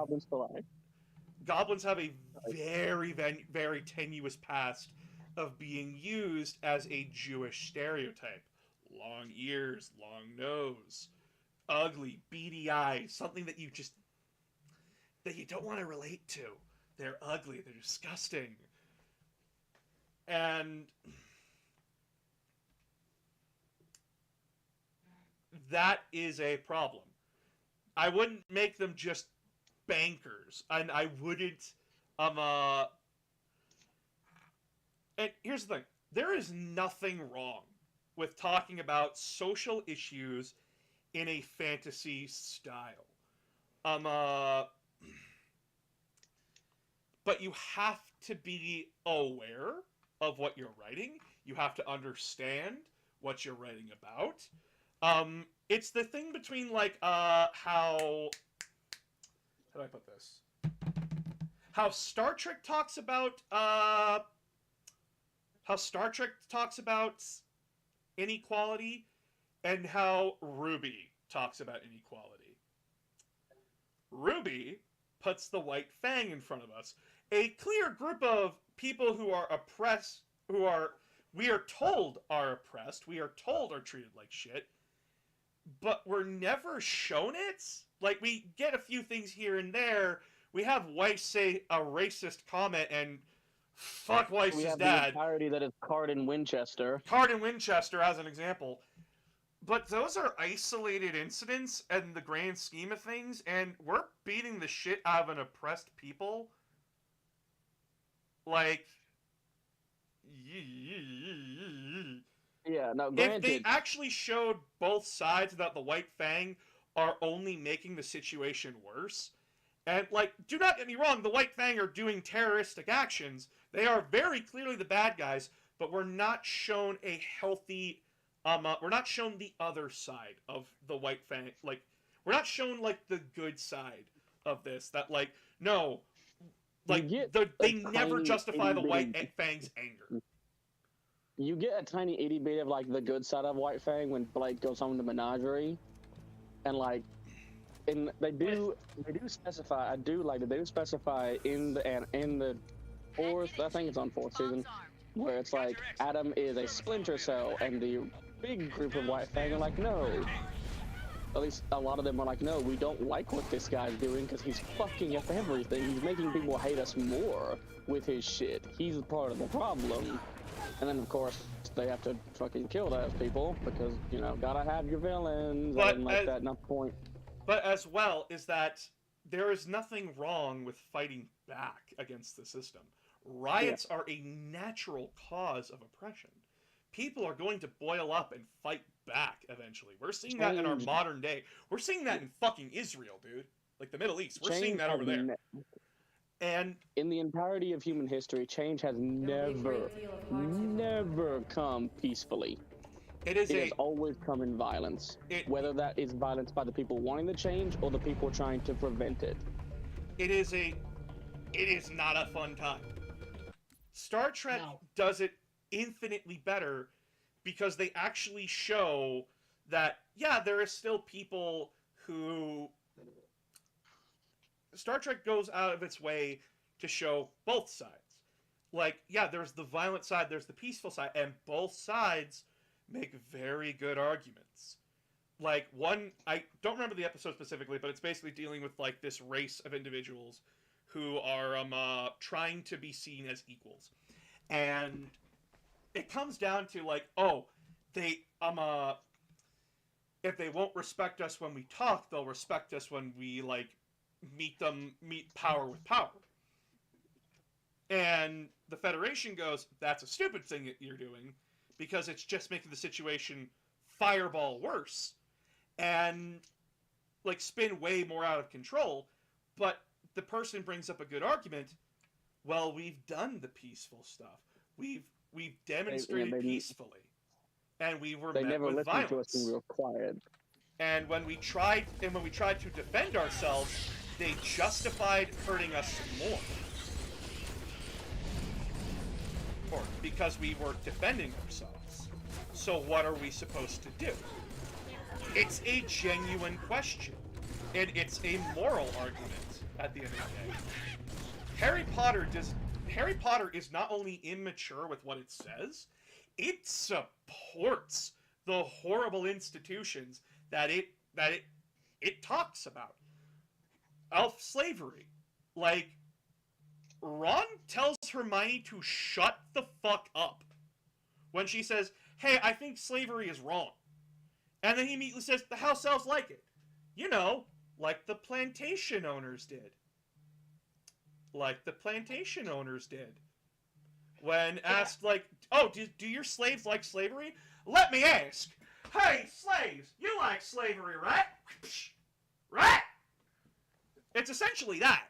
very, very tenuous past of being used as a Jewish stereotype. Long ears, long nose, ugly, beady eyes, something that you don't want to relate to. They're ugly, they're disgusting. And that is a problem. I wouldn't make them just bankers, and I wouldn't, and here's the thing. There is nothing wrong with talking about social issues in a fantasy style. But you have to be aware of what you're writing. You have to understand what you're writing about. It's the thing between, like, how do I put this? How Star Trek talks about, inequality, and how RWBY talks about inequality. RWBY puts the White Fang in front of us. A clear group of people who are oppressed, we are told are oppressed, we are told are treated like shit, but we're never shown it. Like, we get a few things here and there. We have Weiss say a racist comment, and fuck Weiss's we have dad. The entirety that is Cardin Winchester. Cardin Winchester as an example. But those are isolated incidents in the grand scheme of things, and we're beating the shit out of an oppressed people. Like, yeah, no, granted. If they actually showed both sides that the White Fang are only making the situation worse, and, like, do not get me wrong, the White Fang are doing terroristic actions. They are very clearly the bad guys, but we're not shown a healthy... we're not shown the other side of the White Fang. Like, we're not shown, like, the good side of this. That, like, no, like, they never justify the White Fang's anger. You get a tiny itty bit of, like, the good side of White Fang when Blake goes home to Menagerie, and, like, and they do specify. I do like that they do specify in the fourth. I think it's on fourth season, where it's like Adam is a splinter cell, and the big group of White Fang are like, no. At least a lot of them are like, no, we don't like what this guy's doing because he's fucking up everything. He's making people hate us more with his shit. He's part of the problem. And then, of course, they have to fucking kill those people because, you know, gotta have your villains. But and like that, not the point. But as well is that there is nothing wrong with fighting back against the system. Riots are a natural cause of oppression. People are going to boil up and fight back eventually. We're seeing that in our modern day. We're seeing that in fucking Israel, dude. Like the Middle East. We're seeing that over there. And in the entirety of human history, change has never come peacefully. It has always come in violence. Whether that is violence by the people wanting the change or the people trying to prevent it. It is not a fun time. Star Trek does it infinitely better because they actually show that, yeah, there are still people who... Star Trek goes out of its way to show both sides. Like, yeah, there's the violent side, there's the peaceful side, and both sides make very good arguments. Like, one, I don't remember the episode specifically, but it's basically dealing with, like, this race of individuals who are trying to be seen as equals. And it comes down to, like, oh, they, if they won't respect us when we talk, they'll respect us when we, like, meet power with power. And the Federation goes, that's a stupid thing that you're doing, because it's just making the situation fireball worse, and, like, spin way more out of control. But the person brings up a good argument. Well, we've done the peaceful stuff. We've demonstrated peacefully, and we were met with violence. They never listened to us when we were quiet. And when we tried to defend ourselves, they justified hurting us more. Or because we were defending ourselves. So what are we supposed to do? It's a genuine question. And it's a moral argument at the end of the day. Harry Potter is not only immature with what it says, it supports the horrible institutions that it talks about. Elf slavery. Like, Ron tells Hermione to shut the fuck up when she says, hey, I think slavery is wrong. And then he immediately says, the house elves like it. You know, like the plantation owners did. Like the plantation owners did. When asked, like, oh, do your slaves like slavery? Let me ask. Hey, slaves, you like slavery, right? Right? It's essentially that.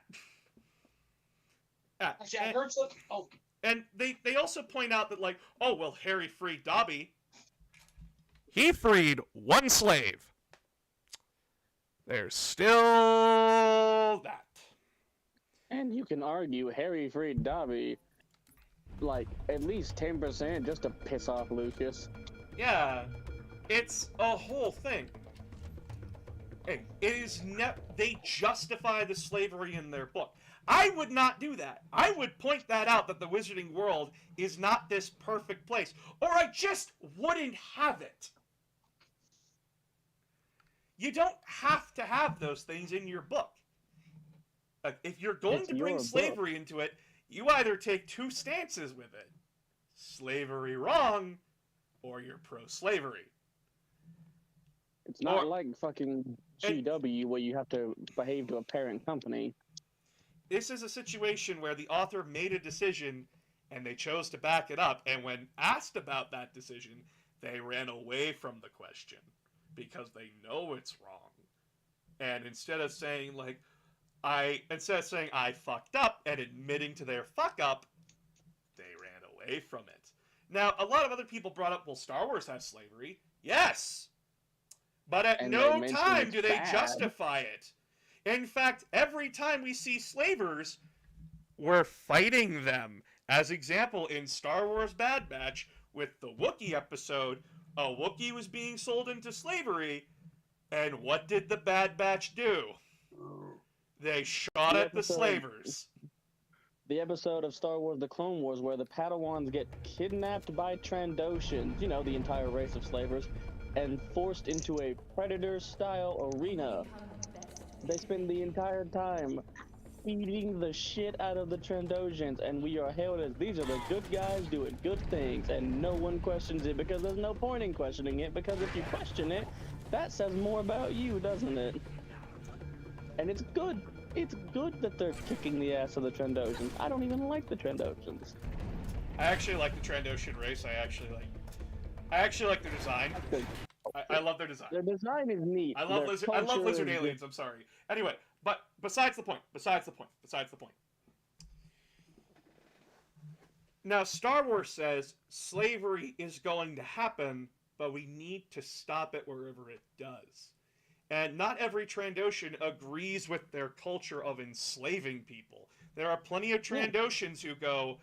Yeah. Actually, I heard some... Oh. And they also point out that, like, oh, well, Harry freed Dobby. He freed one slave. There's still that. And you can argue Harry freed Dobby, like, at least 10% just to piss off Lucius. Yeah. It's a whole thing. It is they justify the slavery in their book. I would not do that. I would point that out, that the wizarding world is not this perfect place, or I just wouldn't have it. You don't have to have those things in your book. If you're going to bring slavery into it, you either take two stances with it. Slavery wrong, or you're pro-slavery. It's not like fucking GW where you have to behave to a parent company. This is a situation where the author made a decision and they chose to back it up, and when asked about that decision, they ran away from the question because they know it's wrong. And instead of saying, like, I fucked up and admitting to their fuck up, they ran away from it. Now, a lot of other people brought up, well, Star Wars has slavery. Yes! But at no time do they justify it. In fact, every time we see slavers, we're fighting them. As example, in Star Wars Bad Batch, with the Wookiee episode, a Wookiee was being sold into slavery, and what did the Bad Batch do? They shot at the slavers. The episode of Star Wars The Clone Wars where the Padawans get kidnapped by Trandoshans, you know, the entire race of slavers, and forced into a Predator-style arena. They spend the entire time beating the shit out of the Trandoshans, and we are hailed as, these are the good guys doing good things, and no one questions it because there's no point in questioning it, because if you question it, that says more about you, doesn't it? And it's good. It's good that they're kicking the ass of the Trandoshans. I don't even like the Trandoshans. I actually like the Trandoshan race. I actually like their design. I love their design. Their design is neat. I love lizard aliens. I'm sorry. Anyway, but besides the point. Now, Star Wars says slavery is going to happen, but we need to stop it wherever it does. And not every Trandoshan agrees with their culture of enslaving people. There are plenty of Trandoshans who go,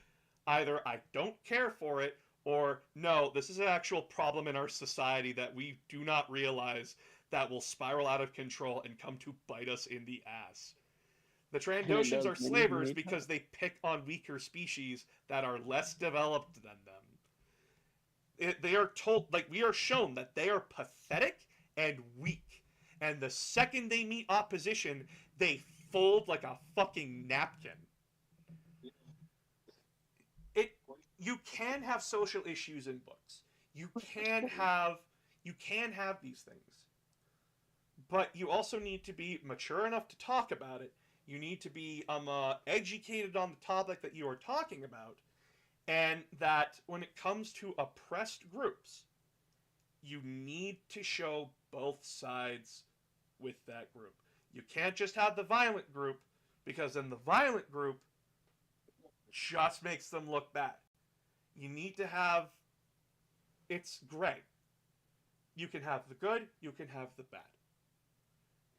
either I don't care for it, or no, this is an actual problem in our society that we do not realize that will spiral out of control and come to bite us in the ass. The Trandoshans are slavers because they pick on weaker species that are less developed than them. They are told, like, we are shown that they are pathetic and weak. And the second they meet opposition, they fold like a fucking napkin. You can have social issues in books. You can have these things. But you also need to be mature enough to talk about it. You need to be educated on the topic that you are talking about. And that when it comes to oppressed groups, you need to show both sides with that group. You can't just have the violent group, because then the violent group just makes them look bad. You need to have... It's gray. You can have the good, you can have the bad.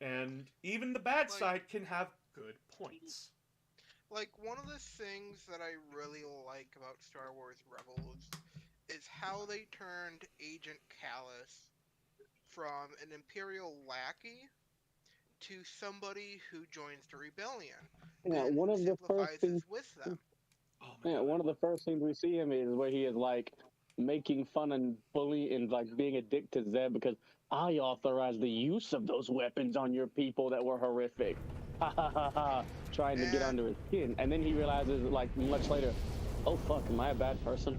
And even the bad side can have good points. Like, one of the things that I really like about Star Wars Rebels is how they turned Agent Callus from an Imperial lackey to somebody who joins the rebellion. Yeah, one of the first things with them. One of the first things we see him is where he is like making fun and bullying and like being a dick to Zeb because I authorized the use of those weapons on your people that were horrific. Ha ha ha ha. Trying to get under his skin, and then he realizes like much later, oh fuck, am I a bad person?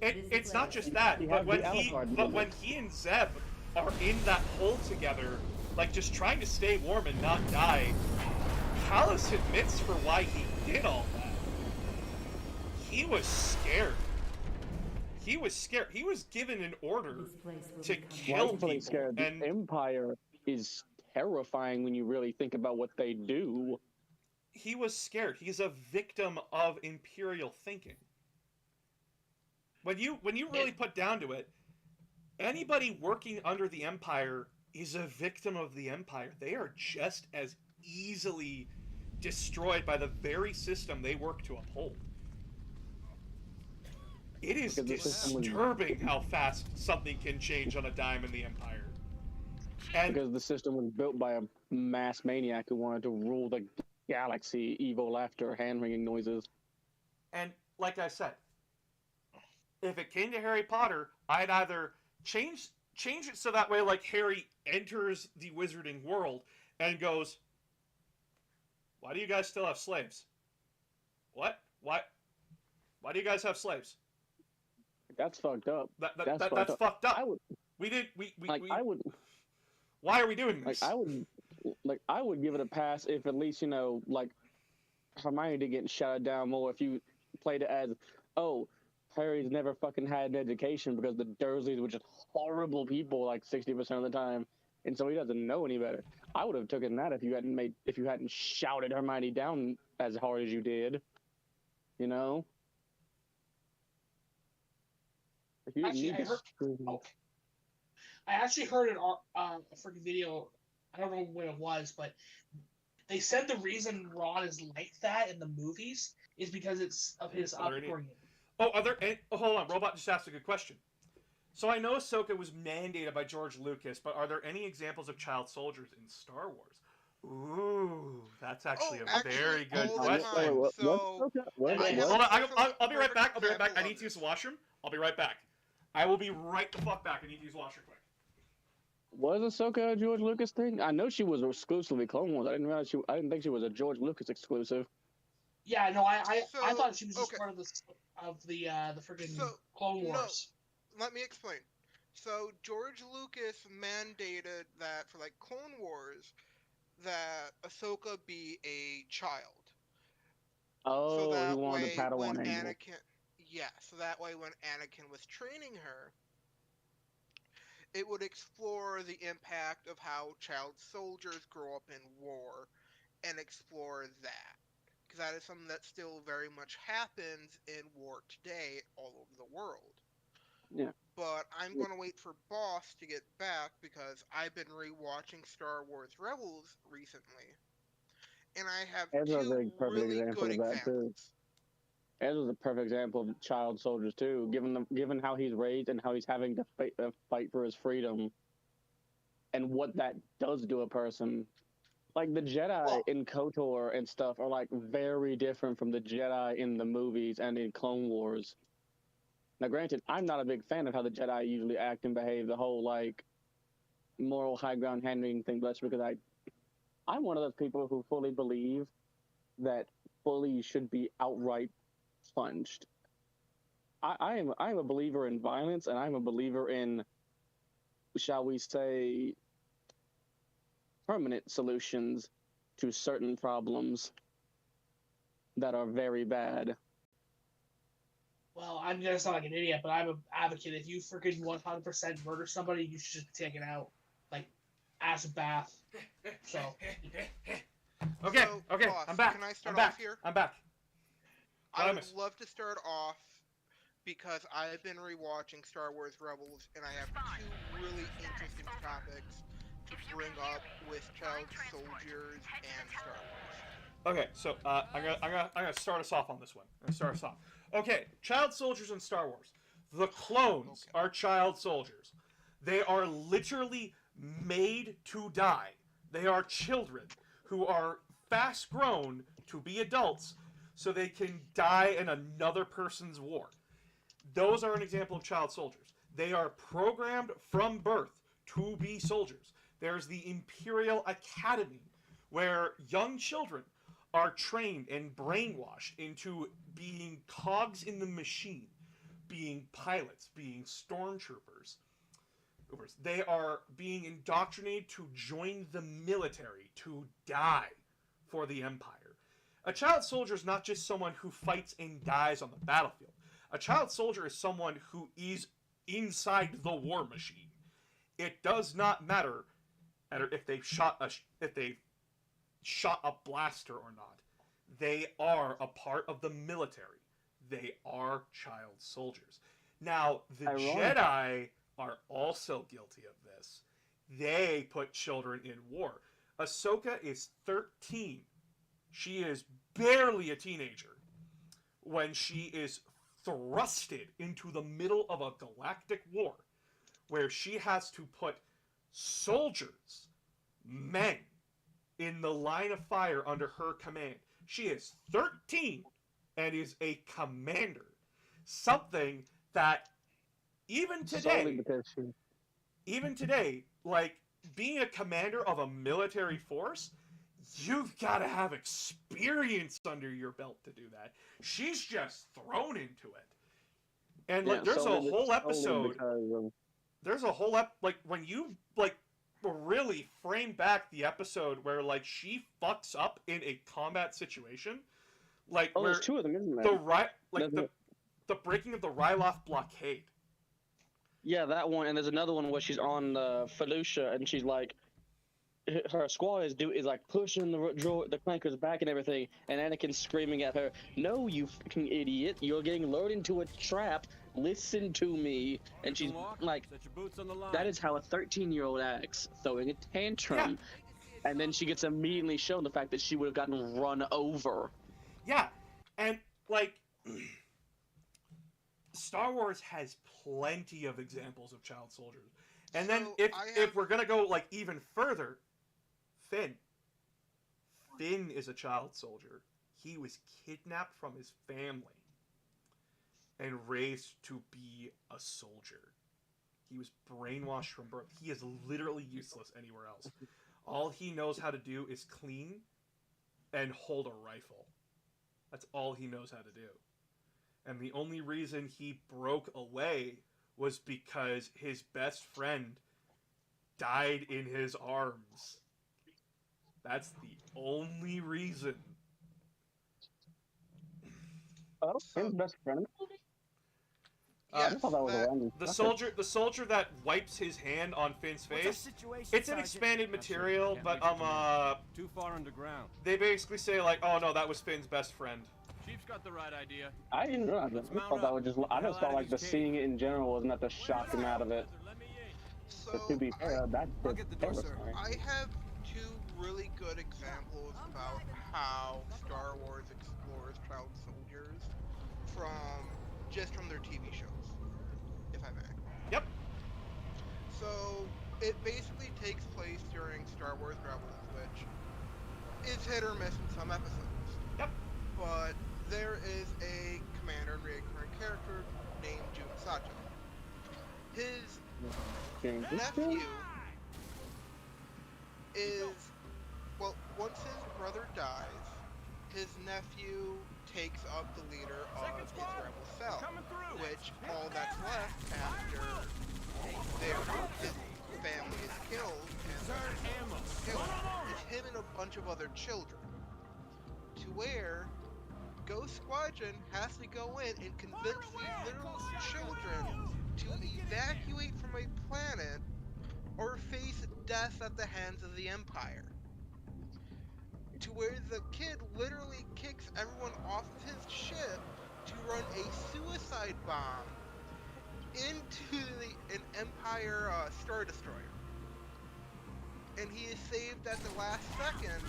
It's not just that, but when he and Zeb are in that hole together, like just trying to stay warm and not die, Callus admits for why he did all that. He was scared. He was scared. He was given an order to kill people. Scared. And the Empire is terrifying when you really think about what they do. He was scared. He's a victim of Imperial thinking. When you really put down to it, anybody working under the Empire is a victim of the Empire. They are just as easily destroyed by the very system they work to uphold. It is disturbing how fast something can change on a dime in the Empire. And because the system was built by a mass maniac who wanted to rule the galaxy, evil laughter, hand-wringing noises. And like I said, if it came to Harry Potter, I'd either change it so that way, like, Harry enters the wizarding world and goes, "Why do you guys still have slaves? What? Why do you guys have slaves?" That's fucked up. That's fucked up. I would. Why are we doing this? I would give it a pass if at least, you know, like, Hermione did get shouted down more if you played it as, oh, Harry's never fucking had an education because the Dursleys were just horrible people like 60% of the time, and so he doesn't know any better. I would have taken that if you hadn't shouted Hermione down as hard as you did, you know. I actually heard a freaking video. I don't know when it was, but they said the reason Ron is like that in the movies is because it's of his upbringing. Hold on, Robot just asked a good question. So I know Ahsoka was mandated by George Lucas, but are there any examples of child soldiers in Star Wars? Ooh, that's actually very good question. So, hold on, I'll be right back. I need to use the washroom. I'll be right back. I will be right the fuck back. I need to use the washroom quick. Was Ahsoka a George Lucas thing? I know she was exclusively Clone Wars. I didn't think she was a George Lucas exclusive. Yeah, no, I thought she was just part of the freaking Clone Wars. No, let me explain. So George Lucas mandated that for like Clone Wars that Ahsoka be a child. Oh, so that he wanted way the Padawan when angle. so that way when Anakin was training her, it would explore the impact of how child soldiers grow up in war and explore that. Because that is something that still very much happens in war today all over the world. Yeah. But I'm going to wait for Boss to get back because I've been rewatching Star Wars Rebels recently. And I have Ezra's two really good examples. Ezra's a perfect example of child soldiers too, given how he's raised and how he's having to fight for his freedom, and what that does to a person. Like the Jedi in KOTOR and stuff are like very different from the Jedi in the movies and in Clone Wars. Now, granted, I'm not a big fan of how the Jedi usually act and behave, the whole like moral high ground handling thing, but that's because I'm one of those people who fully believe that bullies should be outright punched. I'm a believer in violence, and I'm a believer in, shall we say, permanent solutions to certain problems that are very bad. Well, I'm gonna sound like an idiot, but I'm an advocate. If you freaking 100% murder somebody, you should just take it out, like, as a bath. So. Okay, Boss, I'm back. Can I start off here? I'm back. I would love to start off because I've been rewatching Star Wars Rebels, and I have two really interesting topics to bring up with child soldiers and Star Wars. Okay, so I'm gonna start us off on this one. Okay, child soldiers in Star Wars. The clones are child soldiers. They are literally made to die. They are children who are fast grown to be adults so they can die in another person's war. Those are an example of child soldiers. They are programmed from birth to be soldiers. There's the Imperial Academy, where young children are trained and brainwashed into being cogs in the machine, being pilots, being stormtroopers. They are being indoctrinated to join the military, to die for the Empire. A child soldier is not just someone who fights and dies on the battlefield. A child soldier is someone who is inside the war machine. It does not matter if they shot a blaster or not. They are a part of the military. They are child soldiers. Now, the Jedi are also guilty of this. They put children in war. Ahsoka is 13. She is barely a teenager when she is thrusted into the middle of a galactic war where she has to put soldiers, men, in the line of fire under her command. She is 13 and is a commander. Something that even today, like being a commander of a military force, you've got to have experience under your belt to do that. She's just thrown into it. And like, there's a whole episode. There's a whole when you really frame back the episode where like she fucks up in a combat situation, like where there's two of them, isn't there? The breaking of the Ryloth blockade. Yeah, that one, and there's another one where she's on Felucia, and she's like, her squad is like pushing the clankers back and everything, and Anakin's screaming at her, "No, you fucking idiot! You're getting lured into a trap. Listen to me." And she's like, that is how a 13-year-old acts, throwing a tantrum. Yeah. And then she gets immediately shown the fact that she would have gotten run over. Yeah, and like Star Wars has plenty of examples of child soldiers. And then if we're gonna go like even further, Finn is a child soldier. He was kidnapped from his family and raised to be a soldier. He was brainwashed from birth. He is literally useless anywhere else. All he knows how to do is clean and hold a rifle. That's all he knows how to do. And the only reason he broke away was because his best friend died in his arms. That's the only reason. Oh, his best friend? Yes, the soldier that wipes his hand on Finn's face. It's an expanded material, but too far underground. They basically say like, "Oh no, that was Finn's best friend." Chief's got the right idea. I didn't realize that. I just felt like seeing it in general was enough to shock him out of it. So but to be fair, that's terrifying. I have two really good examples about how Star Wars explores child soldiers from their TV shows, if I may. Yep. So it basically takes place during Star Wars Rebels, which is hit or miss in some episodes. Yep. But there is a commander and recurring character named Jun Sato. His nephew is, well, once his brother dies, his nephew takes up the leader of his rebel cell, which all that's left after his family is killed is him and a bunch of other children, to where Ghost Squadron has to go in and convince these little children to evacuate from a planet or face death at the hands of the Empire. To where the kid literally kicks everyone off of his ship to run a suicide bomb into an Empire Star Destroyer. And he is saved at the last second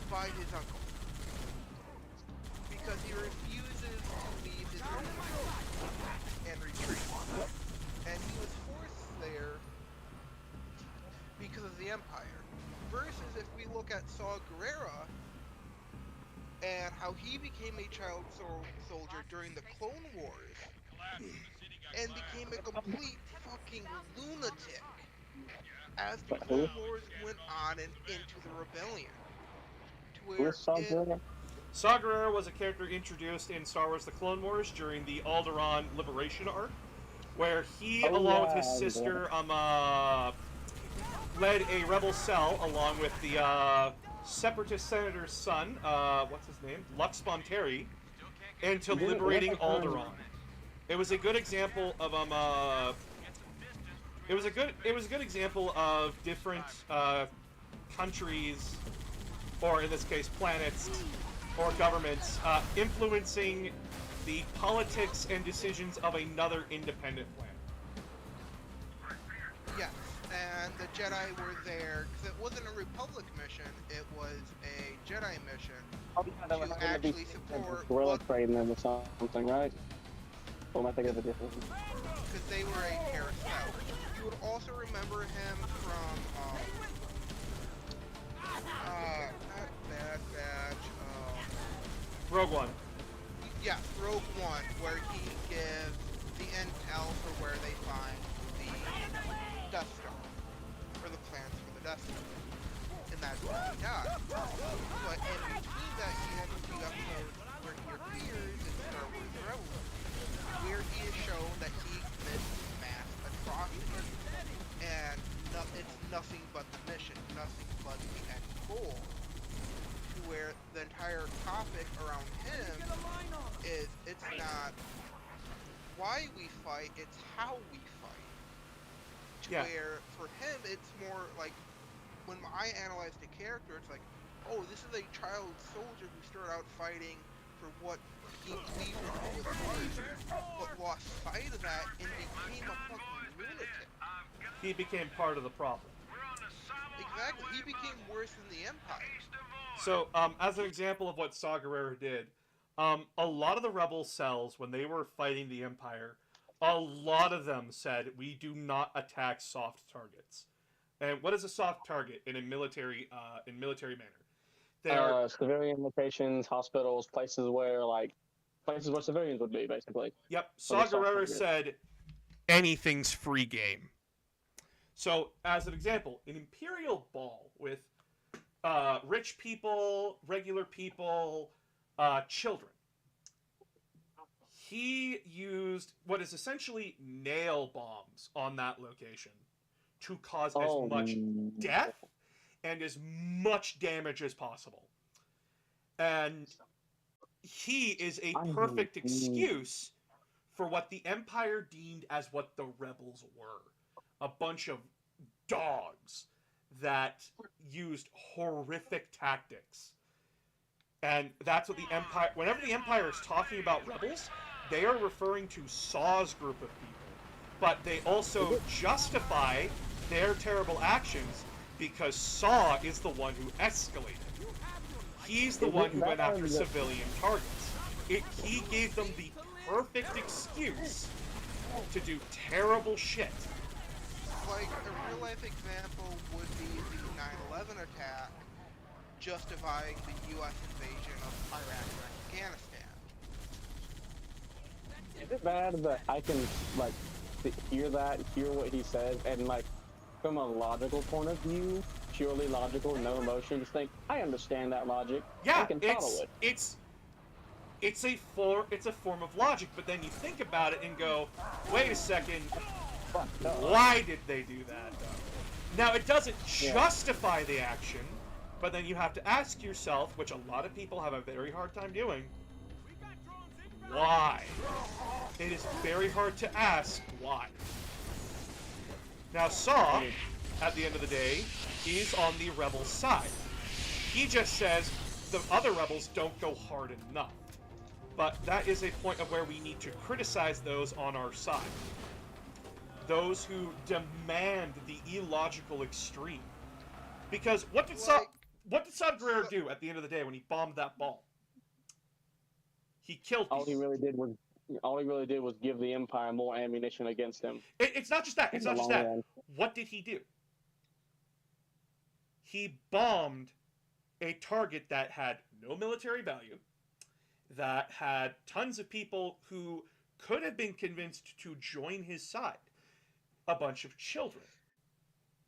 by his uncle. Because he refuses to leave his own and retreat. And he was forced there because of the Empire. Versus if we look at Saw Gerrera and how he became a child soldier during the Clone Wars and became a complete fucking lunatic as the Clone Wars went on and into the rebellion. To where Saw Gerrera was a character introduced in Star Wars The Clone Wars during the Alderaan Liberation arc, where he, along with his sister, led a rebel cell along with the Separatist senator's son, what's his name, Lux Bonteri, into liberating Alderaan. It was a good example of it was a good example of different countries, or in this case planets, or governments, influencing the politics and decisions of another independent planet. Yes, and the Jedi were there because it wasn't a Republic mission; it was a Jedi mission to actually support. Gorilla trading them or something, right? Or am I thinking of a different one? Because they were a carousel. You would also remember him from not Bad Batch. Rogue One. Yeah, Rogue One, where he gives the intel for where they find the Death Star, or the plans for the Death Star, and that's where he died. But in between that, he has a few episodes where he appears in Star Wars Rebels, where he is shown that he commits mass atrocities, and it's nothing but the mission, nothing but the end goal. To where the entire topic around him is, it's not why we fight, it's how we fight. To where for him, it's more like, when I analyze the character, it's like, oh, this is a child soldier who started out fighting for what he believed was right, but lost sight of that and became a fucking lunatic. He became part of the problem. Exactly, he became worse than the Empire. So, as an example of what Saw Gerrera did, a lot of the rebel cells, when they were fighting the Empire, a lot of them said, we do not attack soft targets. And what is a soft target in a military manner? They are civilian locations, hospitals, places where civilians would be, basically. Yep. Saw Gerrera said, anything's free game. So, as an example, an Imperial ball with rich people, regular people, children. He used what is essentially nail bombs on that location to cause as much death and as much damage as possible. And he is a perfect excuse for what the Empire deemed as what the rebels were. A bunch of dogs that used horrific tactics. And that's what the Empire... Whenever the Empire is talking about rebels, they are referring to Saw's group of people. But they also justify their terrible actions because Saw is the one who escalated. He's the one who went after civilian targets. He gave them the perfect excuse to do terrible shit. Like, a real-life example would be the 9/11 attack, justifying the U.S. invasion of Iraq and Afghanistan. Is it bad that I can, hear what he says, and, from a logical point of view, purely logical, no emotion, just think, I understand that logic. Yeah, I can follow it. It's a form of logic, but then you think about it and go, wait a second, why did they do that? Now, it doesn't justify the action, but then you have to ask yourself, which a lot of people have a very hard time doing, why? It is very hard to ask why. Now, Saw, at the end of the day, is on the rebel side. He just says the other rebels don't go hard enough. But that is a point of where we need to criticize those on our side. Those who demand the illogical extreme. Because what did Saw Gerrera do at the end of the day when he bombed that ball? He killed people. All he really did was give the Empire more ammunition against him. It's not just that. It's not just that. What did he do? He bombed a target that had no military value, that had tons of people who could have been convinced to join his side. A bunch of children.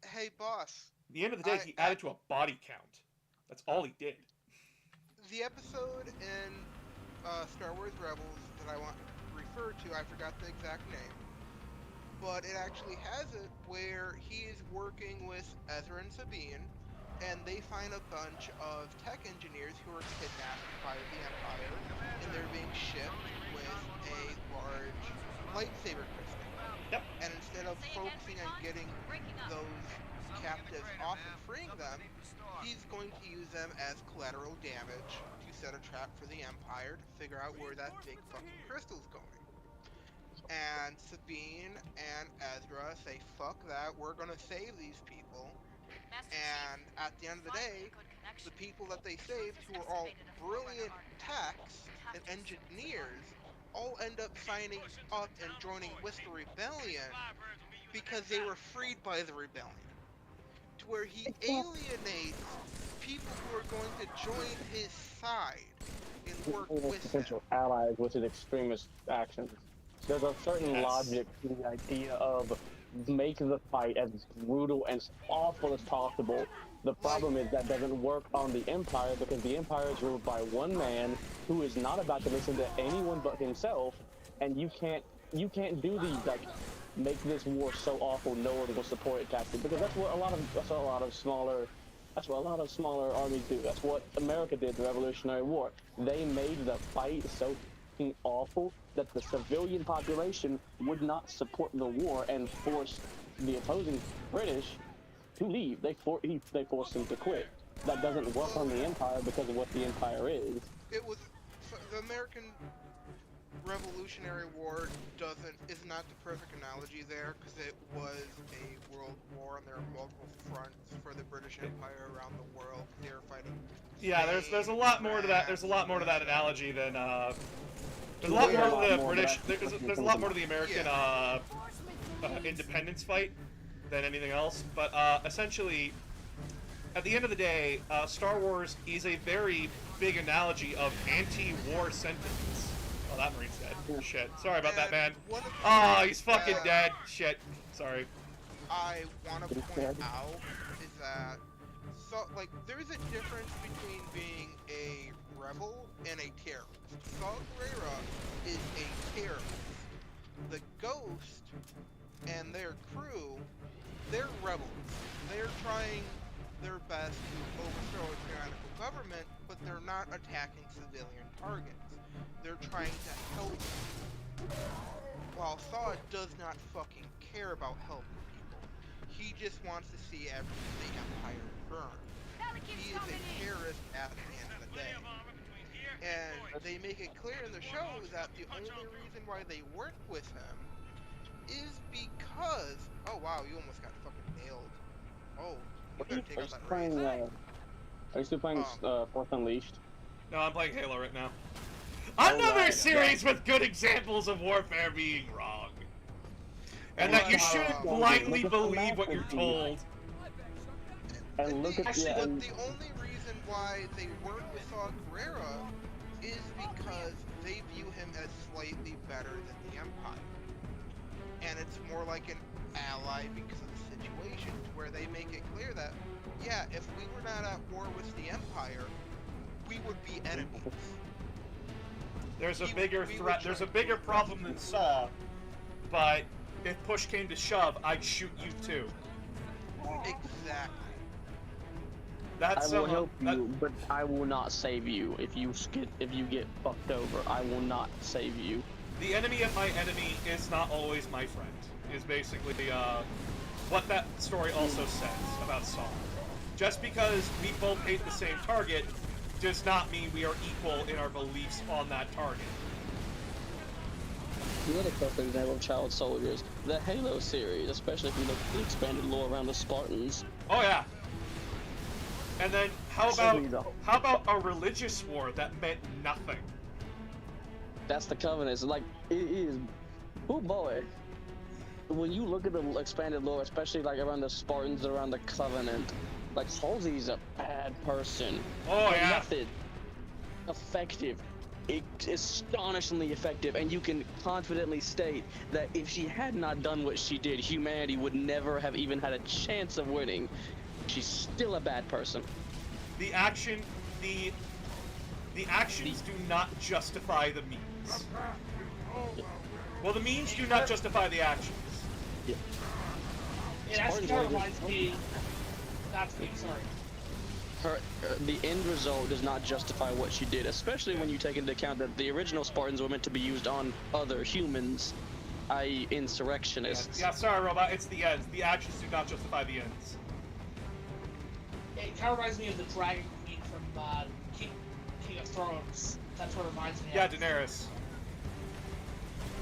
Hey, boss. At the end of the day, he added to a body count. That's all he did. The episode in Star Wars Rebels that I want to refer to, I forgot the exact name, but it actually has it where he is working with Ezra and Sabine, and they find a bunch of tech engineers who are kidnapped by the Empire, and they're being shipped with a large lightsaber crystal. Yep. And instead of focusing on getting those captives off and freeing them, he's going to use them as collateral damage to set a trap for the Empire to figure out where that big fucking crystal's going. And Sabine and Ezra say, fuck that, we're gonna save these people. And at the end of the day, the people that they saved, who are all brilliant techs and engineers, all end up signing up and joining with the rebellion because they were freed by the rebellion. To where he alienates people who are going to join his side and work with potential allies with his extremist actions. There's a certain logic to the idea of make the fight as brutal and as awful as possible. The problem is that doesn't work on the Empire because the Empire is ruled by one man who is not about to listen to anyone but himself, and you can't do these like make this war so awful no one will support it tactic, because that's what a lot of smaller armies do. That's what America did in the Revolutionary War. They made the fight so awful that the civilian population would not support the war and forced the opposing British to leave. They forced them to quit. That doesn't work on the Empire because of what the Empire is. It was the American Revolutionary War is not the perfect analogy there, because it was a world war and there are multiple fronts for the British Empire around the world. They were fighting. Yeah, there's a lot more to that. There's a lot more to that analogy than there's a lot more to the British. There's a lot more to the American independence fight than anything else. But essentially, at the end of the day, Star Wars is a very big analogy of anti-war sentiments. Oh, that Marine's dead. Shit. Sorry about that, man. Oh, he's fucking dead. Shit. Sorry. I want to point out is that there's a difference between being a rebel and a terrorist. Saw Gerrera is a terrorist. The Ghost and their crew, they're rebels. They're trying their best to overthrow a tyrannical government, but they're not attacking civilian targets. They're trying to help people. While Saw does not fucking care about helping people. He just wants to see the Empire burn. He is a terrorist at the end of the day. And they make it clear in the show that the only reason why they work with him is because... Oh wow, you almost got fucking nailed. Oh, you better take out that raise. Are you still playing Force Unleashed? No, I'm playing Halo right now. Another series with good examples of warfare being wrong. And that you shouldn't blindly believe what you're told. And look at but the only reason why they work with Saw Gerrera is because they view him as slightly better than the Empire. And it's more like an ally because of the situation, where they make it clear that, yeah, if we were not at war with the Empire, we would be enemies. There's a bigger threat. There's a bigger problem than Saw, but if push came to shove, I'd shoot you too. Exactly. I will help you, but I will not save you. If you get fucked over, I will not save you. The enemy of my enemy is not always my friend. Is basically what that story also says about Saw. Just because we both hate the same target does not mean we are equal in our beliefs on that target. Another perfect example of child soldiers, the Halo series, especially if you look at the expanded lore around the Spartans. Oh yeah. And then how about a religious war that meant nothing? That's the Covenant. Like it is. Oh boy. When you look at the expanded lore, especially like around the Spartans, around the Covenant, like Halsey's a bad person. Oh yeah. Method. Effective. Astonishingly effective, and you can confidently state that if she had not done what she did, humanity would never have even had a chance of winning. She's still a bad person. The actions do not justify the means. Well, the means do not justify the actions. Yeah. It actually kind of reminds me. That's me. Sorry. The end result does not justify what she did, especially when you take into account that the original Spartans were meant to be used on other humans, i.e., insurrectionists. Yeah, sorry, Robot. It's the ends. The actions do not justify the ends. It kind of reminds me of the Dragon Queen from King of Thrones. That's what it reminds me of. Yeah, Daenerys.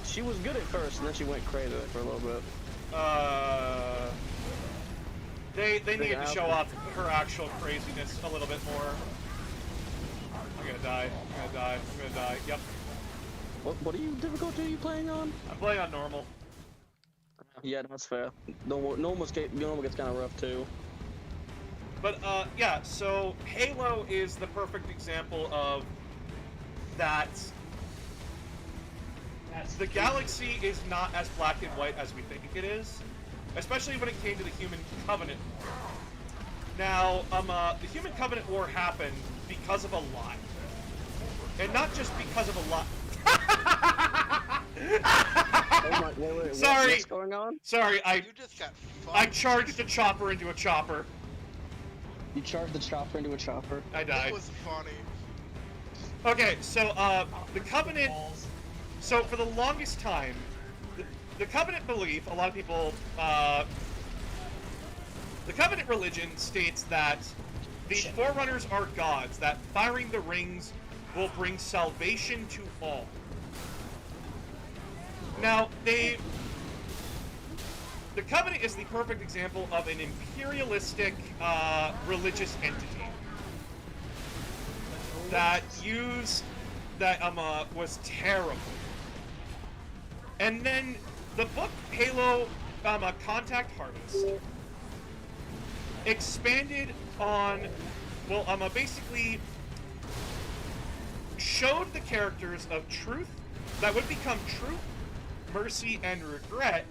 She was good at first, and then she went crazy for a little bit. They needed to show off her actual craziness a little bit more. I'm gonna die. Yep. What difficulty are you playing on? I'm playing on normal. Yeah, that's fair. Normal gets kind of rough too. But yeah. So Halo is the perfect example of that. The galaxy is not as black and white as we think it is, especially when it came to the Human Covenant. Now, the Human Covenant War happened because of a lie. And not just because of a lie. Oh my, wait, sorry. What's going on? Sorry, You just got I charged a chopper into a chopper. You charged the chopper into a chopper? I died. It was funny. Okay, so, the Covenant... So, for the longest time, the Covenant belief, a lot of people, the Covenant religion states that the Forerunners are gods, that firing the rings will bring salvation to all. Now, the Covenant is the perfect example of an imperialistic, religious entity that was terrible. And then the book Halo Contact Harvest expanded on, well, basically showed the characters of Truth, that would become Truth, Mercy, and Regret,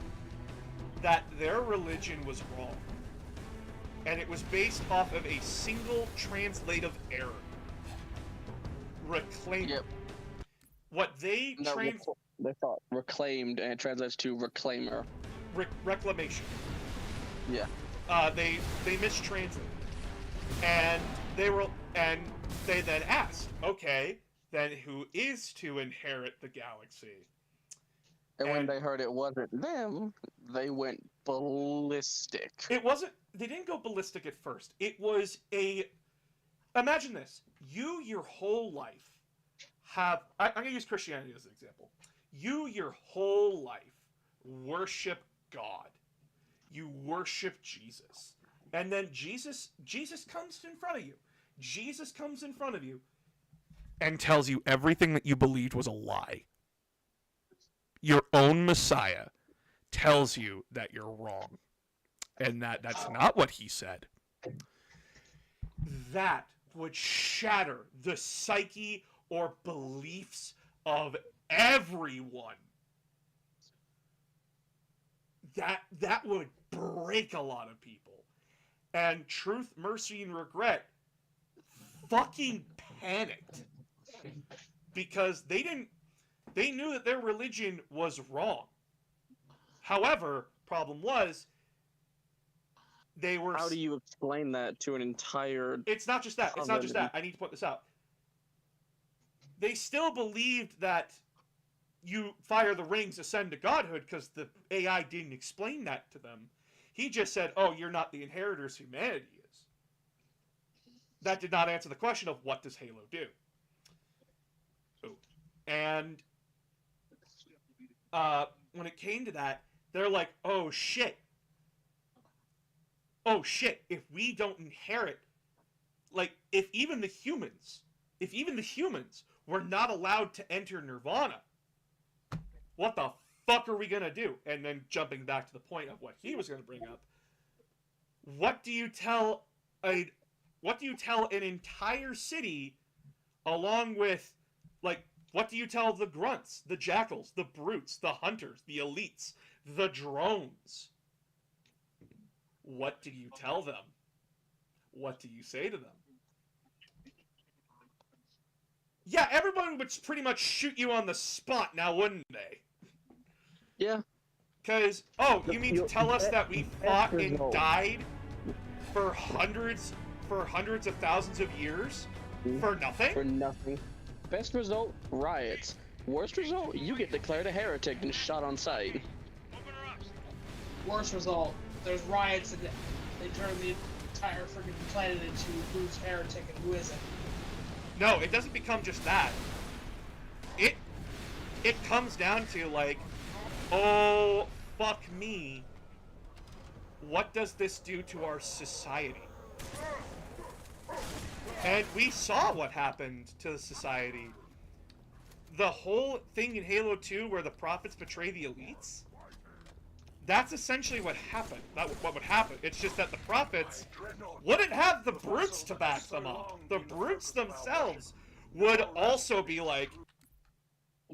that their religion was wrong. And it was based off of a single translative error. Reclaim. Yep. What they they thought reclaimed, and it translates to reclaimer. Reclamation. Yeah. They mistranslated, and they then asked, okay, then who is to inherit the galaxy? And when they heard it wasn't them, they went ballistic. It wasn't. They didn't go ballistic at first. It was imagine this. You, your whole life, I'm going to use Christianity as an example. You, your whole life, worship God. You worship Jesus. And then Jesus comes in front of you. Jesus comes in front of you and tells you everything that you believed was a lie. Your own Messiah tells you that you're wrong. And that's not what he said. That would shatter the psyche or beliefs of everyone. That would break a lot of people. And Truth, Mercy, and Regret fucking panicked. Because they knew that their religion was wrong. However, problem was, they were... How do you explain that to an entire... It's not just that. It's not just that. I need to point this out. They still believed that you fire the rings, ascend to godhood, because the AI didn't explain that to them. He just said, oh, you're not the inheritors humanity is. That did not answer the question of what does Halo do. And when it came to that, they're like, oh shit. Oh shit, if we don't inherit, like, if even the humans were not allowed to enter Nirvana, what the fuck are we gonna do? And then jumping back to the point of what he was gonna bring up, what do you tell an entire city along with, like, what do you tell the grunts, the jackals, the brutes, the hunters, the elites, the drones? What do you tell them? What do you say to them? Yeah, everyone would pretty much shoot you on the spot now, wouldn't they? Yeah. Because, oh, you mean to tell us that we fought and died for hundreds of thousands of years for nothing? For nothing. Best result, riots. Worst result, you get declared a heretic and shot on sight. Worst result, there's riots and they turn the entire freaking planet into who's heretic and who isn't. No, it doesn't become just that. It comes down to like, oh, fuck me. What does this do to our society? And we saw what happened to the society. The whole thing in Halo 2 where the prophets betray the elites, that's essentially what happened. What would happen. It's just that the prophets wouldn't have the brutes to back them up. The brutes themselves would also be like...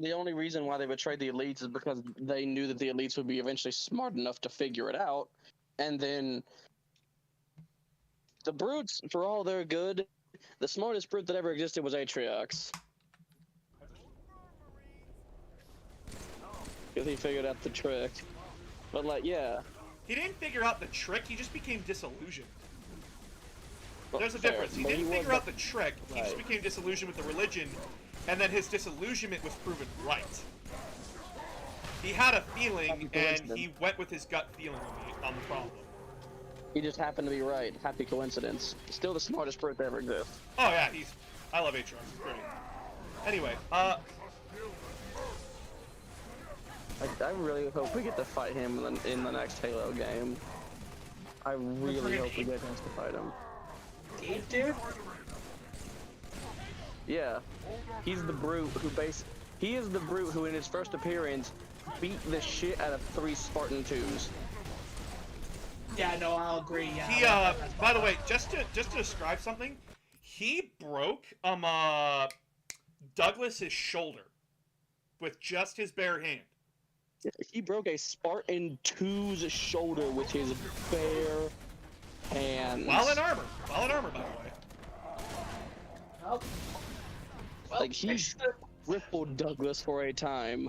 The only reason why they betrayed the elites is because they knew that the elites would be eventually smart enough to figure it out. And then the brutes, for all their good, the smartest brute that ever existed was Atriox. Because he figured out the trick. But like, yeah. He didn't figure out the trick, he just became disillusioned. Well, there's a fair, difference. He but didn't he figure was out the trick, he just became disillusioned with the religion, and then his disillusionment was proven right. He had a feeling, and he went with his gut feeling on the problem. He just happened to be right. Happy coincidence. Still the smartest brute that ever exists. Oh yeah, I love Atriox, he's great. Anyway, I really hope we get to fight him in the next Halo game. I really hope we get a chance to fight him. Dave, dude? Yeah. He's the brute who he is the brute who in his first appearance beat the shit out of 3 Spartan 2s. Yeah, no, I'll agree, yeah. He, by the way, just to describe something, he broke, Douglas's shoulder with just his bare hand. He broke a Spartan 2's shoulder with his bare hands. While in armor, by the way. Well, like, he crippled Douglas for a time.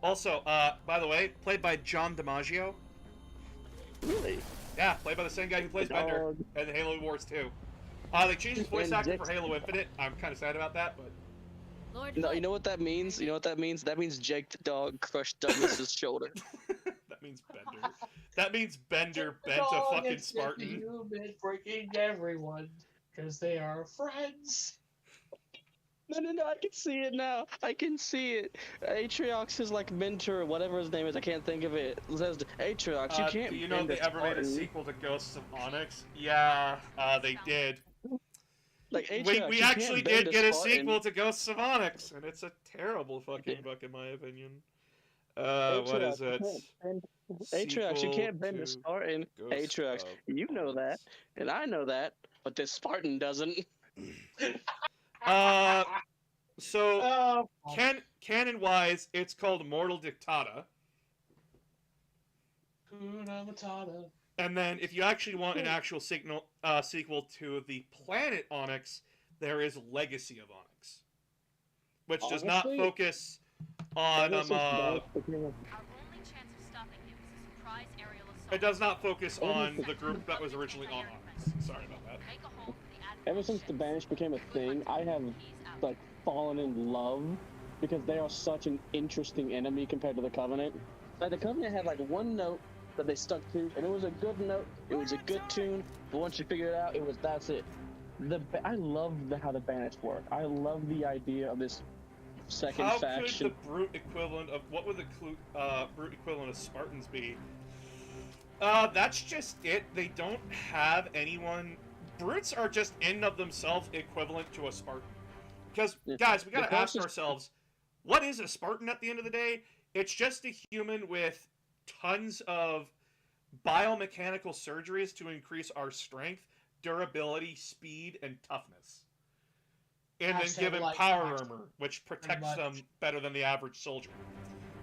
Also, by the way, played by John DiMaggio. Really? Yeah, played by the same guy who plays Bender in Halo Wars 2. They changed his voice actor for Halo Infinite. I'm kind of sad about that, but... No, you know what that means? You know what that means? That means Jake the dog crushed Douglas's shoulder. That means Bender. That means Bender bent a fucking Spartan. Human breaking everyone, because they are friends. No, I can see it now. I can see it. Atriox's like mentor, whatever his name is, I can't think of it. It says, Atriox, you can't. Do you know they ever made a sequel to Ghosts of Onyx? Yeah, they did. Like Atriox, we actually did get a sequel to Ghosts of Onyx, and it's a terrible fucking book in my opinion. What is it? Atriox, you can't bend a Spartan. Atriox, you know that, and I know that, but this Spartan doesn't. So canon-wise, it's called Mortal Dictata. And then, if you actually want an actual sequel to the planet Onyx, there is Legacy of Onyx, which does not focus on it does not focus on the group that was originally on Onyx. Sorry about that. Ever since the Banished became a thing, I have like fallen in love because they are such an interesting enemy compared to the Covenant. Like the Covenant had like one note that they stuck to, and it was a good note, it was a good tune, but once you figure it out, that's it. I love how the Banished work. I love the idea of this second faction. How could the brute equivalent of, what would the brute equivalent of Spartans be? That's just it. They don't have anyone. Brutes are just in of themselves equivalent to a Spartan. Because, guys, we gotta ask ourselves, what is a Spartan at the end of the day? It's just a human with tons of biomechanical surgeries to increase our strength, durability, speed, and toughness. And then give them power armor, which protects them better than the average soldier.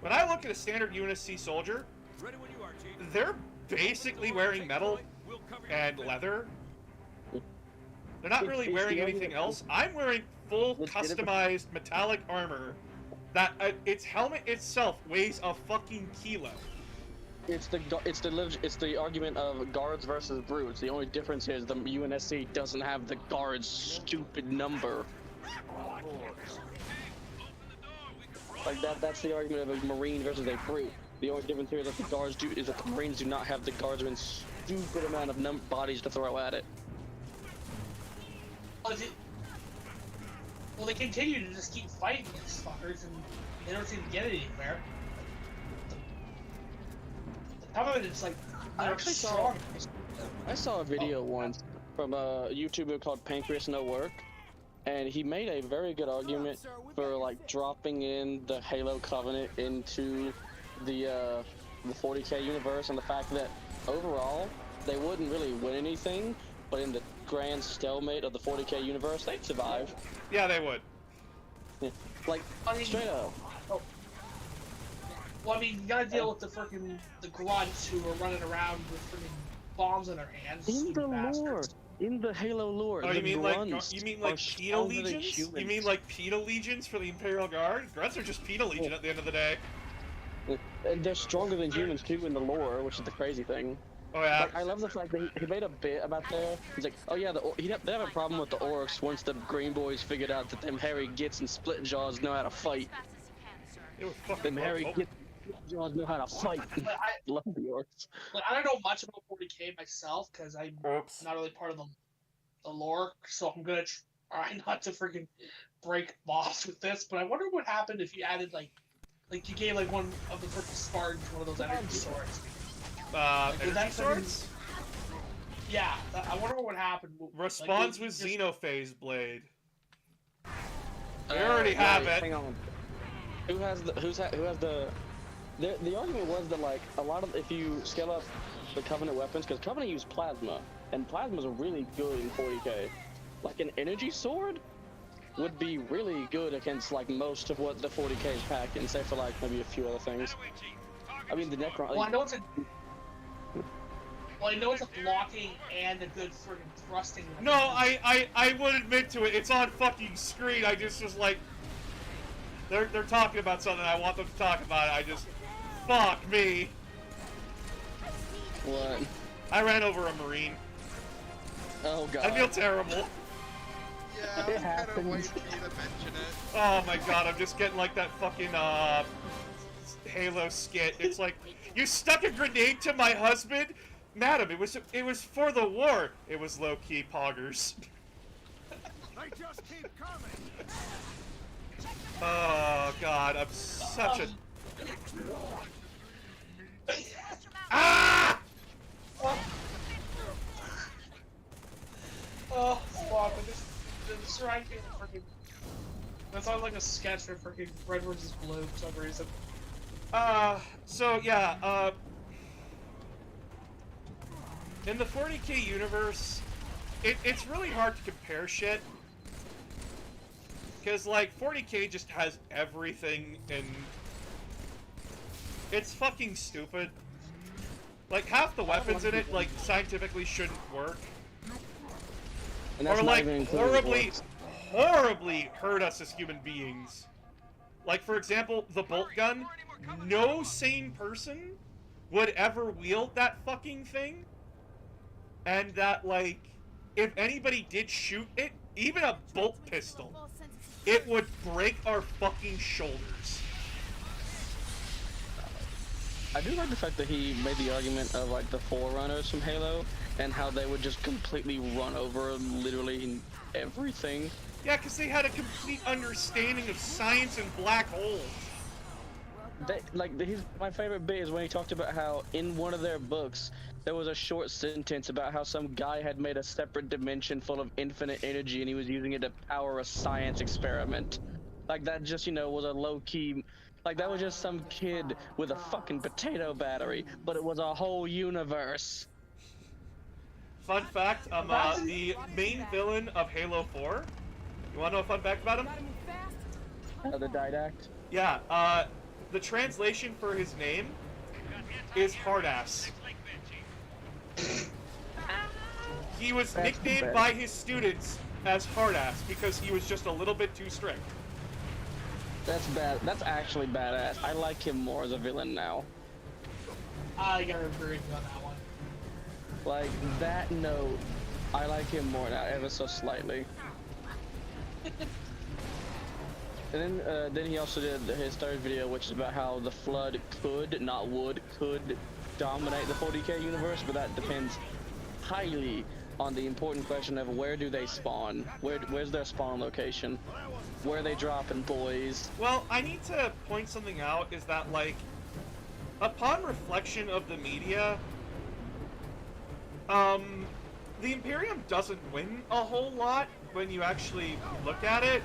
When I look at a standard UNSC soldier, they're basically wearing metal and leather. They're not really wearing anything else. I'm wearing full customized metallic armor that its helmet itself weighs a fucking kilo. It's the argument of guards versus brutes. The only difference is the UNSC doesn't have the guards' stupid number. Like that's the argument of a Marine versus a brute. The only difference here is that the Marines do not have the guardsmen's stupid amount of bodies to throw at it. Well, they continue to just keep fighting these fuckers, and they don't seem to get anywhere. The government is like, I saw a video once from a YouTuber called Pancreas No Work, and he made a very good argument for like dropping in the Halo Covenant into the 40K universe, and the fact that overall they wouldn't really win anything, but in the grand stalemate of the 40K universe, they'd survive. Yeah, they would. Yeah. Like, straight up. Oh. Well, I mean, you gotta deal with the grunts who are running around with freaking bombs in their hands. In the lore, in the Halo lore. Oh, you mean like are PETA legions? You mean like PETA legions for the Imperial Guard? Grunts are just PETA legion at the end of the day. And they're stronger than humans too in the lore, which is the crazy thing. Oh yeah. Like, I love the fact that he made a bit about there. He's like, oh yeah, they have a problem with the orcs once the Green Boys figured out that them hairy gits and split jaws know how to fight. Them hairy gits and split jaws know how to fight. Love the orcs. Like, I don't know much about 40K myself because I'm not really part of the lore, so I'm gonna try not to freaking break boss with this. But I wonder what happened if you added like you gave like one of the freaking Spartans one of those energy swords. Energy swords? Yeah, I wonder what would happen. Responds with Xenophase Blade. We already have it. Hang on. Who has the? The argument was that like a lot of if you scale up the Covenant weapons, because Covenant use plasma, and plasma's really good in 40K. Like an energy sword would be really good against like most of what the 40K is packing, save for like maybe a few other things. I mean the Necron. Well, I know it's a blocking and a good friggin' thrusting. No, I would admit to it. It's on fucking screen. I just was like, they're talking about something. I want them to talk about it. I just, fuck me. What? I ran over a Marine. Oh god. I feel terrible. Yeah, I was kind of waiting for you to mention it. Oh my god, I'm just getting like that fucking Halo skit. It's like, you stuck a grenade to my husband? Madam, it was for the war. It was low-key poggers. They just keep coming. Oh god, I'm such a... Ah! Oh, fuck. The striking freaking... That sounds like a sketch for freaking Red vs. Blue for some reason. So yeah, in the 40K universe, it's really hard to compare shit. Because, like, 40K just has everything, and it's fucking stupid. Like, half the weapons in it, like, scientifically shouldn't work. Or, like, horribly hurt us as human beings. Like, for example, the bolt gun, no sane person would ever wield that fucking thing. And that, like, if anybody did shoot it, even a bolt pistol, it would break our fucking shoulders. I do like the fact that he made the argument of, like, the Forerunners from Halo, and how they would just completely run over literally everything. Yeah, because they had a complete understanding of science and black holes. My favorite bit is when he talked about how in one of their books there was a short sentence about how some guy had made a separate dimension full of infinite energy and he was using it to power a science experiment. Like that just, was a low-key... Like that was just some kid with a fucking potato battery, but it was a whole universe. Fun fact, the main villain of Halo 4. You wanna know a fun fact about him? The Didact? Yeah, the translation for his name is Hardass. He was nicknamed by his students as Hardass because he was just a little bit too strict. That's bad. That's actually badass. I like him more as a villain now. I gotta agree with you on that one. Like, that note, I like him more now, ever so slightly. And then he also did his third video, which is about how the Flood could, not would, could dominate the 40k universe, but that depends highly on the important question of where do they spawn? Where's their spawn location? Where are they dropping, boys? Well, I need to point something out, is that, like, upon reflection of the media, the Imperium doesn't win a whole lot when you actually look at it.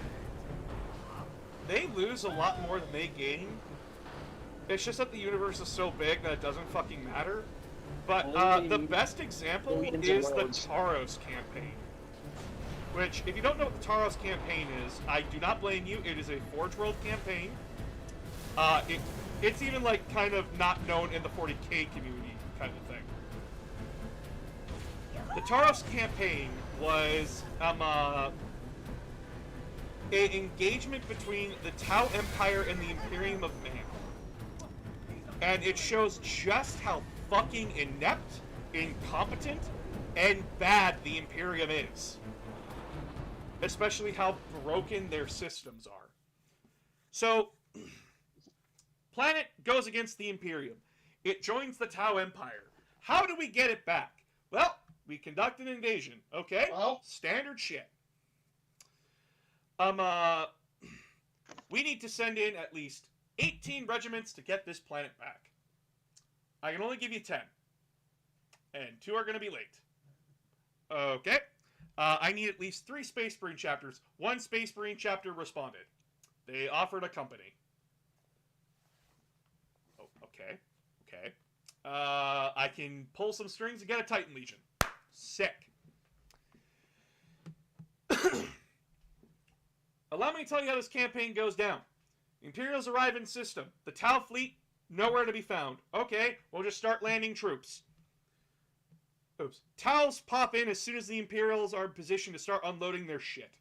They lose a lot more than they gain. It's just that the universe is so big that it doesn't fucking matter. But the best example is the Taros campaign. Which, if you don't know what the Taros campaign is, I do not blame you. It is a Forge World campaign. It's even, like, kind of not known in the 40k community kind of thing. The Taros campaign was an engagement between the Tau Empire and the Imperium of Man. And it shows just how fucking inept, incompetent, and bad the Imperium is. Especially how broken their systems are. So, planet goes against the Imperium. It joins the Tau Empire. How do we get it back? Well, we conduct an invasion, okay? Well, standard shit. We need to send in at least 18 regiments to get this planet back. I can only give you 10. And 2 are going to be late. Okay. I need at least 3 Space Marine chapters. 1 Space Marine chapter responded. They offered a company. Oh, okay. Okay. I can pull some strings and get a Titan Legion. Sick. Allow me to tell you how this campaign goes down. Imperials arrive in system. The Tau fleet, nowhere to be found. Okay, we'll just start landing troops. Oops. Taus pop in as soon as the Imperials are in position to start unloading their shit.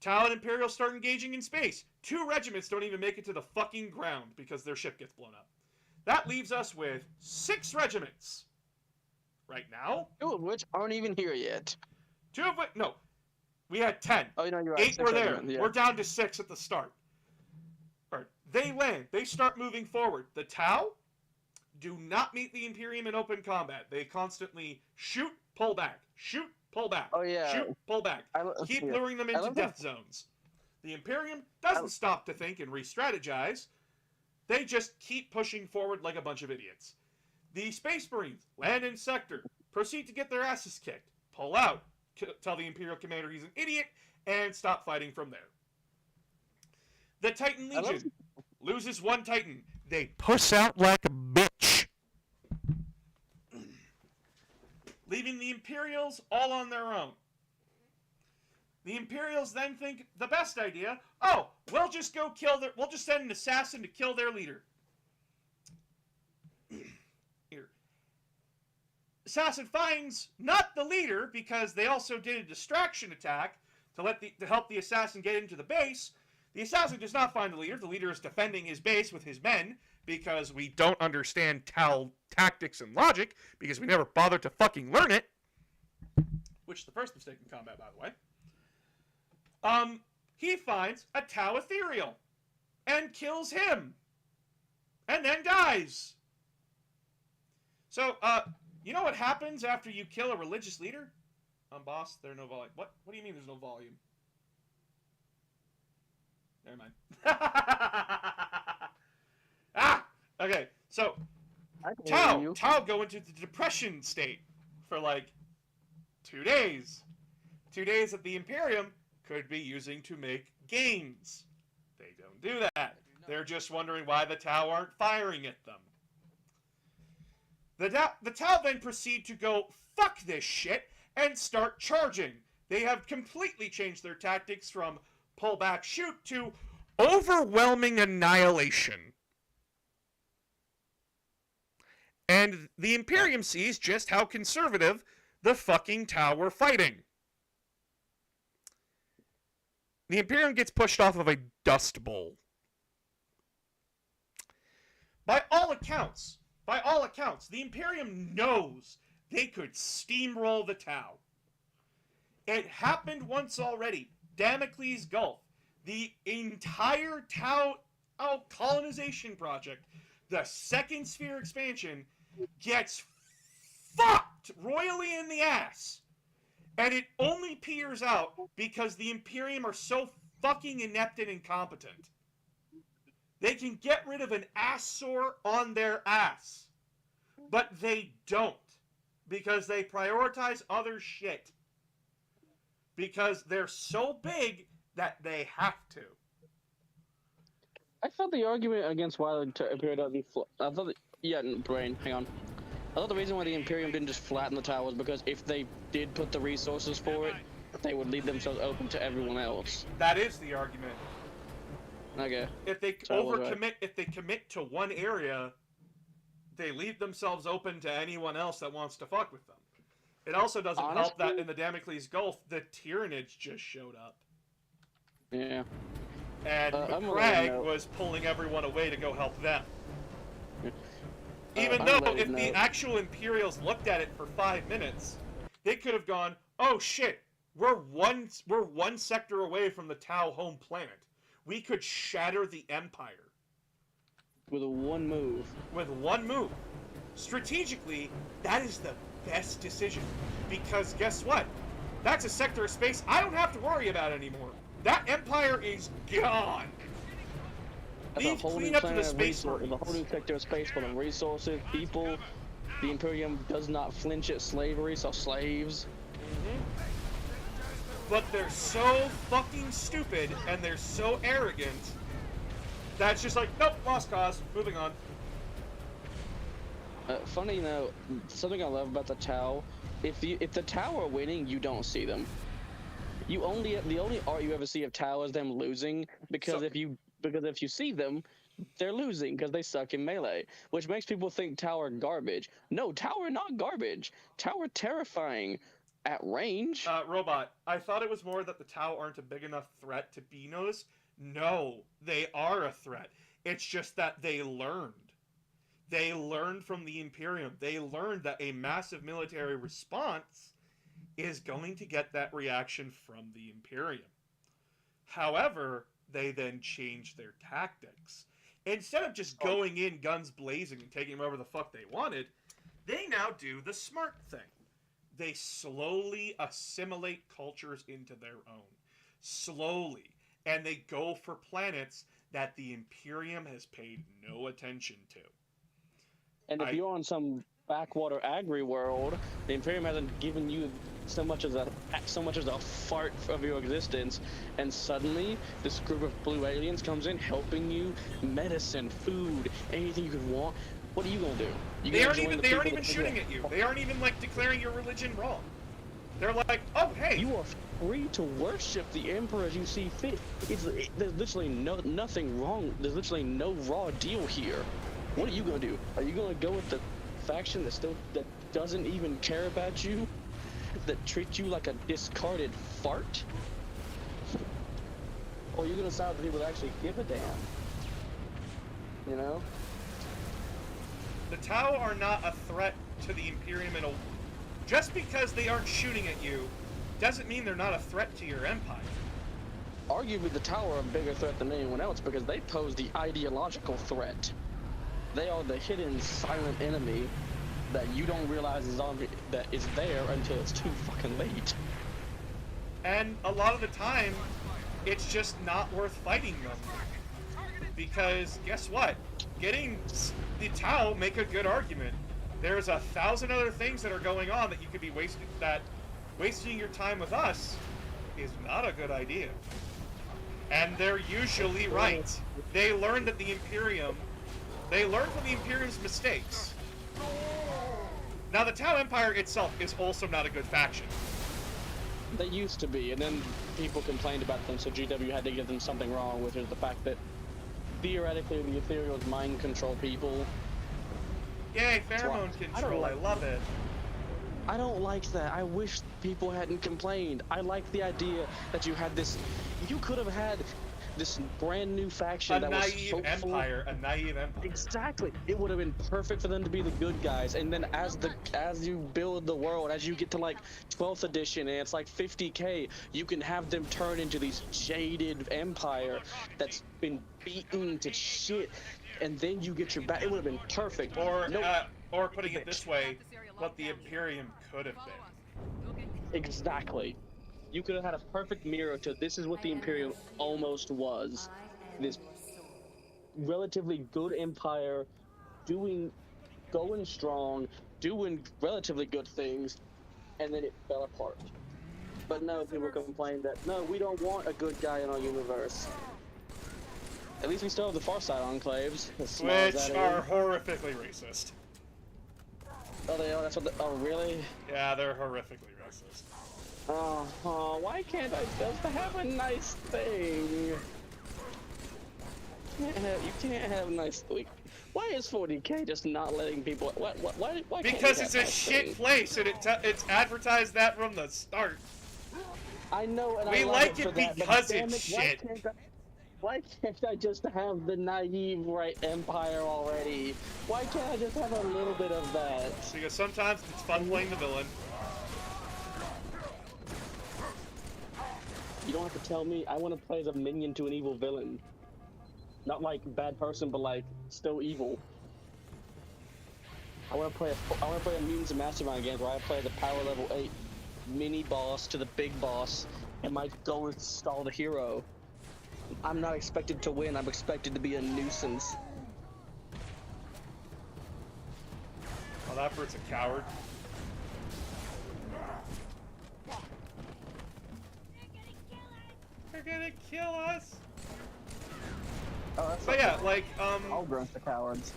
Tau and Imperials start engaging in space. 2 regiments don't even make it to the fucking ground because their ship gets blown up. That leaves us with 6 regiments. Right now. 2 of which aren't even here yet. 2 of which, no. We had 10. Oh, no, you're right. 8 were there. Yeah. We're down to 6 at the start. Right. They land. They start moving forward. The Tau do not meet the Imperium in open combat. They constantly shoot, pull back. Shoot, pull back. Oh, yeah. Shoot, pull back. Keep luring them into death zones. The Imperium doesn't stop to think and re-strategize. They just keep pushing forward like a bunch of idiots. The Space Marines land in sector, proceed to get their asses kicked, pull out, tell the Imperial commander he's an idiot, and stop fighting from there. The Titan Legion loses 1 Titan. They push out like a bitch. Leaving the Imperials all on their own. The Imperials then think the best idea, oh, we'll just send an assassin to kill their leader. Here. Assassin finds not the leader because they also did a distraction attack to help the assassin get into the base. The assassin does not find the leader. The leader is defending his base with his men because we don't understand Tau tactics and logic because we never bothered to fucking learn it. Which is the first mistake in combat, by the way. He finds a Tau Ethereal and kills him. And then dies. So, you know what happens after you kill a religious leader? Boss, there's no volume. What do you mean there's no volume? Never mind. Okay, so Tau go into the depression state for like 2 days. 2 days that the Imperium could be using to make gains. They don't do that. They're just wondering why the Tau aren't firing at them. The Tau then proceed to go, fuck this shit, and start charging. They have completely changed their tactics from pull back, shoot to overwhelming annihilation. And the Imperium sees just how conservative the fucking Tau were fighting. The Imperium gets pushed off of a dust bowl. By all accounts, By all accounts, the Imperium knows they could steamroll the Tau. It happened once already. Damocles Gulf. The entire Tau colonization project, the second sphere expansion, gets fucked royally in the ass. And it only peters out because the Imperium are so fucking inept and incompetent. They can get rid of an ass sore on their ass. But they don't. Because they prioritize other shit. Because they're so big that they have to. I thought the argument against why the Imperium doesn't... I thought that... Yeah, brain, hang on. I thought the reason why the Imperium didn't just flatten the Tau was because if they did put the resources for it, they would leave themselves open to everyone else. That is the argument. Okay. If they overcommit, if they commit to one area, they leave themselves open to anyone else that wants to fuck with them. It also doesn't help that in the Damocles Gulf, the Tyranids just showed up. Yeah. And McCrag was pulling everyone away to go help them. Even though if the actual Imperials looked at it for 5 minutes, they could have gone, "Oh shit, we're one sector away from the Tau home planet. We could shatter the Empire." With one move. With one move. Strategically, that is the best decision. Because guess what? That's a sector of space I don't have to worry about anymore. That Empire is gone. Leave clean up to the space marines. The whole new sector of space full of resources, people. The Imperium does not flinch at slavery, so slaves. But they're so fucking stupid and they're so arrogant that's just like, nope, lost cause, moving on. Funny, you know, something I love about the Tau, if the Tau are winning, you don't see them. The only art you ever see of Tau is them losing, because if you see them, they're losing because they suck in melee, which makes people think Tau are garbage. No, Tau are not garbage. Tau are terrifying at range. Robot, I thought it was more that the Tau aren't a big enough threat to be noticed. No, they are a threat. It's just that they learned. They learned from the Imperium. They learned that a massive military response is going to get that reaction from the Imperium. However, they then changed their tactics. Instead of just going in guns blazing and taking wherever the fuck they wanted, they now do the smart thing. They slowly assimilate cultures into their own. Slowly. And they go for planets that the Imperium has paid no attention to. And if you're on some backwater agri world, the Imperium hasn't given you so much as a fart of your existence, and suddenly this group of blue aliens comes in helping you, medicine, food, anything you could want. What are you gonna do? They aren't even shooting at you. They aren't even like declaring your religion wrong. They're like, oh hey, you are free to worship the Emperor as you see fit. There's literally nothing wrong. There's literally no raw deal here. What are you gonna do? Are you gonna go with the faction that doesn't even care about you, that treats you like a discarded fart? Or are you gonna side with the people that actually give a damn? You know? The Tau are not a threat to the Imperium in a... Just because they aren't shooting at you doesn't mean they're not a threat to your empire. Arguably, the Tau are a bigger threat than anyone else because they pose the ideological threat. They are the hidden, silent enemy that you don't realize that is there until it's too fucking late. And a lot of the time, it's just not worth fighting them. Because, guess what? Getting the Tau make a good argument. There's 1,000 other things that are going on that you could be wasting your time with us is not a good idea. And they're usually right. They learned from the Imperium's mistakes. Now, the Tau Empire itself is also not a good faction. They used to be, and then people complained about them, so GW had to give them something wrong, which is the fact that theoretically the Ethereals mind control people. Yay, pheromone control, I love it. I don't like that. I wish people hadn't complained. I like the idea that you had this... You could have had this brand new faction a that was naive hopeful. empire. A naive empire. Exactly. It would have been perfect for them to be the good guys, and then as you build the world, as you get to like 12th edition and it's like 50K, you can have them turn into these jaded empire that's been beaten to shit, and then you get your back. It would have been perfect. Or putting it this way, what the Imperium could have been. Exactly. You could have had a perfect mirror to this is what the Imperium almost was. This relatively good empire going strong, doing relatively good things, and then it fell apart. But no, people complain that, no, we don't want a good guy in our universe. At least we still have the Farside enclaves. Which are horrifically racist. Oh, they are? That's what oh, really? Yeah, they're horrifically racist. Oh, why can't I just have a nice thing? You can't have nice. Why is 40K just not letting people? Why because it's a shit place, and it's advertised that from the start. I know, and we like it because it's shit. Why can't I just have the naive empire already? Why can't I just have a little bit of that? Because sometimes it's fun playing the villain. You don't have to tell me. I want to play as a minion to an evil villain. Not like bad person, but like still evil. I want to play a mutants and mastermind game where I play the power level 8 mini boss to the big boss, and my goal is to stall the hero. I'm not expected to win. I'm expected to be a nuisance. Oh, that bird's a coward. They're gonna kill us. Oh, but yeah, like, all grunts are cowards.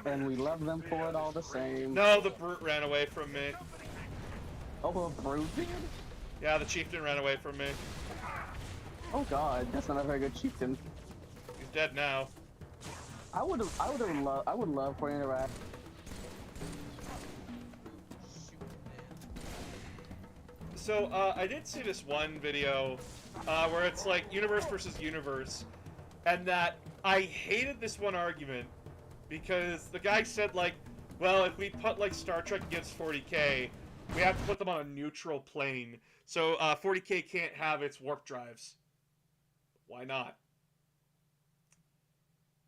And we love them for it all the same. No, the brute ran away from me. Oh, the brute did? Yeah, the chieftain ran away from me. Oh god, that's not a very good chieftain. He's dead now. I would love for interact. So, I did see this one video, where it's like universe versus universe, and that I hated this one argument, because the guy said like, well, if we put like Star Trek against 40K, we have to put them on a neutral plane, so 40K can't have its warp drives. Why not?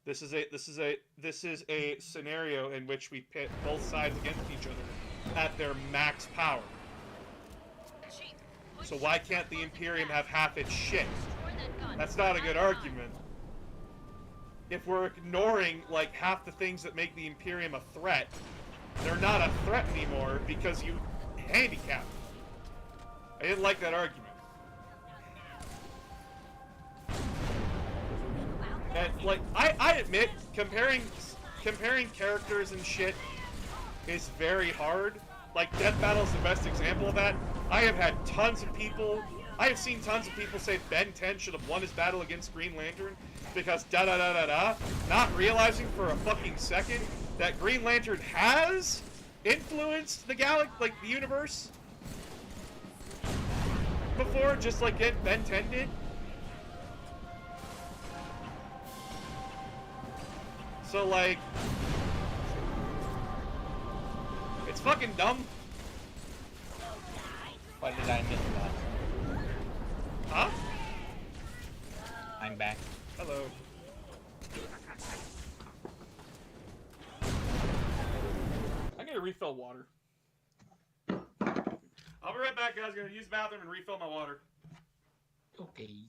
This is a scenario in which we pit both sides against each other at their max power. So why can't the Imperium have half its shit? That's not a good argument. If we're ignoring like half the things that make the Imperium a threat, they're not a threat anymore because you handicap them. I didn't like that argument. And like I admit comparing characters and shit is very hard. Like Death Battle is the best example of that. I have seen tons of people say Ben 10 should have won his battle against Green Lantern because da-da-da-da-da, not realizing for a fucking second that Green Lantern has influenced the the universe before, just like Ben 10 did. So, like, it's fucking dumb. Why did I miss that? Huh? I'm back. Hello. I'm gonna refill water. I'll be right back, guys. I'm gonna use the bathroom and refill my water. Okay.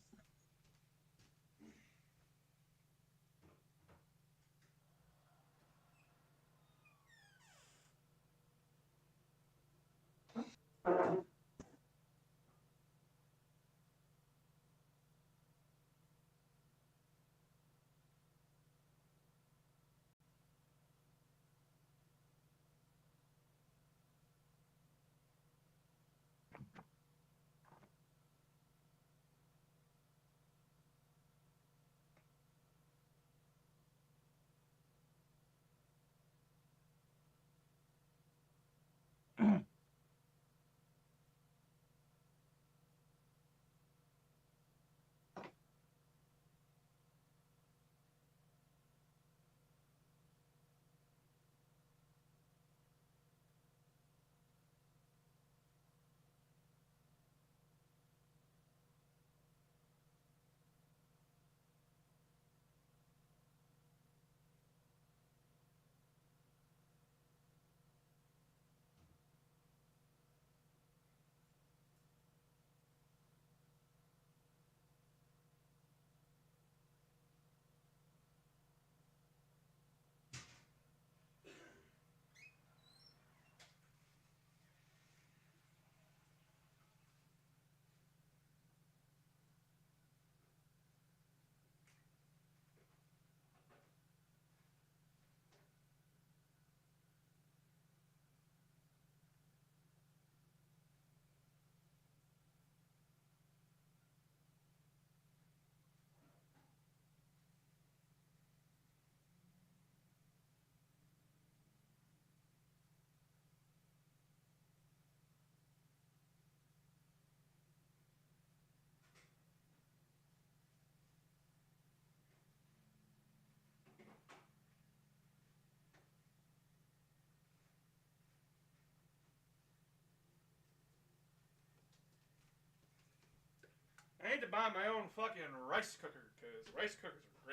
to buy my own fucking rice cooker, because rice cookers are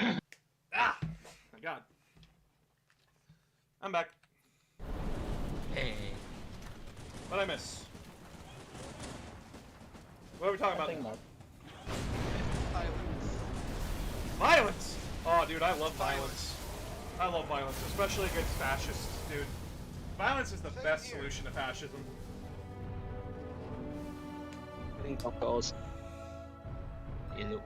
great. Ah! My god. I'm back. Hey. What'd I miss? What are we talking about? Violence! Oh, dude, I love violence. I love violence, especially against fascists, dude. Violence is the best solution to fascism. I think top goals. Ew.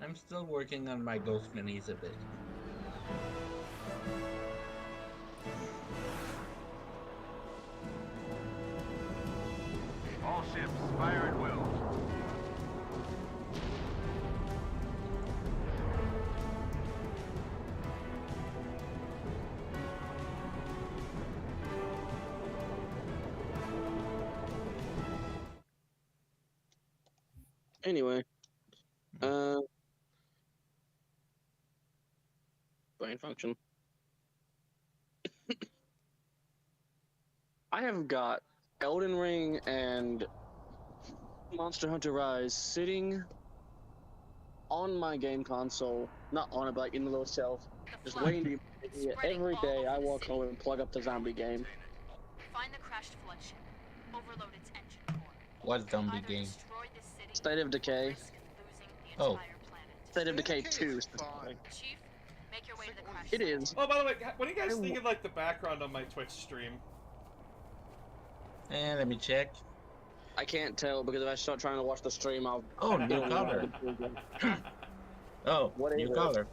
I'm still working on my ghost minis a bit. All ships, fire at will. Anyway. Brain function. I have got Elden Ring and Monster Hunter Rise sitting on my game console, not on it, but like in the little shelf, just waiting to be played. Every day I walk home and plug up the zombie game. Find the crashed flood ship. Overload its engine core. What zombie game? State of Decay. Oh. State of Decay 2. Chief, make your way to the crash It is. Oh, by the way, what do you guys think of like the background on my Twitch stream? Let me check. I can't tell because if I start trying to watch the stream, I'll. Oh, new color. Oh, new color.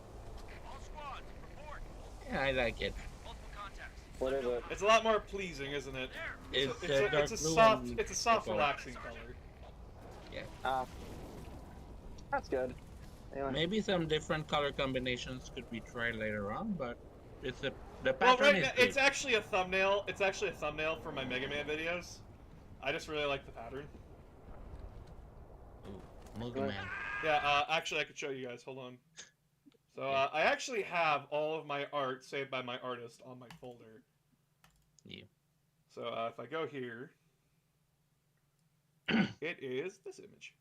Yeah, I like it. What is it? It's a lot more pleasing, isn't it? It's a soft, relaxing color. Yeah. That's good. Anyway. Maybe some different color combinations could be tried later on, but it's the pattern Well, right is now, good. it's actually a thumbnail. It's actually a thumbnail for my Mega Man videos. I just really like the pattern. Ooh, Mega Man. Yeah, actually, I could show you guys. Hold on. So, I actually have all of my art saved by my artist on my folder. Yeah. So, if I go here, it is this image.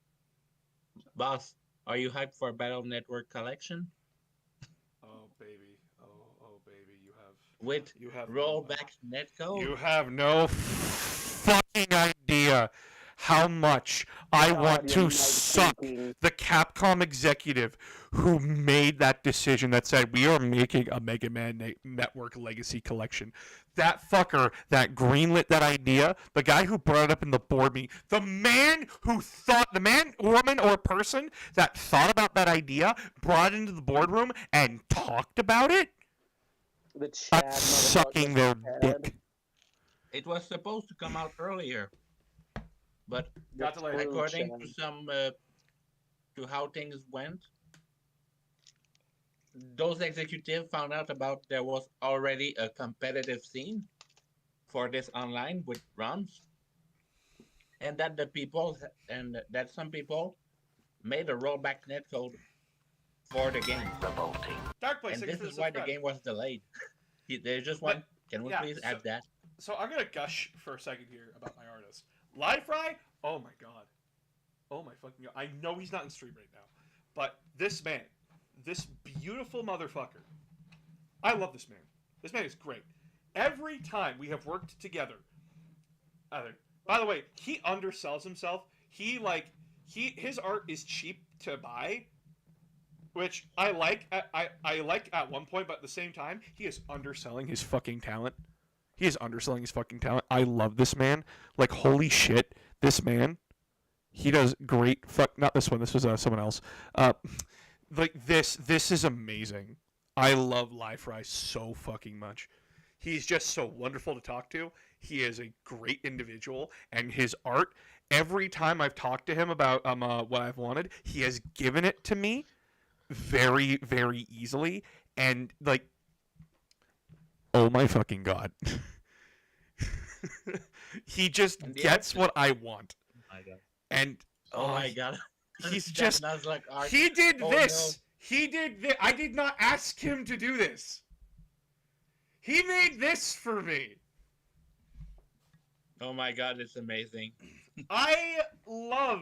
Boss, are you hyped for Battle Network Collection? Oh, baby. Oh, baby. With rollback netcode? You have no fucking idea how much I want to suck the Capcom executive who made that decision that said we are making a Mega Man Network Legacy Collection. That fucker that greenlit that idea, the guy who brought it up in the board meeting, the man, woman, or person that thought about that idea, brought it into the boardroom and talked about it. The Chad sucking their dick. It was supposed to come out earlier, but Got delayed. according to some to how things went, those executives found out about there was already a competitive scene for this online with ROMs, and that some people made a rollback netcode for the game. Darkblade, And this is why the game was delayed. They just want. Can we please add that? So I'm gonna gush for a second here about my artist. Livefry? Oh my god. Oh my fucking god. I know he's not in stream right now. But this man, this beautiful motherfucker. I love this man. This man is great. Every time we have worked together. By the way, he undersells himself. His art is cheap to buy. Which I like at one point, but at the same time, he is underselling his fucking talent. He is underselling his fucking talent. I love this man. Like, holy shit, this man. He does great. Not this one. This was someone else. This is amazing. I love Livefry so fucking much. He's just so wonderful to talk to. He is a great individual, and his art. Every time I've talked to him about what I've wanted, he has given it to me very, very easily, and like, oh my fucking god. He just gets what I want. Oh my god. And oh my god. He's just like art. he did this. No. He did I did not ask him to do this. He made this for me. Oh my god, it's amazing. I love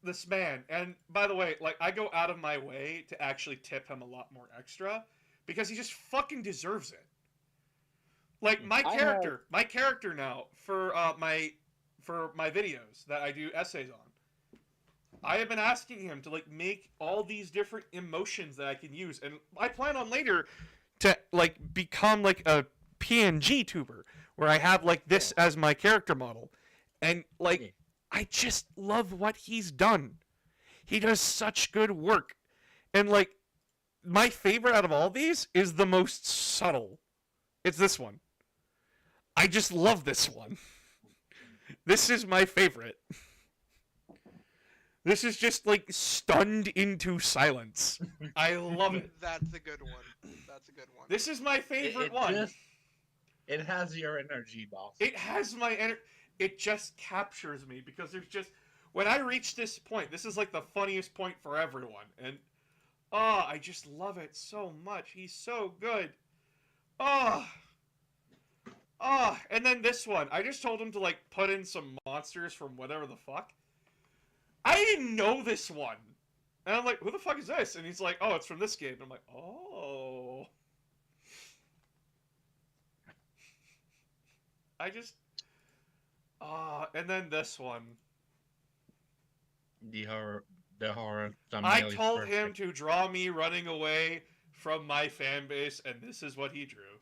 this man. And by the way, like, I go out of my way to actually tip him a lot more extra because he just fucking deserves it. Like, my character now for my videos that I do essays on, I have been asking him to, like, make all these different emotions that I can use, and I plan on later to, like, become, like, a PNG tuber where I have, like, this as my character model. And, like, I just love what he's done. He does such good work. And, like, my favorite out of all these is the most subtle. It's this one. I just love this one. This is my favorite. This is just, like, stunned into silence. I love it. That's a good one. That's a good one. This is my favorite one. It has your energy, boss. It has my energy. It just captures me because there's just... When I reach this point, this is, like, the funniest point for everyone. And, I just love it so much. He's so good. And then this one. I just told him to, like, put in some monsters from whatever the fuck. I didn't know this one. And I'm like, who the fuck is this? And he's like, oh, it's from this game. And I'm like, oh. I just... and then this one. The horror I told him to draw me running away from my fan base, and this is what he drew.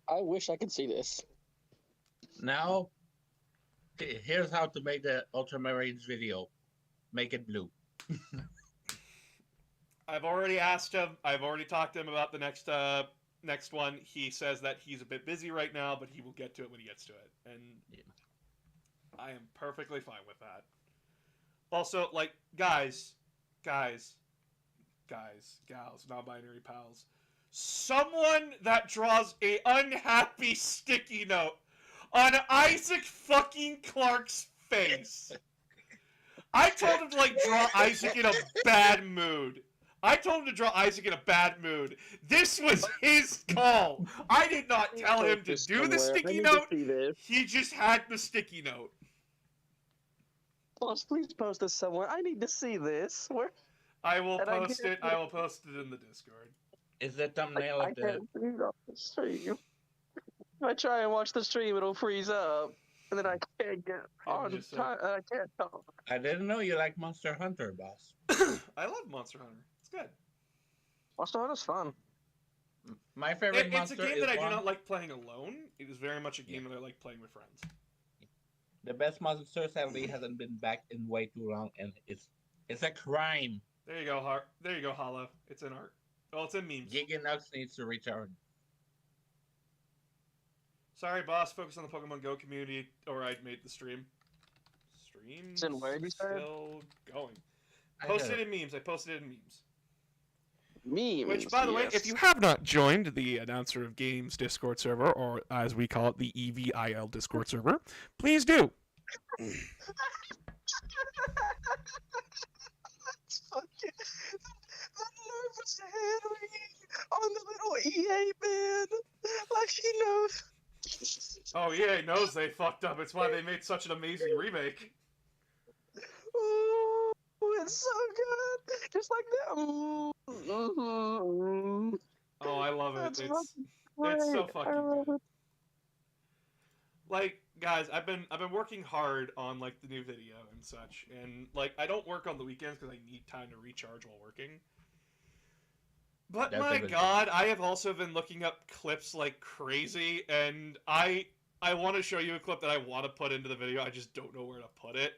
I wish I could see this. Now, here's how to make the Ultramarines video. Make it blue. I've already asked him. I've already talked to him about the next one. He says that he's a bit busy right now, but he will get to it when he gets to it. And I am perfectly fine with that. Also, like, guys, gals, non-binary pals, someone that draws a unhappy sticky note on Isaac fucking Clarke's face. I told him to, like, draw Isaac in a bad mood. This was his call. I did not tell him to do the sticky note. He just had the sticky note. Boss, please post this somewhere. I need to see this. Where? I will post it. I will post it in the Discord. Is the thumbnail of the... I can't see it on the stream. If I try and watch the stream, it'll freeze up. And then I can't get on time. I can't talk. I didn't know you like Monster Hunter, boss. I love Monster Hunter. It's good. Monster Hunter's fun. My favorite monster is It's a game that I do not like playing alone. It is very much a game that I like playing with friends. The best monster sadly hasn't been back in way too long, and it's a crime. There you go, Hollow. It's in art. Well, it's in memes. Giganux needs to recharge. Sorry, boss. Focus on the Pokemon Go community, or I made the stream. Stream's still going. Posted in memes. I posted it in memes. Memes. Which, by the way, if you have not joined the Announcer of Games Discord server, or as we call it, the EVIL Discord server, please do. Nervous hand on the little EA man, like he knows. Oh, EA knows they fucked up. It's why they made such an amazing remake. Oh, it's so good, just like that. Mm-hmm. Oh, I love it. It's so fucking good. Like, guys, I've been working hard on, like, the new video and such, and, like, I don't work on the weekends because I need time to recharge while working. But my god, I have also been looking up clips like crazy, and I want to show you a clip that I want to put into the video. I just don't know where to put it.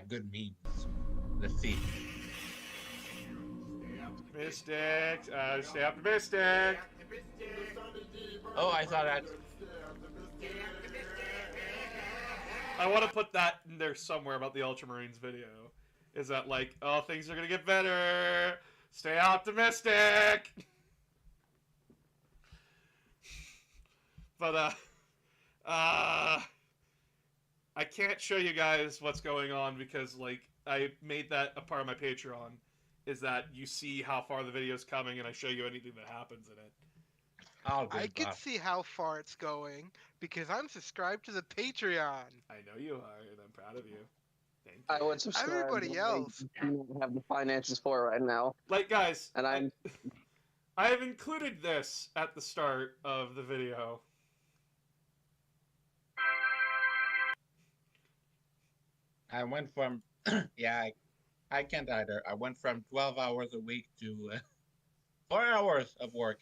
Good memes. Let's see. Mystic, stay optimistic. Oh, I saw that. I want to put that in there somewhere about the Ultramarines video. Is that like, oh, things are gonna get better. Stay optimistic. But I can't show you guys what's going on because, like, I made that a part of my Patreon. Is that you see how far the video's coming, and I show you anything that happens in it. I can see how far it's going because I'm subscribed to the Patreon. I know you are, and I'm proud of you. Thank you. I would subscribe. Everybody else. I don't have the finances for it right now. Like, guys, and I have included this at the start of the video. I went from, I can't either. I went from 12 hours a week to 4 hours of work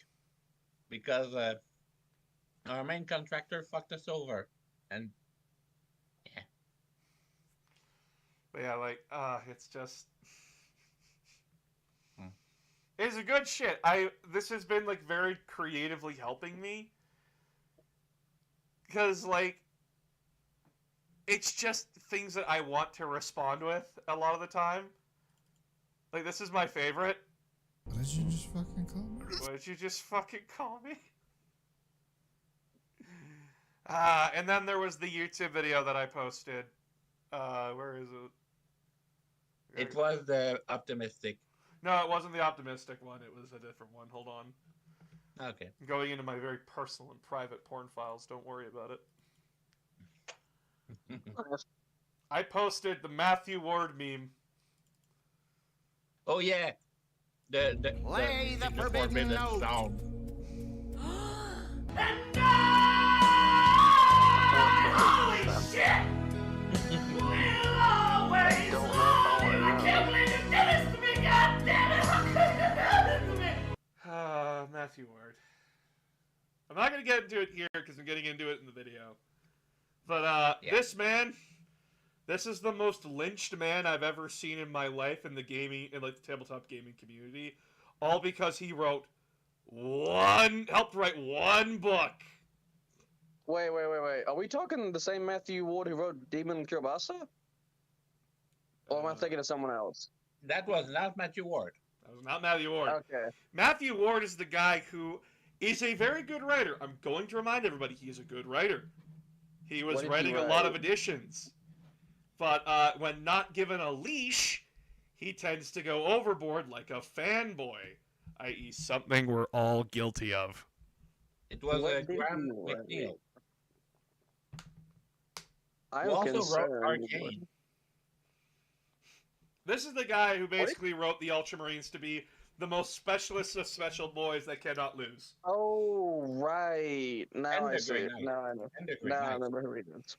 because our main contractor fucked us over. And yeah. But yeah, like, it's just... It's a good shit. This has been, like, very creatively helping me. Because, like, it's just things that I want to respond with a lot of the time. Like, this is my favorite. What did you just fucking call me? What did you just fucking call me? And then there was the YouTube video that I posted. Where is it? It was the optimistic. No, it wasn't the optimistic one. It was a different one. Hold on. Okay. I'm going into my very personal and private porn files. Don't worry about it. I posted the Matthew Ward meme. Oh yeah, the Play the forbidden note. sound. Holy shit! We'll always love you. I can't believe you did this to me, goddammit! How could you do this to me? Matthew Ward. I'm not gonna get into it here because I'm getting into it in the video. But this man, this is the most lynched man I've ever seen in my life in the gaming, in like the tabletop gaming community, all because he helped write one book. Wait. Are we talking the same Matthew Ward who wrote Demon Kielbasa? Or am I thinking of someone else? That was not Matthew Ward. That was not Matthew Ward. Okay. Matthew Ward is the guy who is a very good writer. I'm going to remind everybody he is a good writer. He was writing a lot of editions. But when not given a leash, he tends to go overboard like a fanboy, i.e. something we're all guilty of. It was a grand deal. I also wrote Arcane. This is the guy who basically wrote the Ultramarines to be the most specialist of special boys that cannot lose. Oh, right. Now I see it. Knight. Now I know. Now I remember who he is.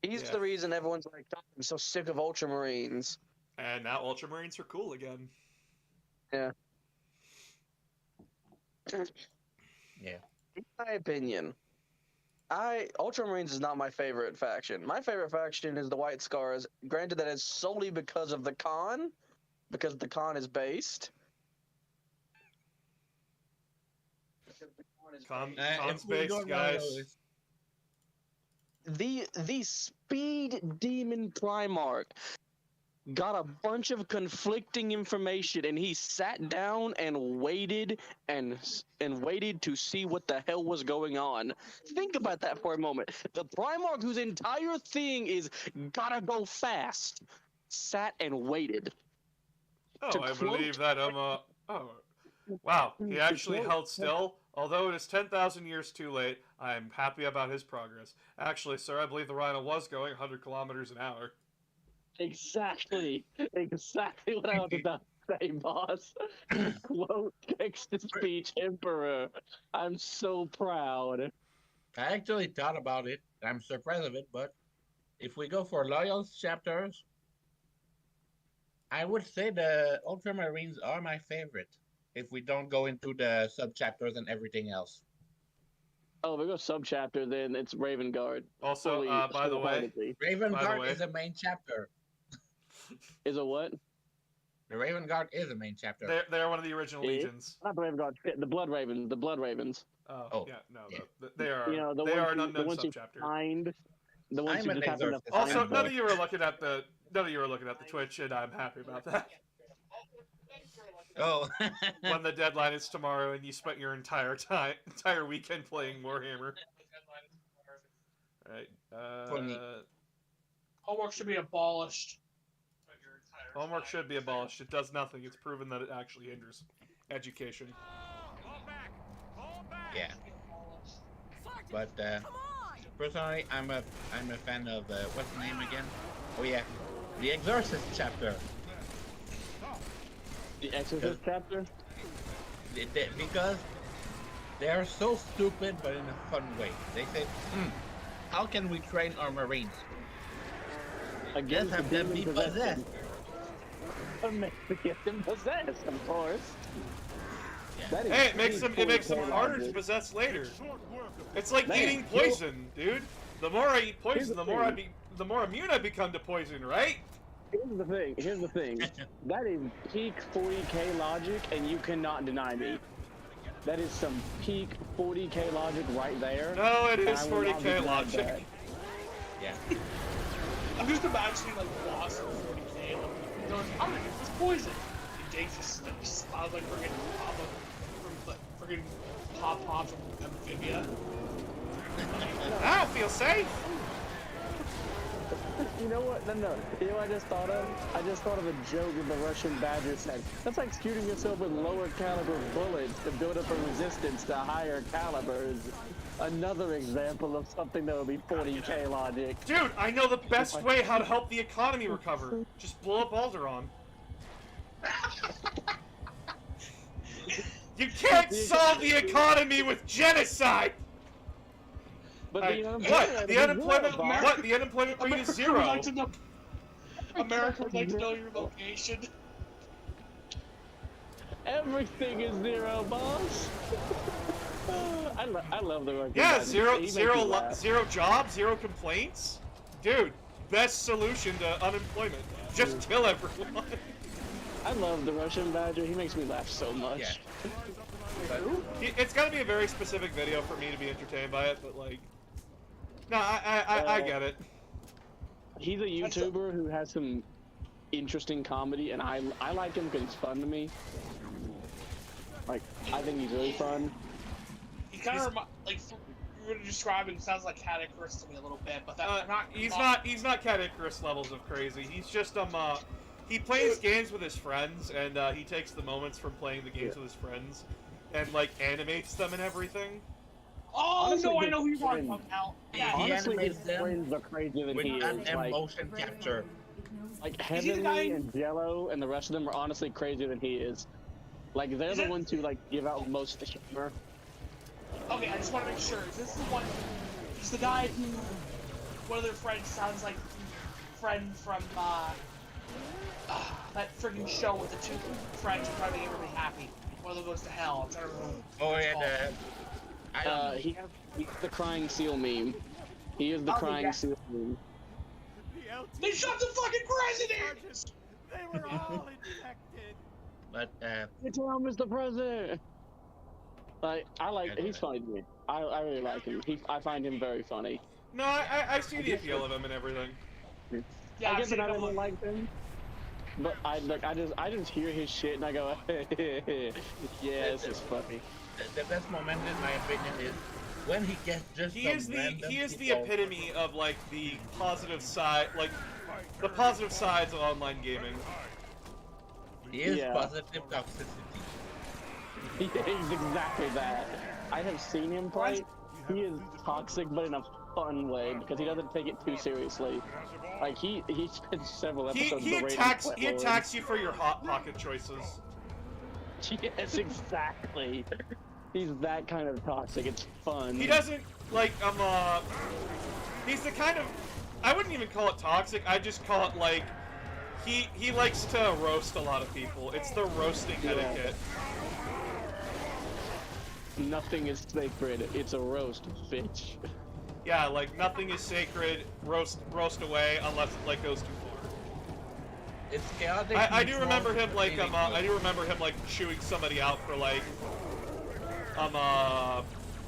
He's the reason everyone's like, God, I'm so sick of Ultramarines. And now Ultramarines are cool again. Yeah. Yeah. In my opinion, Ultramarines is not my favorite faction. My favorite faction is the White Scars. Granted, that is solely because of the Khan, because the Khan is based. Khan's based, guys. The Speed Demon Primarch got a bunch of conflicting information, and he sat down and waited and waited to see what the hell was going on. Think about that for a moment. The Primarch, whose entire thing is gotta go fast, sat and waited. Oh, I believe that oh, wow, he actually held still. Although it is 10,000 years too late, I am happy about his progress. Actually, sir, I believe the Rhino was going 100 kilometers an hour. Exactly what I was about to say, boss. Quote text-to-speech emperor. I'm so proud. I actually thought about it. I'm surprised of it, but if we go for Loyals chapters, I would say the Ultramarines are my favorite. If we don't go into the sub-chapters and everything else. Oh, if we go sub-chapter, then it's Raven Guard. Also, by the way... Raven Guard is a main chapter. Is a what? The Raven Guard is a main chapter. They're one of the original legions. Not the Raven Guard, the Blood Ravens. The Blood Ravens. Oh, yeah, no, they are. You know, they are an unknown sub-chapter. The ones who just happen to Also, none of you are looking at the Twitch, and I'm happy about that. Oh. When the deadline is tomorrow, and you spent your entire weekend playing Warhammer. Right. Homework should be abolished. Homework should be abolished. It does nothing. It's proven that it actually hinders education. Yeah. But personally, I'm a fan of what's the name again? Oh yeah, the Exorcist chapter. The Exorcist chapter? Because they are so stupid, but in a fun way. They say, how can we train our Marines? Against have them be possessed. Get them possessed, of course. Yeah. Hey, it makes them harder to possess later. It's like eating poison, dude. The more I eat poison, the more immune I become to poison, right? Here's the thing. That is peak 40k logic, and you cannot deny me. That is some peak 40k logic right there. No, it is 40k logic. Yeah. I'm just imagining like boss of 40k. Like, going, I'm gonna get this poison. He takes this smells like friggin' Pop from Amphibia. I don't feel safe. You know what? No. You know what I just thought of? I just thought of a joke that the Russian Badger said. That's like shooting yourself with lower caliber bullets to build up a resistance to higher calibers. Another example of something that would be 40k logic. Dude, I know the best way how to help the economy recover. Just blow up Alderaan. You can't solve the economy with genocide! But the unemployment rate is 0. America would like to know your location. Everything is 0, boss. I love the Russian Yeah, Badger. zero jobs, 0 complaints. Dude, best solution to unemployment. Just kill everyone. I love the Russian Badger. He makes me laugh so much. Yeah. It's gotta be a very specific video for me to be entertained by it, but like... No, I get it. He's a YouTuber who has some interesting comedy, and I like him because he's fun to me. Like, I think he's really fun. He kind of like you were describing. Sounds like Cat Icarus to me a little bit, but that's he's not Cat Icarus levels of crazy. He's just he plays games with his friends, and he takes the moments from playing the games with his friends, and like animates them and everything. Oh Honestly, no, I know who you're talking about now. Yeah, honestly, his animates them friends are crazier than he is. Like, motion capture. Like Heavenly and Jello and the rest of them are honestly crazier than he is. Like they're the ones who like give out most of the humor. Okay, I just want to make sure. Is this the one? He's the guy who one of their friends sounds like friend from that friggin' show with the two friends who try to make everybody happy. One of them goes to hell. I'm trying to remember. Oh, and he's the crying seal meme. He is the crying seal meme. They shot the fucking president! They were all infected. But It's Mr. President. Like he's funny to me. I really like him. I find him very funny. No, I see the appeal of him and everything. Yeah, I guess I don't like him. But I just hear his shit and I go, yeah, this is funny. The best moment in my opinion is when he gets just he is the epitome of like the positive side, like the positive sides of online gaming. He is positive toxicity. He is exactly that. I have seen him play. He is toxic, but in a fun way because he doesn't take it too seriously. Like he spent several episodes. He attacks you for your hot pocket choices. Yes, exactly. He's that kind of toxic. It's fun. He doesn't like he's the kind of, I wouldn't even call it toxic. I just call it like he likes to roast a lot of people. It's the roasting etiquette. Nothing is sacred. It's a roast, bitch. Yeah, like nothing is sacred. Roast away unless it like goes too far. It's chaotic. I do remember him like chewing somebody out for like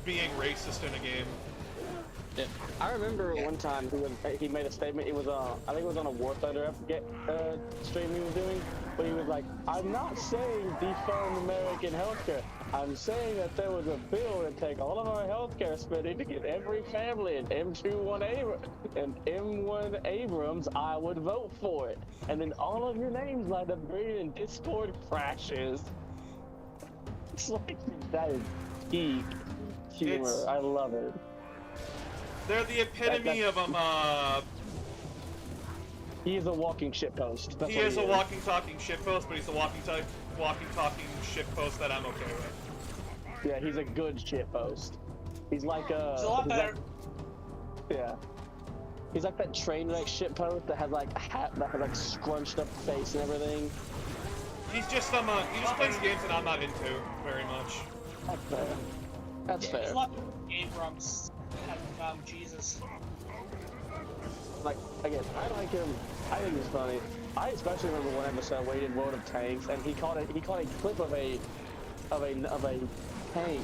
being racist in a game. Yeah. I remember one time he made a statement. It was I think it was on a War Thunder stream he was doing, but he was like, "I'm not saying defund American healthcare. I'm saying that there was a bill to take all of our healthcare spending to get every family an M1 Abrams. I would vote for it." And then all of your names lined up green and Discord crashes. It's like that is peak humor. I love it. They're the epitome of He is a walking shitpost. He is a walking, talking shitpost, but he's a walking, talking shitpost that I'm okay with. Yeah, he's a good shitpost. He's like He's a lot better. Yeah. He's like that train wreck shitpost that has like a hat that has like scrunched up face and everything. He's just he just plays games that I'm not into very much. That's fair. That's fair. There's a lot of game grumps. Jesus. Like again, I like him. I think he's funny. I especially remember one episode where he did World of Tanks, and he caught a clip of a tank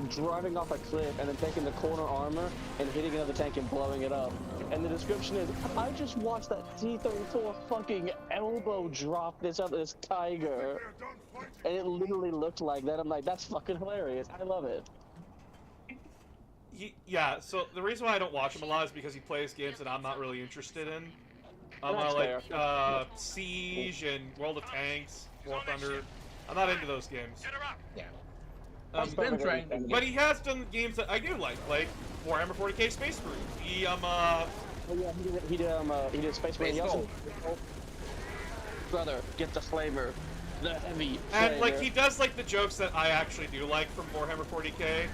driving off a cliff and then taking the corner armor and hitting another tank and blowing it up. And the description is, I just watched that T-34 fucking elbow drop this tiger, and it literally looked like that. I'm like, that's fucking hilarious. I love it. Yeah, so the reason why I don't watch him a lot is because he plays games that I'm not really interested in. Like Siege and World of Tanks, War Thunder. I'm not into those games. Yeah. He's been trying to but he has done games that I do like Warhammer 40k Space Marine. He did Space Marine. Brother, get the flavor, the heavy flavor. And like he does like the jokes that I actually do like from Warhammer 40k.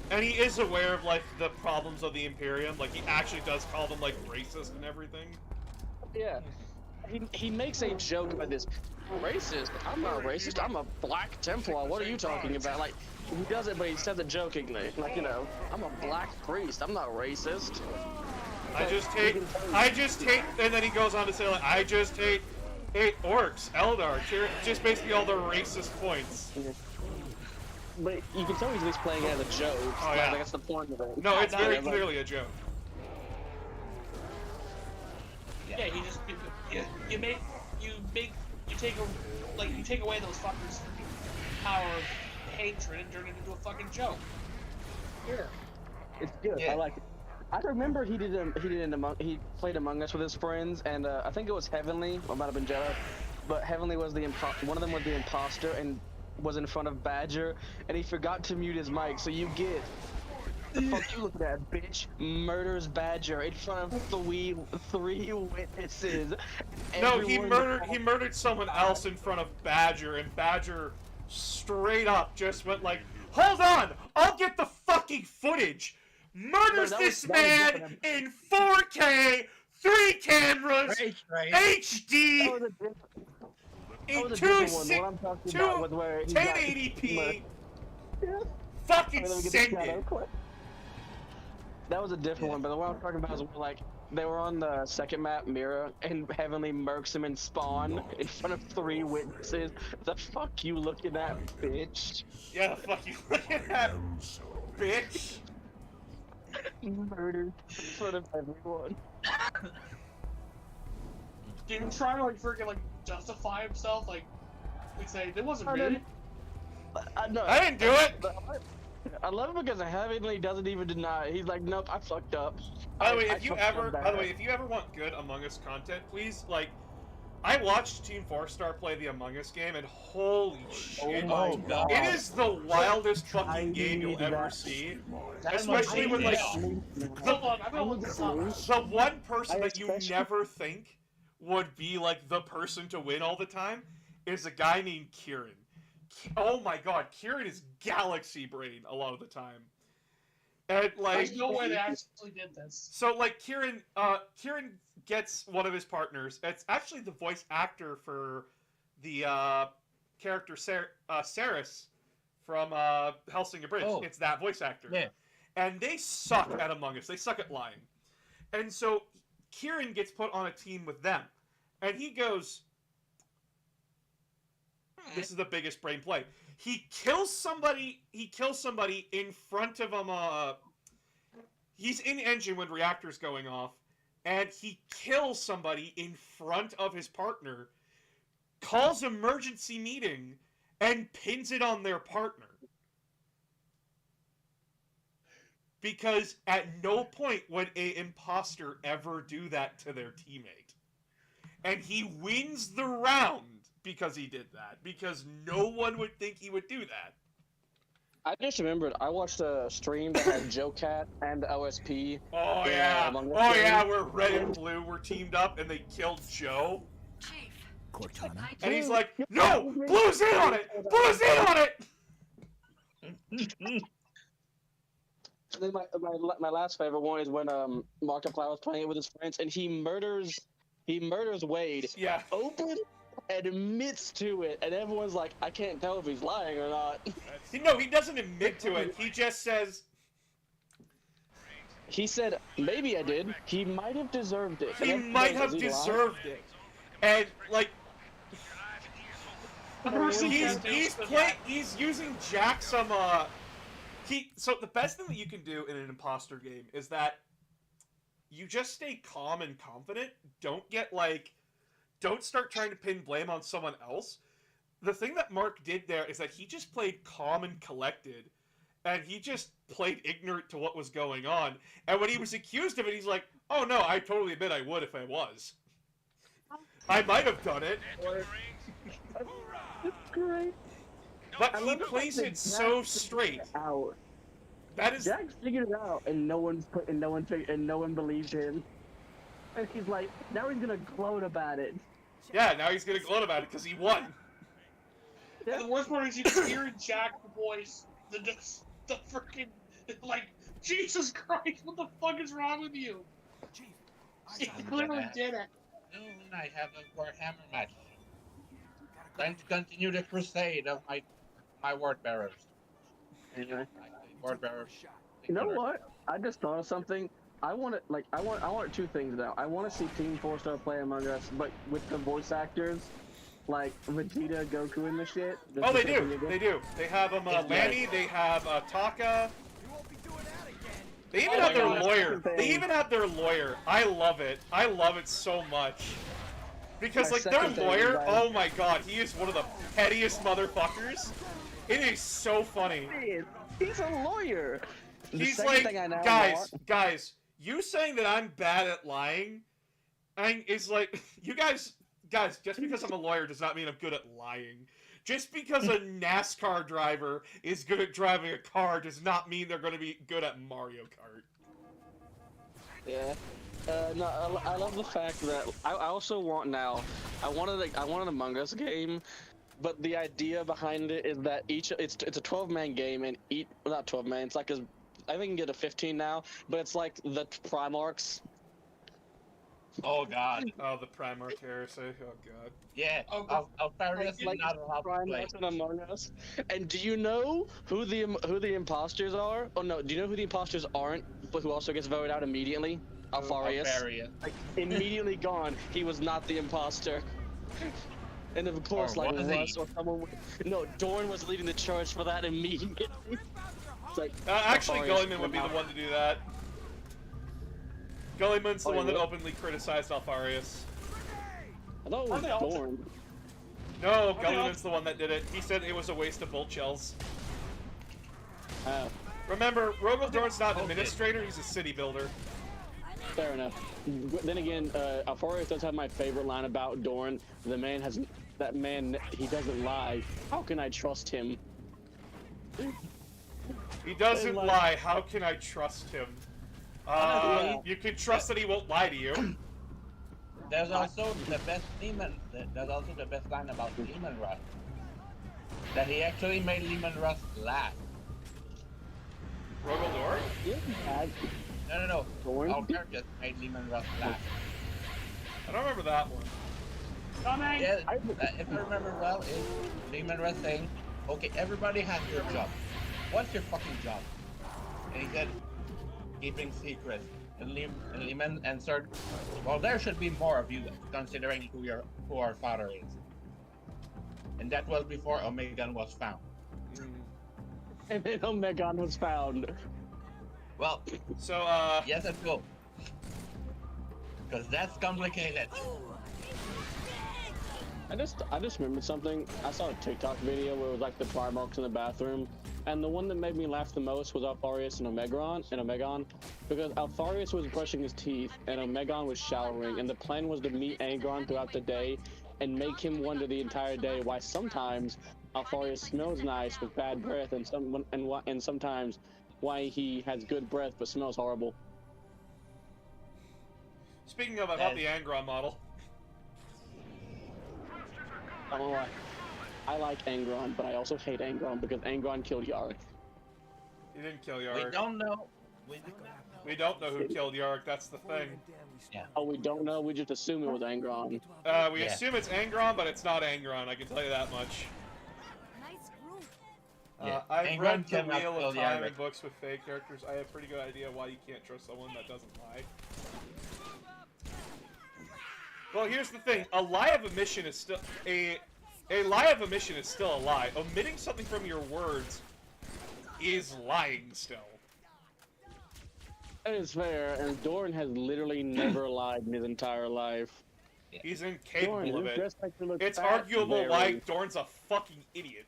And he is aware of like the problems of the Imperium. Like he actually does call them like racist and everything. Yeah, he makes a joke about this. Racist? I'm not racist. I'm a Black Templar. What are you talking about? Like he does it, but he says it jokingly. Like I'm a Black Priest. I'm not racist. I just hate, and then he goes on to say like, I just hate orcs, Eldar, just basically all the racist points. But you can tell he's at least playing it as a joke. Oh yeah, that's the point of it. No, it's very clearly a joke. Yeah, he just you take away those fuckers' power of hatred and turn it into a fucking joke. Yeah, it's good. Yeah. I like it. I remember he played Among Us with his friends, and I think it was Heavenly, or might have been Jedi, but Heavenly was one of them was the imposter and was in front of Badger, and he forgot to mute his mic. So you get the fuck you looking at, bitch, murders Badger in front of three witnesses. No, he murdered someone else in front of Badger, and Badger straight up just went like, hold on, I'll get the fucking footage. Murders this man in 4K, 3 cameras, HD, in 1080p. Fucking send it. That was a different one, but the one I'm talking about is like they were on the second map, Mira, and Heavenly murks him in spawn in front of 3 witnesses. The fuck you looking at, bitch? Yeah, the fuck you looking at, bitch? Murdered in front of everyone. Did he try to like freaking like justify himself? Like say it wasn't me. I didn't do it. I love it because Heavenly doesn't even deny it. He's like, nope, I fucked up. By the way, if you ever want good Among Us content, please I watched Team 4-Star play the Among Us game, and holy shit! Oh my God. It is the wildest fucking game you'll ever see. Especially with like the one person that you never think would be like the person to win all the time is a guy named Kieran. Oh my God, Kieran is galaxy brain a lot of the time. And like, there's no way they actually did this. So like Kieran gets one of his partners. It's actually the voice actor for the character Saris from Hellsinger Bridge. Oh. It's that voice actor. Yeah. And they suck at Among Us. They suck at lying. And so Kieran gets put on a team with them. And he goes, this is the biggest brain play. He kills somebody in front of He's in engine when reactor's going off, and he kills somebody in front of his partner, calls emergency meeting, and pins it on their partner. Because at no point would an imposter ever do that to their teammate. And he wins the round because he did that. Because no one would think he would do that. I just remembered, I watched a stream that had Joe Cat and OSP. Oh yeah! Oh yeah, where Red and Blue were teamed up and they killed Joe. Cortana. And he's like, no! Blue's in on it! Blue's in on it! And then my last favorite one is when Markiplier was playing it with his friends, and he murders Wade. Yeah. Open and admits to it, and everyone's like, I can't tell if he's lying or not. No, he doesn't admit to it. He just says. He said, maybe I did. He might have deserved it. He might have deserved it, and like. He's using Jack some So the best thing that you can do in an imposter game is that you just stay calm and confident. Don't start trying to pin blame on someone else. The thing that Mark did there is that he just played calm and collected, and he just played ignorant to what was going on. And when he was accused of it, he's like, oh no, I totally admit I would if I was. I might have done it. It's great. But he plays it so straight. That is. Jack figured it out, and no one believed him. And he's like, now he's gonna gloat about it. Yeah, now he's gonna gloat about it because he won. And the worst part is you can hear in Jack's voice the freaking like, Jesus Christ, what the fuck is wrong with you? He clearly did it. Soon I have a Warhammer match. Time to continue the crusade of my word bearers. Anyway. Word bearers. You know what? I just thought of something. I want two things now. I want to see Team 4-Star play Among Us, but with the voice actors, like Vegeta, Goku, and the shit. Oh, they do. They do. They have Lanny. They have Taka. They even have their lawyer. They even have their lawyer. I love it. I love it so much. Because, like, their lawyer, oh my god, he is one of the pettiest motherfuckers. It is so funny. He's a lawyer. He's like, guys, you saying that I'm bad at lying, is like, you guys, just because I'm a lawyer does not mean I'm good at lying. Just because a NASCAR driver is good at driving a car does not mean they're going to be good at Mario Kart. Yeah. No, I love the fact that I also want now. I want an Among Us game, but the idea behind it is that it's a 12-man game, and not 12-man. It's like I think you can get a 15 now, but it's like the Primarchs. Oh god. Oh, the Primarch heresy. Oh god. Yeah. Alfarius is not allowed to play. Among Us. And do you know who the imposters are? Oh no, do you know who the imposters aren't, but who also gets voted out immediately? Alfarius. Like, immediately gone. He was not the imposter. And of course, like Russ or someone. No, Dorn was leading the charge for that immediately. It's like, actually, Gullyman would be the one to do that. Gullyman's the one that openly criticized Alfarius. I thought it was Dorn. No, Gullyman's the one that did it. He said it was a waste of bolt shells. Remember, Rogel Dorn's not an administrator, he's a city builder. Fair enough. Then again, Alfarius does have my favorite line about Dorn. The man has... That man, he doesn't lie. How can I trust him? He doesn't lie. How can I trust him? You can trust that he won't lie to you. There's also the best line about Lehman Russ. That he actually made Lehman Russ laugh. Rogel Dorn? Yeah. No. Altair just made Lehman Russ laugh. I don't remember that one. Yeah, if I remember well, is Lehman Russ saying, okay, everybody has their job. What's your fucking job? And he said, keeping secrets. And Lehman answered, well, there should be more of you, considering who our father is. And that was before Omegon was found. And then Omegon was found. Well, so yes, let's go. Because that's complicated. I just remembered something. I saw a TikTok video where it was like the Primarchs in the bathroom, and the one that made me laugh the most was Alpharius and Omegon, because Alpharius was brushing his teeth and Omegon was showering, and the plan was to meet Angron throughout the day and make him wonder the entire day why sometimes Alpharius smells nice with bad breath, and sometimes why he has good breath but smells horrible. Speaking of, I bought the Angron model. I don't know why. I like Angron, but I also hate Angron because Angron killed Yarick. He didn't kill Yarick. We don't know. We don't know who killed Yarick, that's the thing. Yeah. Oh, we don't know? We just assume it was Angron. We assume it's Angron, but it's not Angron, I can tell you that much. I've read the Wheel of Time in books with fake characters. I have a pretty good idea why you can't trust someone that doesn't lie. Well, here's the thing. A lie of omission is still a lie of omission is still a lie. Omitting something from your words is lying still. That is fair, and Doran has literally never lied in his entire life. He's incapable Doran, of it. Like it's arguable why Dorn's a fucking idiot.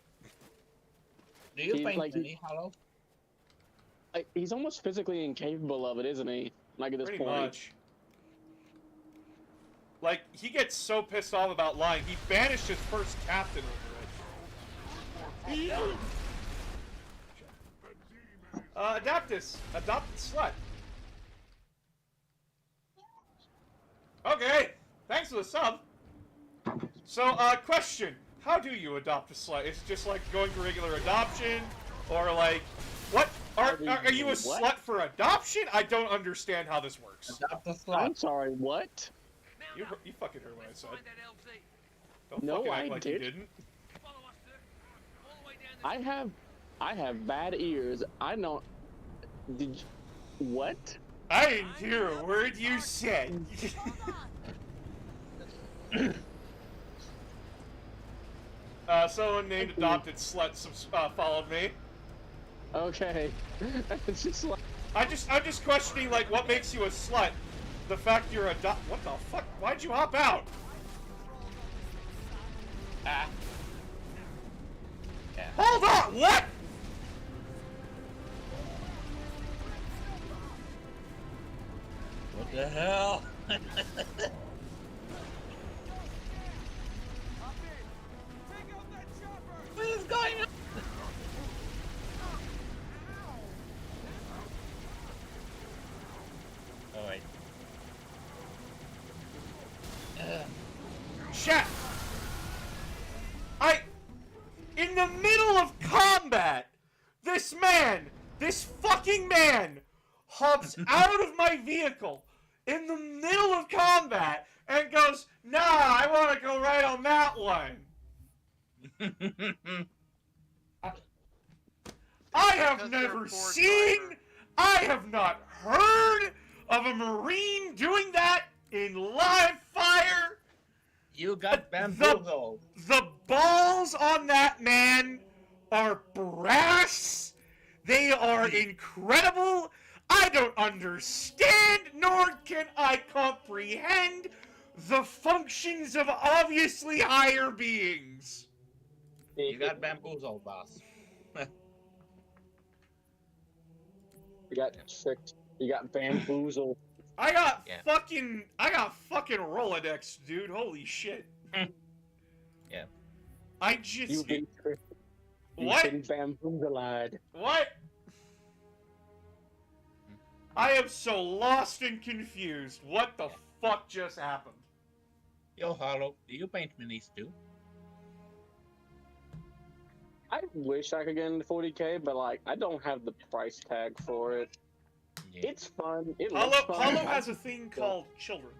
Do you think any Hollow? He's almost physically incapable of it, isn't he? Like at this Pretty point. much. Like, he gets so pissed off about lying, he banished his first captain over it. Adaptus. Adopted slut. Okay. Thanks for the sub. So, question. How do you adopt a slut? Is it just like going to regular adoption? Or like, what? Are you a slut for adoption? I don't understand how this works. Adopt a slut. I'm sorry, what? You fucking heard what I said. Don't fucking act like you didn't. I have bad ears. I don't. Did you, what? I didn't hear a word you said. Someone named Adopted Slut followed me. Okay. It's just like... I'm just questioning, like, what makes you a slut? The fact you're what the fuck? Why'd you hop out? Yeah. Hold on, what? What the hell? What is going on? Alright. Chat! In the middle of combat, this fucking man, hops out of my vehicle in the middle of combat and goes, nah, I want to go right on that one. I have never seen, I have not heard of a Marine doing that in live fire. You got bamboozled. The balls on that man are brass. They are incredible. I don't understand, nor can I comprehend the functions of obviously higher beings. You got bamboozled, boss. You got tricked. You got bamboozled. I got fucking Rolodex, dude. Holy shit. Yeah. I just... You've been tricked. What? You've been bamboozled. What? I am so lost and confused. What the fuck just happened? Yo, Hollow, do you paint minis too? I wish I could get into 40K, but like I don't have the price tag for it. Yeah. It's fun. It looks fun. Hollow has a thing called children.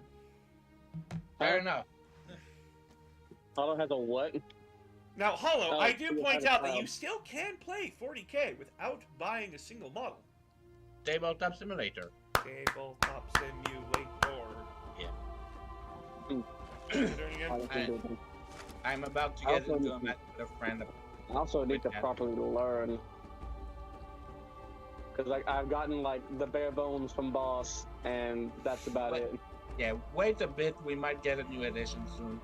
Fair enough. Hollow has a what? Now, Hollow, I do point out that you still can play 40K without buying a single model. Tabletop Simulator. Tabletop Simulator. Yeah. I'm about to get into a match with a friend. I also need to properly learn Because I've gotten like the bare bones from boss, and that's about it. Yeah, wait a bit. We might get a new edition soon.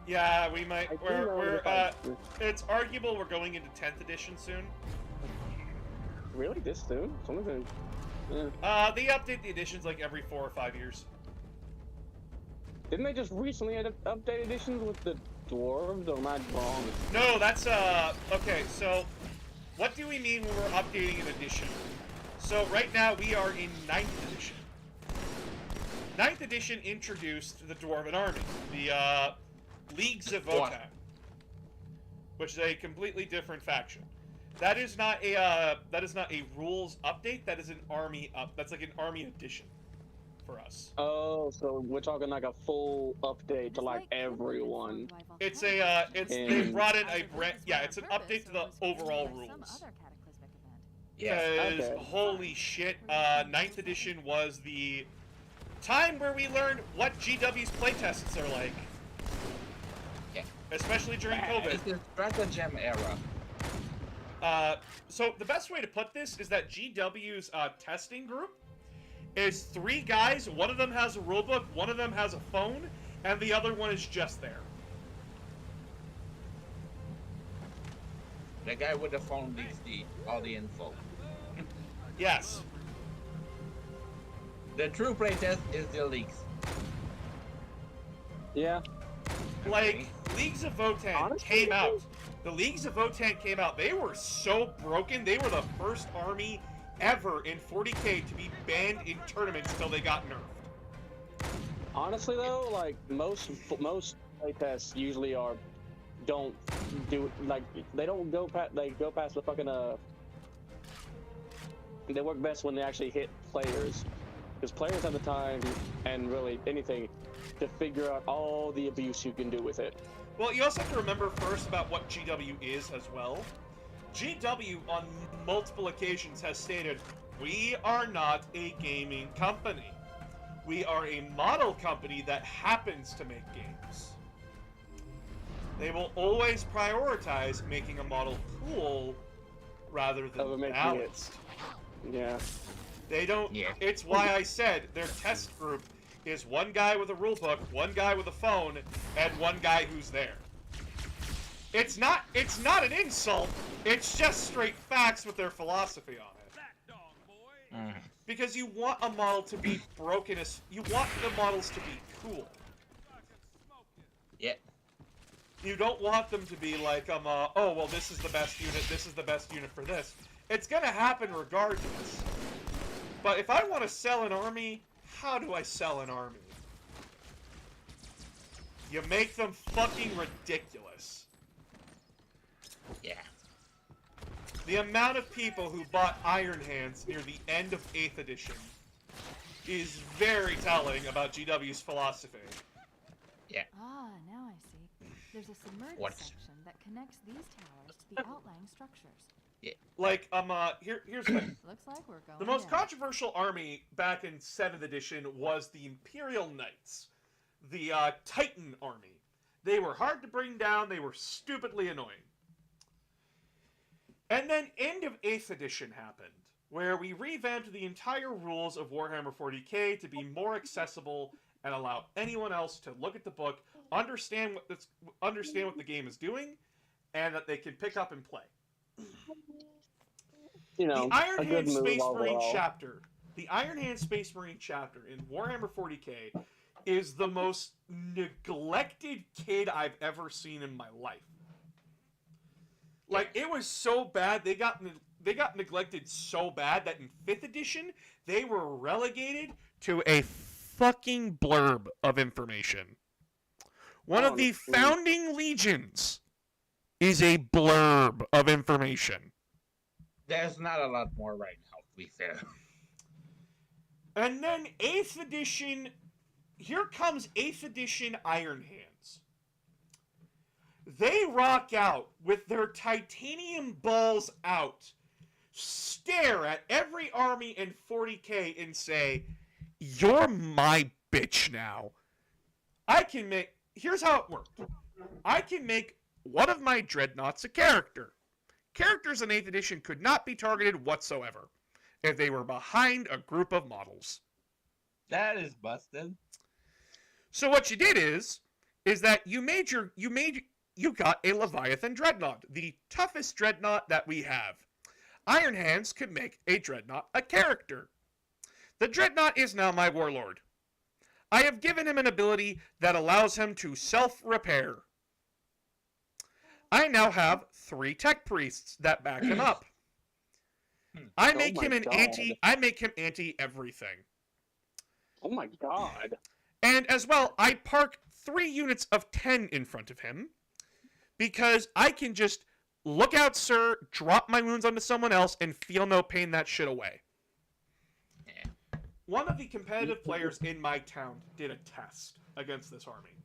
Yeah, we might. It's arguable we're going into 10th edition soon. Really, this soon? Something. Yeah. They update the editions like every 4 or 5 years. Didn't they just recently update editions with the dwarves? Or am I wrong? No, that's okay. So, what do we mean when we're updating an edition? So right now we are in 9th edition. 9th edition introduced the Dwarven Army, the Leagues of Votan, which is a completely different faction. That is not a rules update. That is an army That's like an army edition for us. Oh, so we're talking like a full update to like everyone. It's they brought in a it's an update to the overall rules. Yeah. Because holy shit, 9th edition was the time where we learned what GW's playtests are like. Yeah. Especially during COVID. It's the stratagem era. So the best way to put this is that GW's testing group is 3 guys. One of them has a rulebook, one of them has a phone, and the other one is just there. The guy with the phone leaks all the info. Yes. The true playtest is the leaks. Yeah. Like, Leagues of Votan came out. The Leagues of Votan came out. They were so broken. They were the first army ever in 40k to be banned in tournaments till they got nerfed. Honestly, though, like most playtests usually don't do like they don't go past the fucking They work best when they actually hit players, because players have the time and really anything to figure out all the abuse you can do with it. Well, you also have to remember first about what GW is as well. GW, on multiple occasions, has stated, we are not a gaming company. We are a model company that happens to make games. They will always prioritize making a model cool rather than balanced. Yeah. They don't... Yeah. It's why I said their test group is one guy with a rulebook, one guy with a phone, and one guy who's there. It's not an insult, it's just straight facts with their philosophy on it. Because you want a model to be broken you want the models to be cool. Yeah. You don't want them to be like, oh, well, this is the best unit for this. It's gonna happen regardless. But if I want to sell an army, how do I sell an army? You make them fucking ridiculous. Yeah. The amount of people who bought Iron Hands near the end of 8th edition is very telling about GW's philosophy. Yeah. Ah, now I see. There's a submerged section that connects these towers to the outlying structures. Yeah. Like, here's the thing. Looks like we're going The most down. controversial army back in 7th edition was the Imperial Knights, the Titan army. They were hard to bring down, they were stupidly annoying. And then end of 8th edition happened, where we revamped the entire rules of Warhammer 40k to be more accessible and allow anyone else to look at the book, understand what the game is doing, and that they can pick up and play. You know, the Iron Hand Space Marine overall. chapter, the Iron Hand Space Marine chapter in Warhammer 40k is the most neglected kid I've ever seen in my life. Like, it was so bad, they got neglected so bad that in 5th edition, they were relegated to a fucking blurb of information. One of the founding legions is a blurb of information. There's not a lot more right now, to be fair. And then 8th edition, here comes 8th edition Iron Hands. They rock out with their titanium balls out, stare at every army in 40k and say, you're my bitch now. Here's how it worked. I can make one of my dreadnoughts a character. characters in 8th edition could not be targeted whatsoever if they were behind a group of models. That is busted. So what you did is that you got a Leviathan Dreadnought, the toughest Dreadnought that we have. Iron Hands could make a Dreadnought a character. The Dreadnought is now my warlord. I have given him an ability that allows him to self-repair. I now have 3 tech priests that back him up. I make him I make him anti-everything. Oh my god. And as well, I park 3 units of 10 in front of him because I can just look out, sir, drop my wounds onto someone else, and feel no pain that shit away. Yeah. One of the competitive players in my town did a test against this army,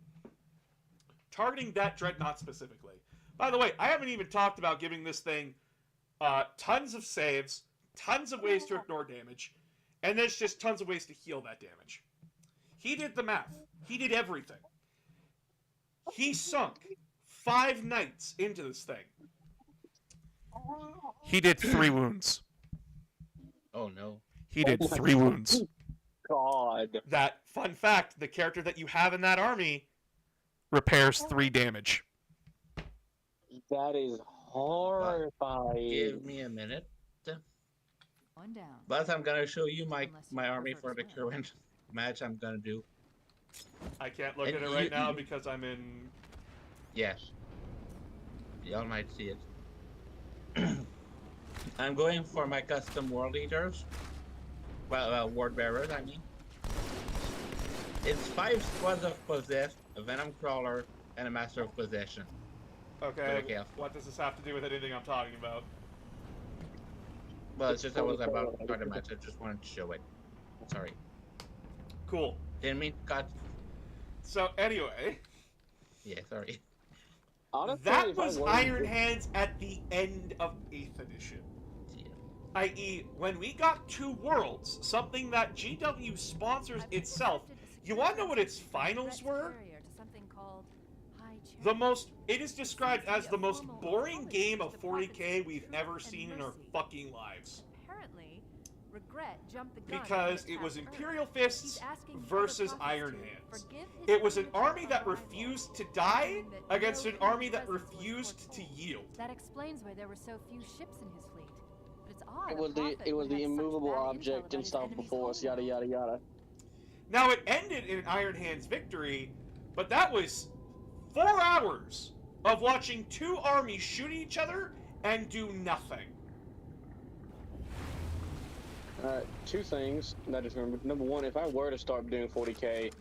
targeting that Dreadnought specifically. By the way, I haven't even talked about giving this thing tons of saves, tons of ways to ignore damage, and there's just tons of ways to heal that damage. He did the math. He did everything. He sunk 5 knights into this thing. He did 3 wounds. Oh no. He did 3 wounds. God. That, fun fact, the character that you have in that army repairs 3 damage. That is horrifying. Give me a minute. One down. But I'm gonna show you my army for the current match I'm gonna do. I can't look at it right now because I'm in... Yes. Y'all might see it. I'm going for my custom world eaters. Well, ward bearers, I mean. It's 5 squads of possessed, a venom crawler, and a master of possession. Okay, what does this have to do with anything I'm talking about? Well, it's just I was about to start the match. I just wanted to show it. Sorry. Cool. Didn't mean to cut. So anyway. Yeah, sorry. Honestly, that was Iron Hands at the end of 8th edition. Yeah. I.e., when we got 2 worlds, something that GW sponsors itself. You want to know what its finals were? It is described as the most boring game of 40k we've ever seen in our fucking lives. Apparently, Regret jumped the gun because it was Imperial Fists versus Iron Hands. It was an army that refused to die against an army that refused to yield. That explains why there were so few ships in his fleet. But it's odd. It was the immovable object and stuff before us, yada yada yada. Now it ended in an Iron Hands victory, but that was 4 hours of watching 2 armies shoot each other and do nothing. 2 things that I just remembered. Number 1, if I were to start doing 40k,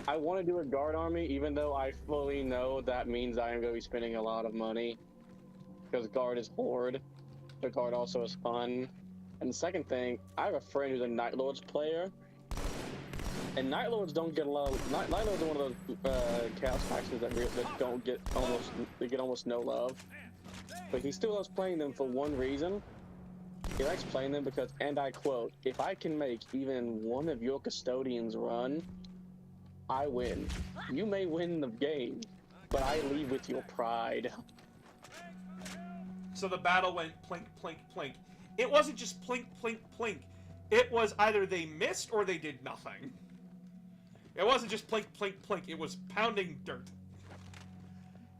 I want to do a guard army, even though I fully know that means I am going to be spending a lot of money. Because guard is horde, but guard also is fun. And the second thing, I have a friend who's a Night Lords player, and Night Lords don't get a lot of... Night Lords are one of those chaos factions that don't get almost no love. But he still loves playing them for one reason. He likes playing them because, and I quote, "If I can make even one of your custodians run, I win. You may win the game, but I leave with your pride." So the battle went plink, plink, plink. It wasn't just plink, plink, plink. It was either they missed or they did nothing. It wasn't just plink, plink, plink. It was pounding dirt.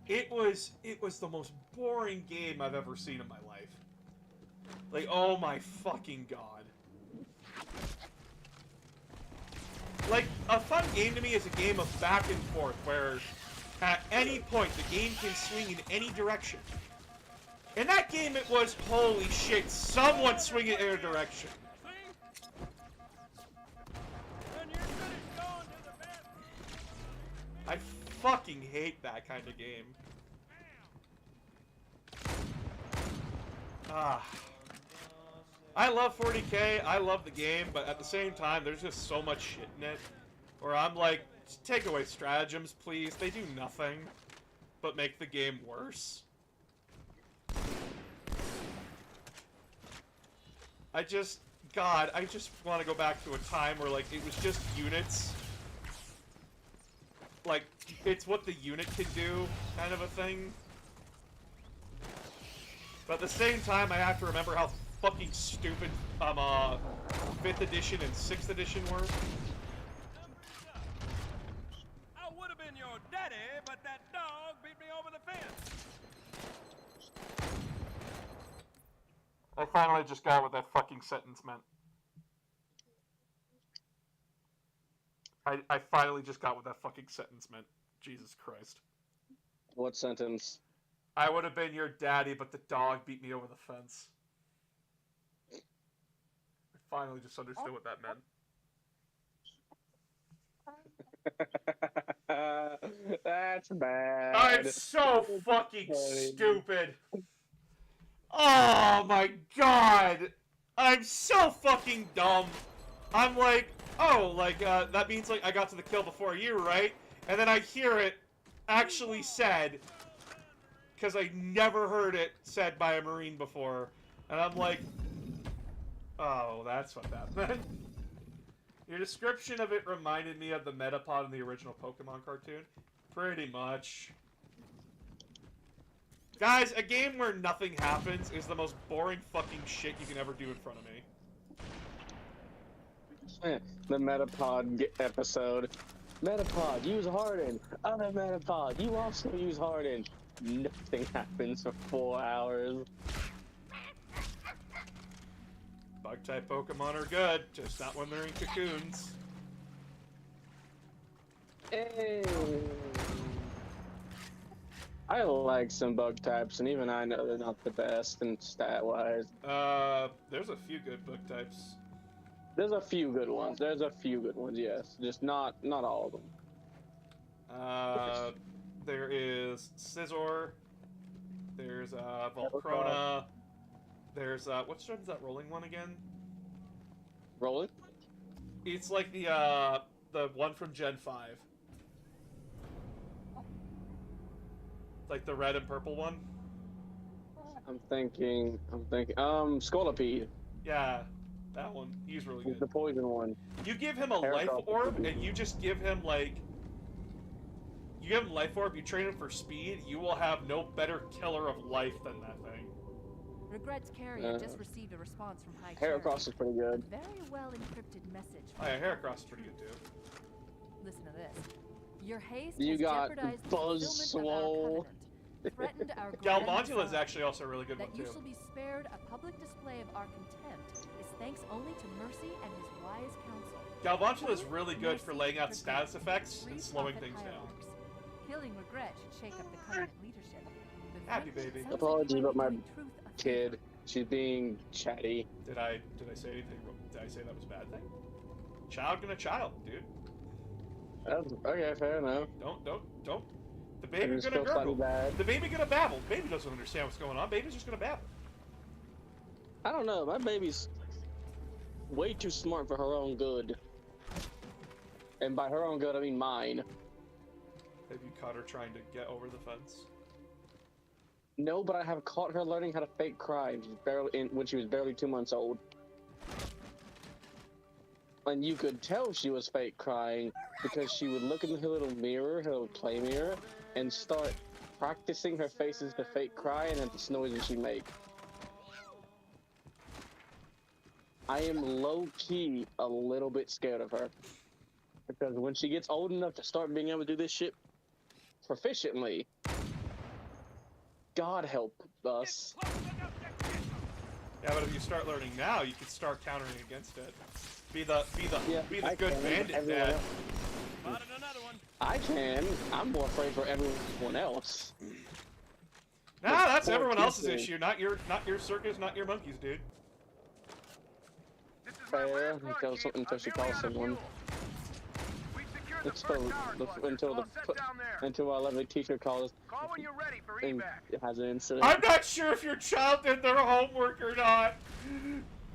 It was the most boring game I've ever seen in my life. Like, oh my fucking god. Like, a fun game to me is a game of back and forth, where at any point the game can swing in any direction. In that game it was, holy shit, someone swinging in a direction. I fucking hate that kind of game. I love 40k, I love the game, but at the same time, there's just so much shit in it, where I'm like, just take away stratagems, please. They do nothing but make the game worse. I just want to go back to a time where, like, it was just units. Like, it's what the unit can do, kind of a thing. But at the same time, I have to remember how fucking stupid 5th edition and 6th edition were. I would have been your daddy, but that dog beat me over the fence. I finally just got what that fucking sentence meant. I finally just got what that fucking sentence meant. Jesus Christ. What sentence? I would have been your daddy, but the dog beat me over the fence. I finally just understood what that meant. That's bad. I'm so fucking stupid. Oh my god! I'm so fucking dumb. I'm like, oh, like, that means, like, I got to the kill before you, right? And then I hear it actually said, because I never heard it said by a Marine before. And I'm like, oh, that's what that meant. Your description of it reminded me of the Metapod in the original Pokemon cartoon. Pretty much. Guys, a game where nothing happens is the most boring fucking shit you can ever do in front of me. The Metapod episode. Metapod, use Harden. Other Metapod, you also use Harden. Nothing happens for 4 hours. Bug-type Pokemon are good, just not when they're in cocoons. Hey. I like some bug types, and even I know they're not the best in stat-wise. There's a few good bug types. There's a few good ones. There's a few good ones, yes. Just not all of them. There is Scizor. There's Volcrona. There's what strip is that rolling one again? Rolling? It's like the one from Gen 5. Like the red and purple one. I'm thinking, Scolipede. Yeah, that one. He's really good. The poison one. You give him a life orb, and you just give him, like... You give him life orb, you train him for speed, you will have no better killer of life than that thing. Regrets Carrier just received a response from High Heracross is pretty good. A very well encrypted message. Oh yeah, Heracross is pretty good too. Listen to this. Your haste you has got jeopardized the Buzzswole. Threatened our Galvantula is actually also a really good one too. That you shall be spared a public display of our contempt is thanks only to Mercy and his wise counsel. Galvantula is really good for laying out status effects and slowing things down. Killing Regret should shake up the Covenant leadership. Happy baby. Apologies about my kid. She's being chatty. Did I say anything? Did I say that was a bad thing? Child gonna child, dude. Okay, fair enough. Don't. The baby's gonna gurgle. The baby gonna babble. The baby doesn't understand what's going on. Baby's just gonna babble. I don't know. My baby's way too smart for her own good. And by her own good, I mean mine. Have you caught her trying to get over the fence? No, but I have caught her learning how to fake cry when she was barely 2 months old. And you could tell she was fake crying because she would look in her little mirror, her little play mirror, and start practicing her faces to fake cry and at the noises she make. I am low-key a little bit scared of her. Because when she gets old enough to start being able to do this shit proficiently, God help us. Yeah, but if you start learning now, you can start countering against it. Be the good bandit dad. I can. I'm more afraid for everyone else. Nah, that's everyone else's issue, not your circus, not your monkeys, dude. Fair until she calls someone. Until our lovely teacher calls and has an incident. I'm not sure if your child did their homework or not,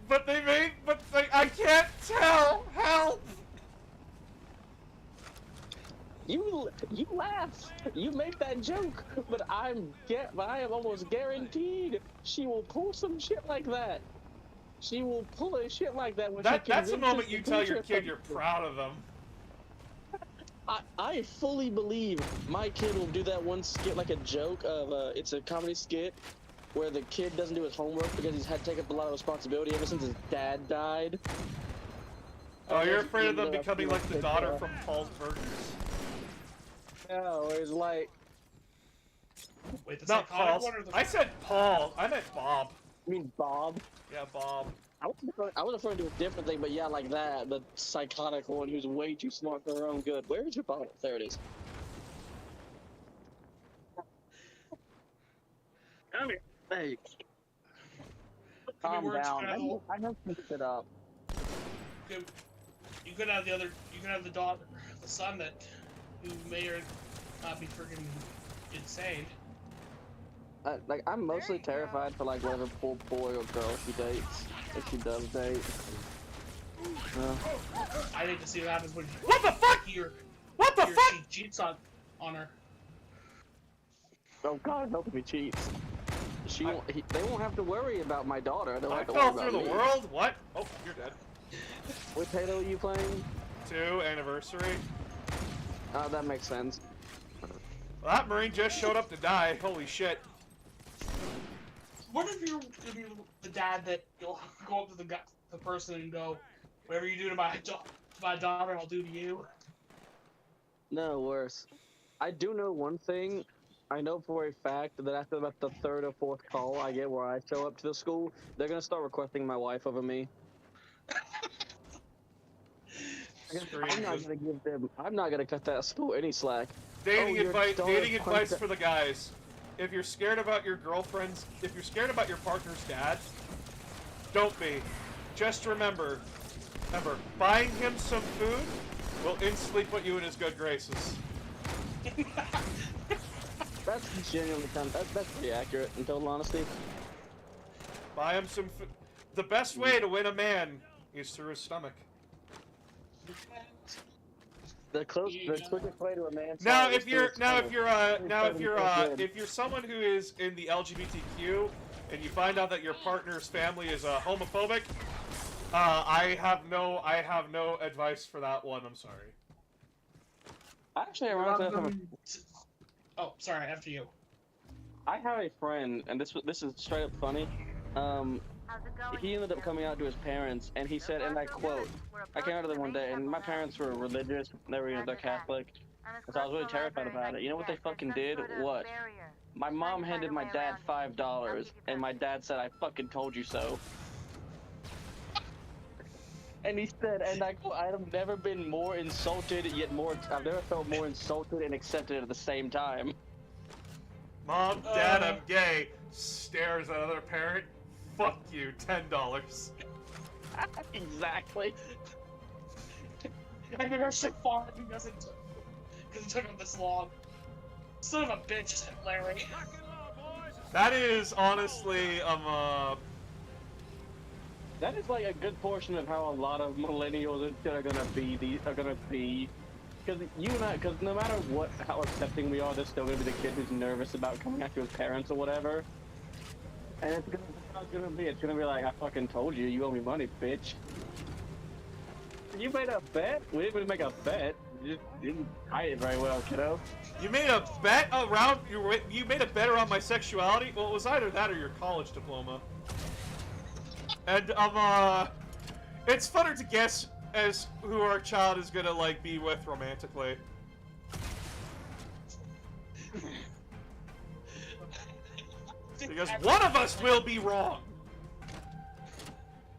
but I can't tell. Help! You laugh. You make that joke, but I am almost guaranteed she will pull some shit like that. She will pull a shit like that when that's the moment you tell your kid you're proud of them. I fully believe my kid will do that one skit like a joke of it's a comedy skit where the kid doesn't do his homework because he's had to take up a lot of responsibility ever since his dad died. Oh, you're afraid of them becoming like the daughter from Paul's Burgers. No, it's like... Wait, the Not psychotic Paul. one or the... I said Paul. I meant Bob. You mean Bob? Yeah, Bob. I was referring to a different thing, but yeah, like that. The psychotic one who's way too smart for her own good. Where is your bottle? There it is. Come here. Hey. Calm down. I know to pick it up. You could have the other. You could have the daughter, the son who may or not be freaking insane. Like, I'm mostly terrified for, like, whatever poor boy or girl she dates. If she does date. I need to see what happens when What the fuck? What the fuck? She cheats on her. Oh God, help me cheats. They won't have to worry about my daughter. They'll I have to fell worry through about the me. world? What? Oh, you're dead. What Halo are you playing? 2 anniversary. Oh, that makes sense. Well, that Marine just showed up to die. Holy shit. What if you're the dad that you'll go up to the person and go, whatever you do to my daughter, I'll do to you? No, worse. I do know one thing. I know for a fact that after about the 3rd or 4th call I get where I show up to the school, they're gonna start requesting my wife over me. I'm not gonna cut that school any slack. Dating Dating advice for the guys. If you're scared about your girlfriend's, if you're scared about your partner's dad, don't be. Just remember, buying him some food will instantly put you in his good graces. That's genuinely that's pretty accurate, in total honesty. Buy him some food. The best way to win a man is through his stomach. The quickest way to a man's Now, heart if you're is if you're someone who is in the LGBTQ and you find out that your partner's family is homophobic, I have no advice for that one. I'm sorry. Actually, Oh, sorry. After you. I have a friend, and this is straight up funny. He ended up coming out to his parents, and he said, and I quote, I came out to them one day, and my parents were religious, they were they're Catholic, so I was really terrified about it. You know what they fucking did? What? My mom handed my dad $5, and my dad said, I fucking told you so. And he said, and I quote, I have never been more insulted, yet I've never felt more insulted and accepted at the same time. Mom, Dad, I'm gay. Stares at another parent. Fuck you, $10. Exactly. I never so far because it took him this long. Son of a bitch, said Larry. That is honestly, that is like a good portion of how a lot of millennials are gonna be. Because because no matter how accepting we are, there's still gonna be the kid who's nervous about coming out to his parents or whatever. And it's gonna be like, I fucking told you, you owe me money, bitch. You made a bet? We didn't really make a bet. You didn't hide it very well, kiddo. You made a bet around you made a bet around my sexuality? Well, it was either that or your college diploma. And it's funner to guess as who our child is gonna like be with romantically. Because one of us will be wrong.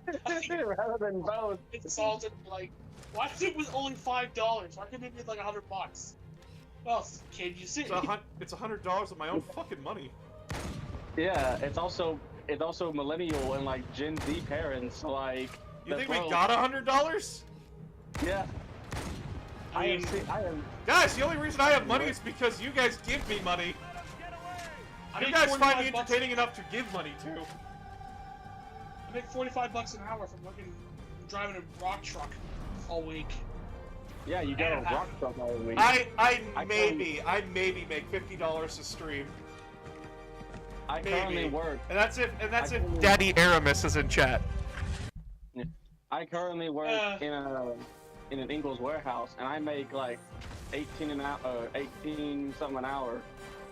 Rather than both. Insulted, like, why is it was only $5? Why couldn't it be like $100? Well, kid, you see. It's $100 of my own fucking money. Yeah, it's also millennial and like Gen Z parents, so like. You think we got $100? Yeah. I am. Guys, the only reason I have money is because you guys give me money. You guys find me entertaining enough to give money to. I make $45 an hour from driving a rock truck all week. Yeah, you got a rock truck all week. I maybe make $50 a stream. I currently work. And that's if Daddy Aramis is in chat. I currently work in an Ingles warehouse, and I make like 18 something an hour.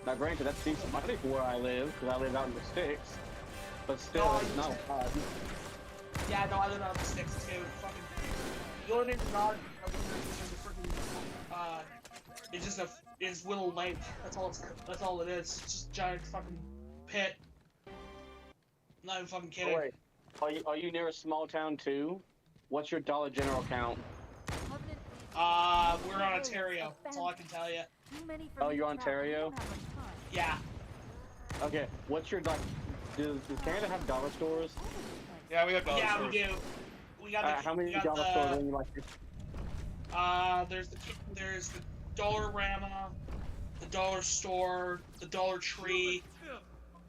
Now, granted, that's decent money for where I live, because I live out in the sticks. But still, No, it's not bad. Yeah, no, I live out in the sticks too. Fucking, the only thing that's not it's just is Willow Lake. That's all it is. It's just a giant fucking pit. I'm not even fucking kidding. Oh, wait, are you near a small town too? What's your Dollar General count? We're on Ontario. That's all I can tell you. Oh, you're Ontario? Yeah. Okay, what's your does Canada have dollar stores? Yeah, we have dollar yeah, stores. we do. We got the, how many we got dollar stores are you like? There's the Dollarama, the Dollar Store, the Dollar Tree.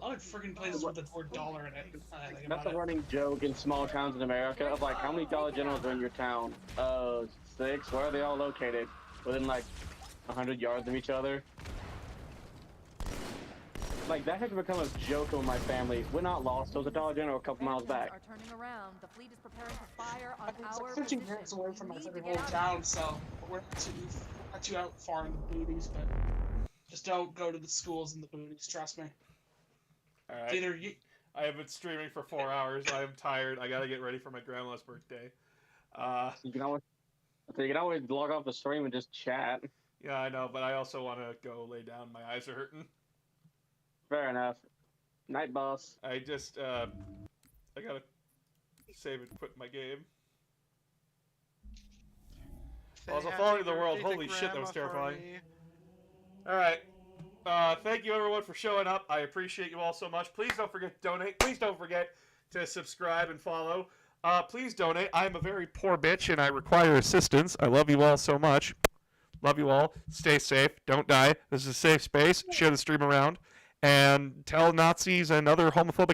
A lot of freaking places with the word dollar in it. That's a running joke in small towns in America of like, how many Dollar Generals are in your town? 6. Where are they all located? Within like 100 yards of each other? Like, that has become a joke with my family. We're not lost. There was a Dollar General a couple miles back. Are turning around. The fleet is preparing to fire on It's our like 15 position. minutes away from my You need fucking to get out. hometown, so we're not too out far in the booties, but just don't go to the schools in the booties. Trust me. All right. I have been streaming for 4 hours. I am tired. I gotta get ready for my grandma's birthday. You can always log off the stream and just chat. Yeah, I know, but I also want to go lay down. My eyes are hurting. Fair enough. Night, boss. I just, I gotta save and quit my game. I was following the world. Holy shit, that was terrifying. Alright. Thank you everyone for showing up. I appreciate you all so much. Please don't forget to donate. Please don't forget to subscribe and follow. Please donate. I am a very poor bitch and I require assistance. I love you all so much. Love you all. Stay safe. Don't die. This is a safe space. Share the stream around. And tell Nazis and other homophobic